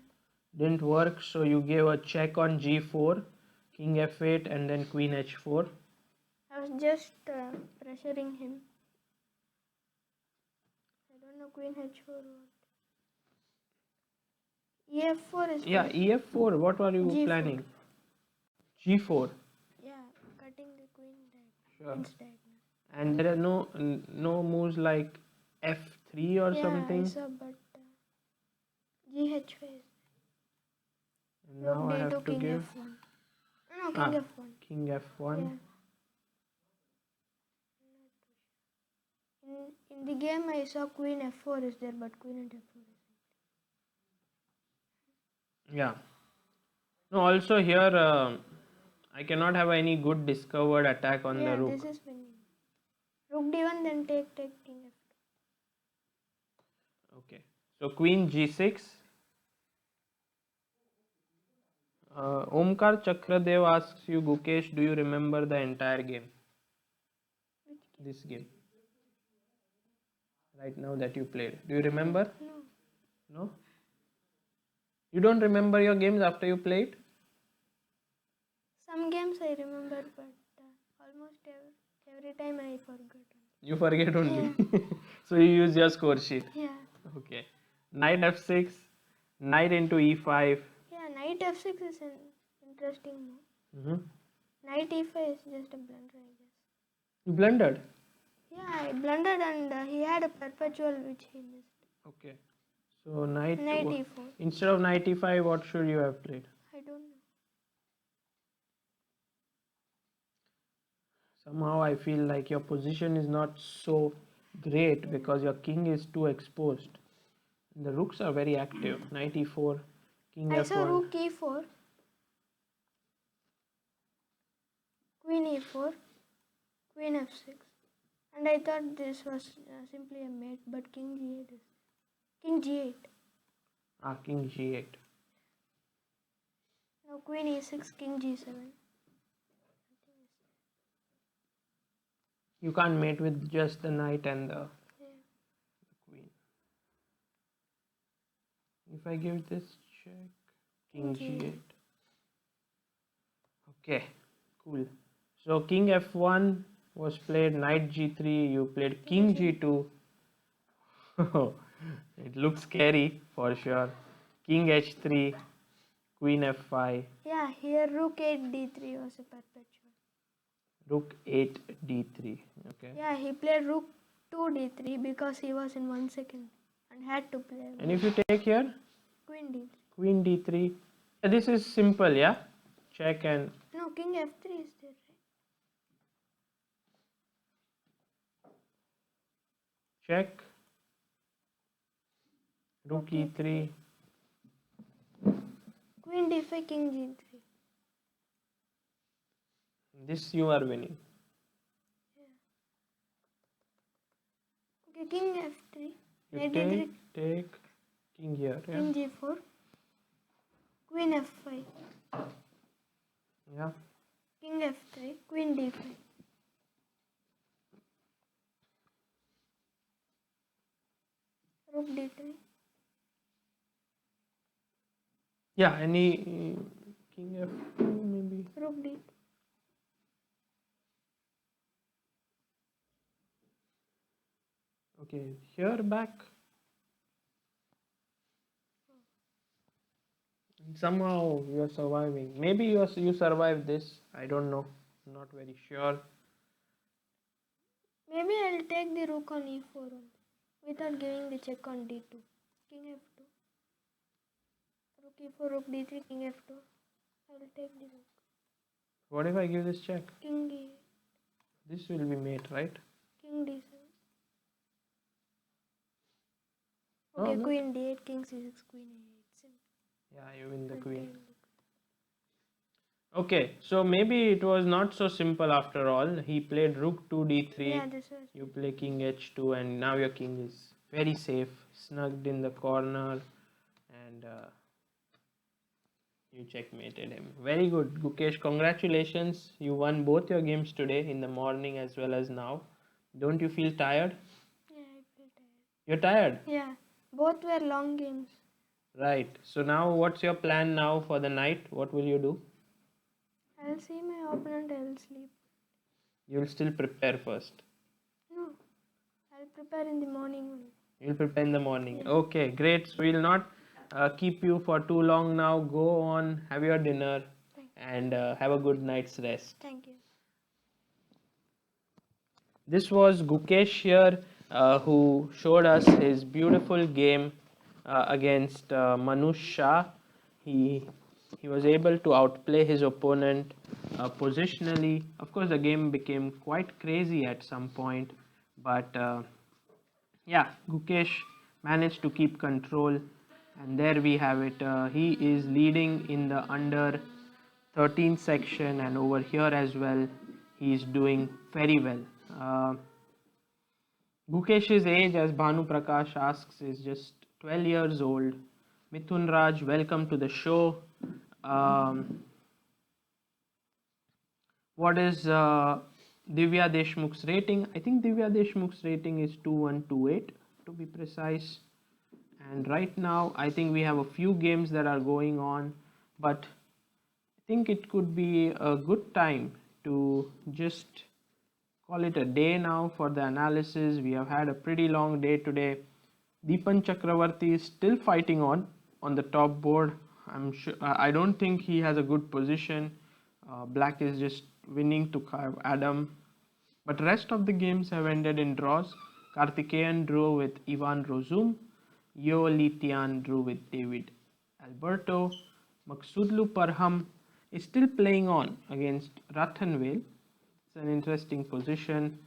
Didn't work, so you gave a check on g4, king f8, and then queen h4. I was just pressuring him. I don't know queen h4 what. ef4 is Yeah, fine. ef4. What were you G4. planning? g4. Yeah, cutting the queen Sure. queen's diagonal. And there are no moves like f3 or Yeah, something. I saw, but gh5 is And rook now I d2, have to king give f1. No, king f1. king f1. Yeah. In the game, I saw queen f4 is there, but queen and f4 is Yeah. No, also here I cannot have any good discovered attack on yeah, the rook. this is winning. Rook d1, then take king f2. Okay. So queen g6. Omkar Chakradev asks you, Gukesh, do you remember the entire game? This game. Right now that you played. Do you remember? No. No? You don't remember your games after you played? Some games I remember, but almost every time I forgot. You forget only. So you use your score sheet. Yeah. Okay. Knight f6, knight into e5. Yeah, knight f6 is an interesting move. Mm-hmm. Knight e5 is just a blunder, I guess. You blundered. Yeah, I blundered and he had a perpetual which he missed. Okay. So knight E4. instead of knight e5, what should you have played? I don't know. Somehow I feel like your position is not so great because your king is too exposed. The rooks are very active. Knight e4, king I saw f1. rook e4, queen e4, queen f6, and I thought this was simply a mate, but king g8 is king g8. King g8. Now queen e6, king g7. You can't mate with just the knight and the Yeah. queen. If if I give this check? King G8. Okay, cool. So King F1 was played, Knight G3, you played King G2. It looks scary for sure. King H3, Queen F5, Yeah, here Rook 8 D3 was a perpetual. Rook 8 D3. Okay. Yeah, he played Rook 2 D3 because he was in 1 second and had to play And if you take here, Queen D3. Queen D3. This is simple, yeah? Check and No, King F3 is there, right? check. Rook E3. Queen D5, King G3. This you are winning. Okay, King F3. You Knight D3, take King here. Yeah. King G4. Queen F5. Yeah. King F3, Queen D5. Rook D3. Yeah, any King F2 maybe. Rook D3. Okay, here back. Somehow you are surviving. Maybe you survive this. I don't know. Not very sure. Maybe I'll take the rook on E4 only, without giving the check on D2. King F2. Rook E4, Rook D3, King F2. I will take the rook. What if I give this check? King D8, This will be mate, right? King D7. Oh, Okay, no. Queen D8, King C6, Queen A8. Simple. Yeah, you win the I'll queen. take the queen. Okay, so maybe it was not so simple after all. He played Rook 2 D3. Yeah, this was. You play King H2, and now your king is very safe, snugged in the corner, and you checkmated him. Very good, Gukesh. Congratulations. You won both your games today, in the morning as well as now. Don't you feel tired? Yeah, I feel tired. You're tired? Yeah, both were long games. Right. So now what's your plan now for the night? What will you do? I'll see my opponent, I'll sleep. You'll still prepare first. No, I'll prepare in the morning only. You'll prepare in the morning. Okay, great. So we'll not keep you for too long now. Go on, have your dinner, and have a good night's rest. Thank you. This was Gukesh here, who showed us his beautiful game against Manush Shah. He was able to outplay his opponent positionally. Of course, the game became quite crazy at some point, but yeah, Gukesh managed to keep control, and there we have it. He is leading in the under 13 section, and over here as well, he is doing very well. Gukesh's age, as Bhanu Prakash asks, is just 12 years old. Mithun Raj, welcome to the show. What is Divya Deshmukh's rating? I think Divya Deshmukh's rating is 2128 to be precise. And right now, I think we have a few games that are going on, but I think it could be a good time to just call it a day now for the analysis. We have had a pretty long day today. Deepan Chakravarti is still fighting on the top board. I'm sure. I don't think he has a good position. Black is just winning to Adam. But rest of the games have ended in draws. Karthikeyan drew with Ivan Rozum. Yo Litian drew with David Alberto. Maksudlu Parham is still playing on against Rathanvale. It's an interesting position.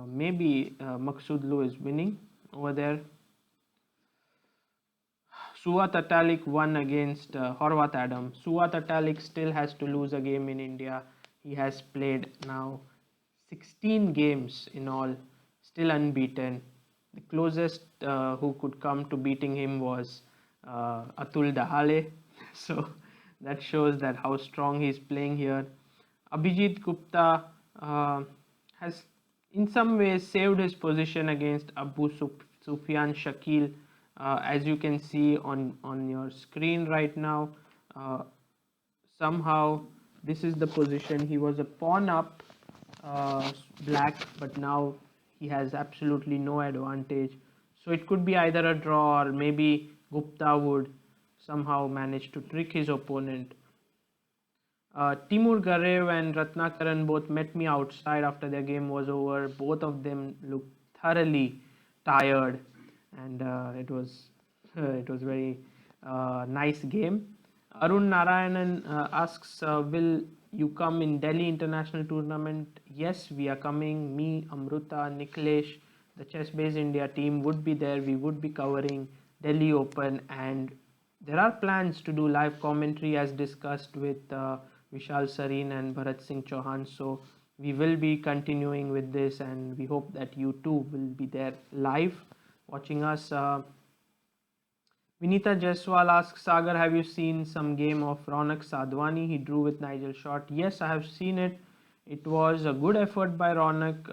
Maybe Maksudlu is winning over there. Suat Atalik won against Horvath Adam. Suat Atalik still has to lose a game in India. He has played now 16 games in all, still unbeaten. The closest who could come to beating him was Atul Dahale. So that shows that how strong he's playing here. Abhijit Gupta has in some ways saved his position against Abu Sufyan Shakil. As you can see on your screen right now, somehow this is the position. He was a pawn up, black, but now he has absolutely no advantage. So it could be either a draw, or maybe Gupta would somehow manage to trick his opponent. Timur Garev and Ratnakaran both met me outside after their game was over. Both of them looked thoroughly tired, and it was very nice game. Arun Narayanan asks, "Will you come in Delhi International Tournament?" Yes, we are coming. Me, Amruta, Niklesh, the Chess-based India team would be there. We would be covering Delhi Open, and there are plans to do live commentary as discussed with Vishal Sareen and Bharat Singh Chauhan. So we will be continuing with this, and we hope that you too will be there live watching us. Vinita Jaiswal asks, Sagar, have you seen some game of Ronak Sadhwani? He drew with Nigel Short. Yes, I have seen it. It was a good effort by Ronak,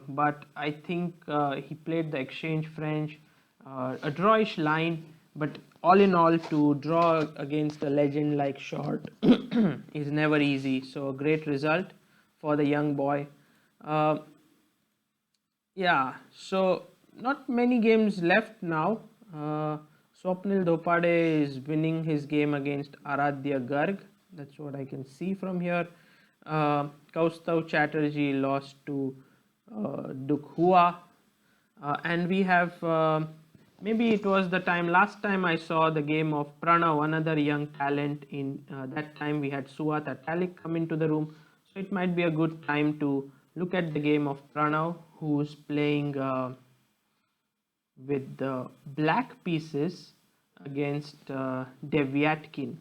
but I think he played the exchange French, a drawish line, but all in all, to draw against a legend like Short is never easy. So, a great result for the young boy. Yeah, so not many games left now. Swapnil Dhopade is winning his game against Aradhya Garg. That's what I can see from here. Kaustav Chatterjee lost to Dukhua. And we have, maybe it was the time, last time I saw the game of Pranav, another young talent. In that time we had Suat Atalik come into the room. So it might be a good time to look at the game of Pranav, who's playing with the black pieces against Devyatkin.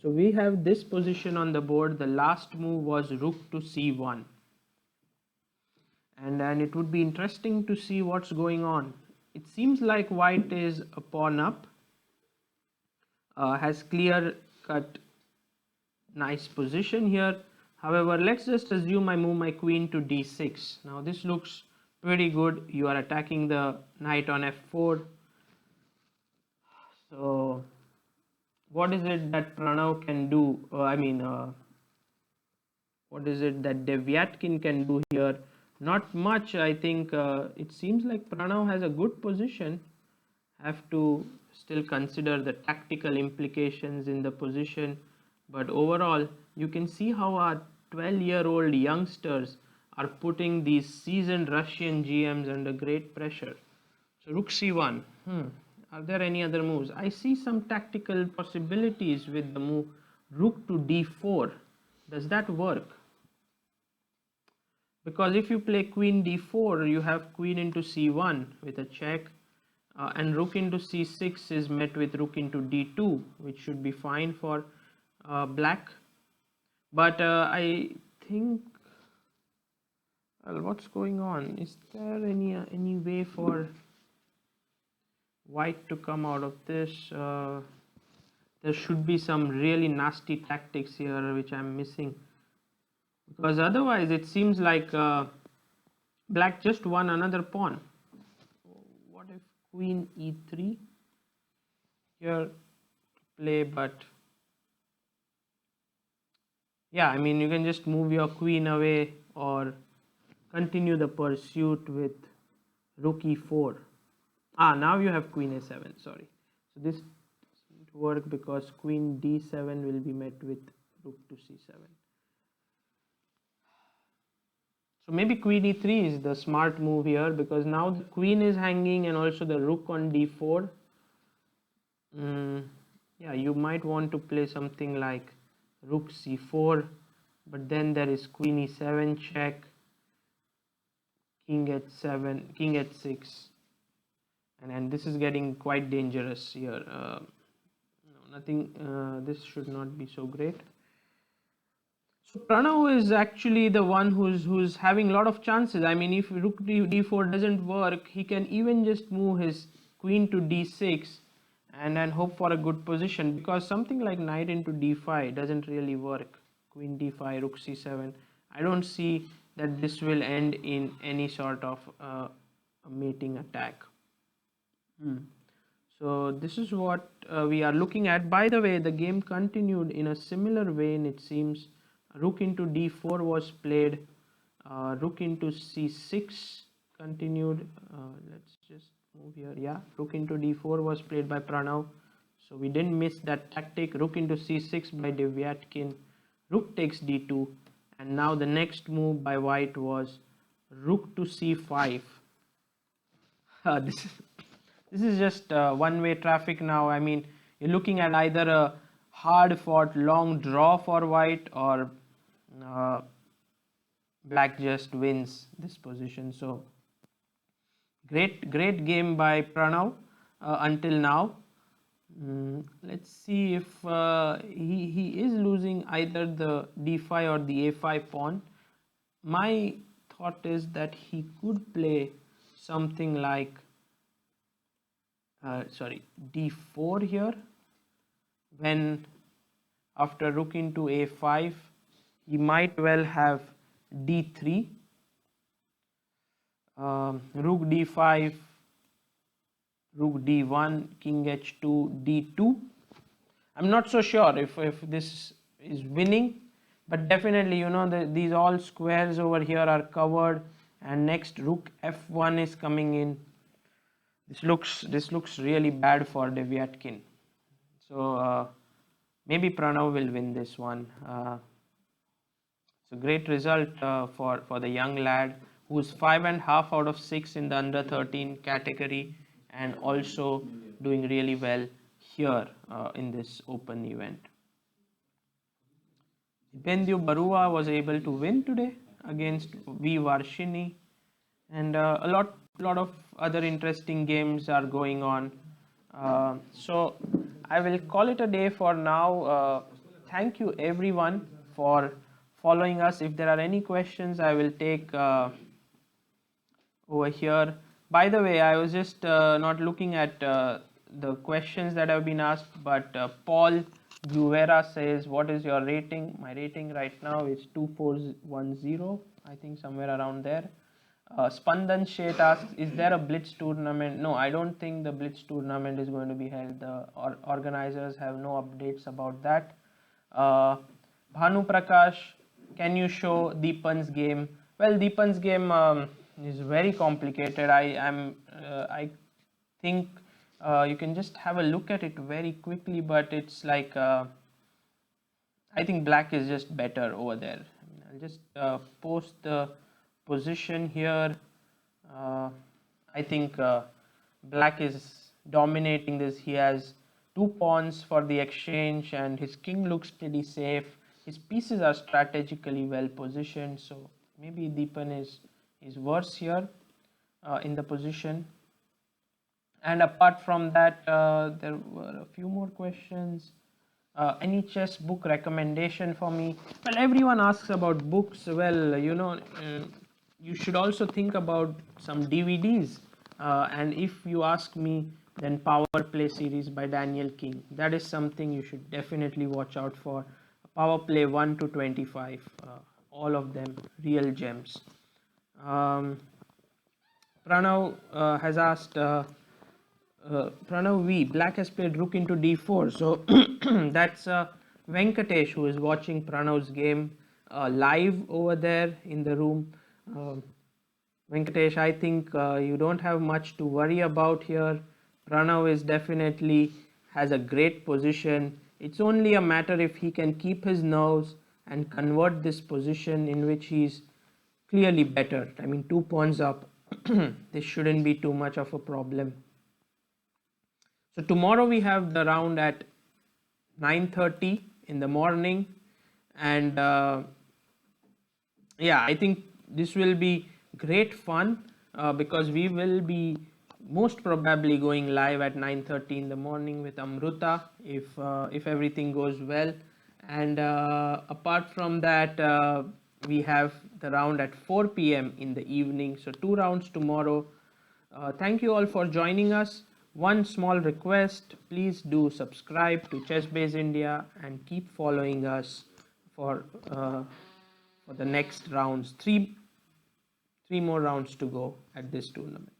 So we have this position on the board. The last move was rook to c1. And it would be interesting to see what's going on. It seems like white is a pawn up, has clear cut nice position here. However, let's just assume I move my queen to d6. Now this looks pretty good. You are attacking the knight on f4. So what is it that Pranav can do? What is it that Devyatkin can do here? Not much. I think it seems like Pranav has a good position. Have to still consider the tactical implications in the position, but overall you can see how our 12-year-old youngsters are putting these seasoned Russian GMs under great pressure. So rook c1. Are there any other moves? I see some tactical possibilities with the move rook to d4. Does that work? Because if you play queen d4, you have queen into c1 with a check, and rook into c6 is met with rook into d2, which should be fine for black. But I think, well, what's going on? Is there any way for white to come out of this? There should be some really nasty tactics here which I'm missing, because otherwise it seems like black just won another pawn. What if queen e3 here play? But yeah, I mean, you can just move your queen away or continue the pursuit with rook e4. Now you have queen a7, sorry. So this doesn't work because queen d7 will be met with rook to c7. So maybe queen e3 is the smart move here, because now the queen is hanging and also the rook on d4. Yeah, you might want to play something like rook c4, but then there is queen e7 check, king h7, king h6, and this is getting quite dangerous here. This should not be so great. So Pranav is actually the one who's having a lot of chances. I mean, if rook d4 doesn't work, he can even just move his queen to d6 and then hope for a good position, because something like knight into d5 doesn't really work. Queen d5, rook c7. I don't see that this will end in any sort of a mating attack. So this is what we are looking at. By the way, the game continued in a similar vein, it seems. Rook into d4 was played. Rook into c6 continued. Let's just move here. Yeah, rook into d4 was played by Pranav. So we didn't miss that tactic. Rook into c6 by Devyatkin. Rook takes d2. And now the next move by white was rook to c5. This is just one-way traffic now. I mean, you're looking at either a hard-fought long draw for white, or black just wins this position. So great game by Pranav until now. Let's see if he is losing either the d5 or the a5 pawn. My thought is that he could play something like d4 here, when after rook into a5 he might well have d3, rook d5, rook d1, king h2, d2. I'm not so sure if this is winning, but definitely, you know, these all squares over here are covered, and next rook f1 is coming in. This looks really bad for Devyatkin. So maybe Pranav will win this one. It's a great result for the young lad, who's 5.5 out of 6 in the under 13 category, and also doing really well here in this open event. Dipendu Barua was able to win today against V Varshini, and a lot of other interesting games are going on. So I will call it a day for now. Thank you everyone for following us. If there are any questions, I will take over here. By the way, I was just not looking at the questions that have been asked, but Paul Juvera says, what is your rating? My rating right now is 2410, I think somewhere around there. Spandan Sheth asks, is there a Blitz tournament? No, I don't think the Blitz tournament is going to be held. The organizers have no updates about that. Bhanu Prakash, can you show Deepan's game? Well, Deepan's game is very complicated. I think you can just have a look at it very quickly, but it's like I think black is just better over there. I'll just post the position here. I think black is dominating this. He has 2 pawns for the exchange, and his king looks pretty safe. His pieces are strategically well positioned, so maybe Deepan is worse here in the position. And apart from that, there were a few more questions. Any chess book recommendation for me? Well, everyone asks about books. Well, you know, you should also think about some DVDs. And if you ask me, then Power Play series by Daniel King. That is something you should definitely watch out for. Power Play 1 to 25, all of them real gems. Pranav has asked, Pranav V, black has played rook into d4. So that's Venkatesh, who is watching Pranav's game live over there in the room. Venkatesh, I think you don't have much to worry about here. Pranav is definitely has a great position. It's only a matter if he can keep his nerves and convert this position in which he's clearly better. I mean, 2 pawns up. This shouldn't be too much of a problem. So tomorrow we have the round at 9:30 in the morning, and yeah, I think this will be great fun because we will be most probably going live at 9:30 in the morning with Amruta if everything goes well. And apart from that, we have the round at 4 p.m. in the evening. So 2 rounds tomorrow. Thank you all for joining us. One small request, please do subscribe to ChessBase India and keep following us for the next rounds. Three more rounds to go at this tournament.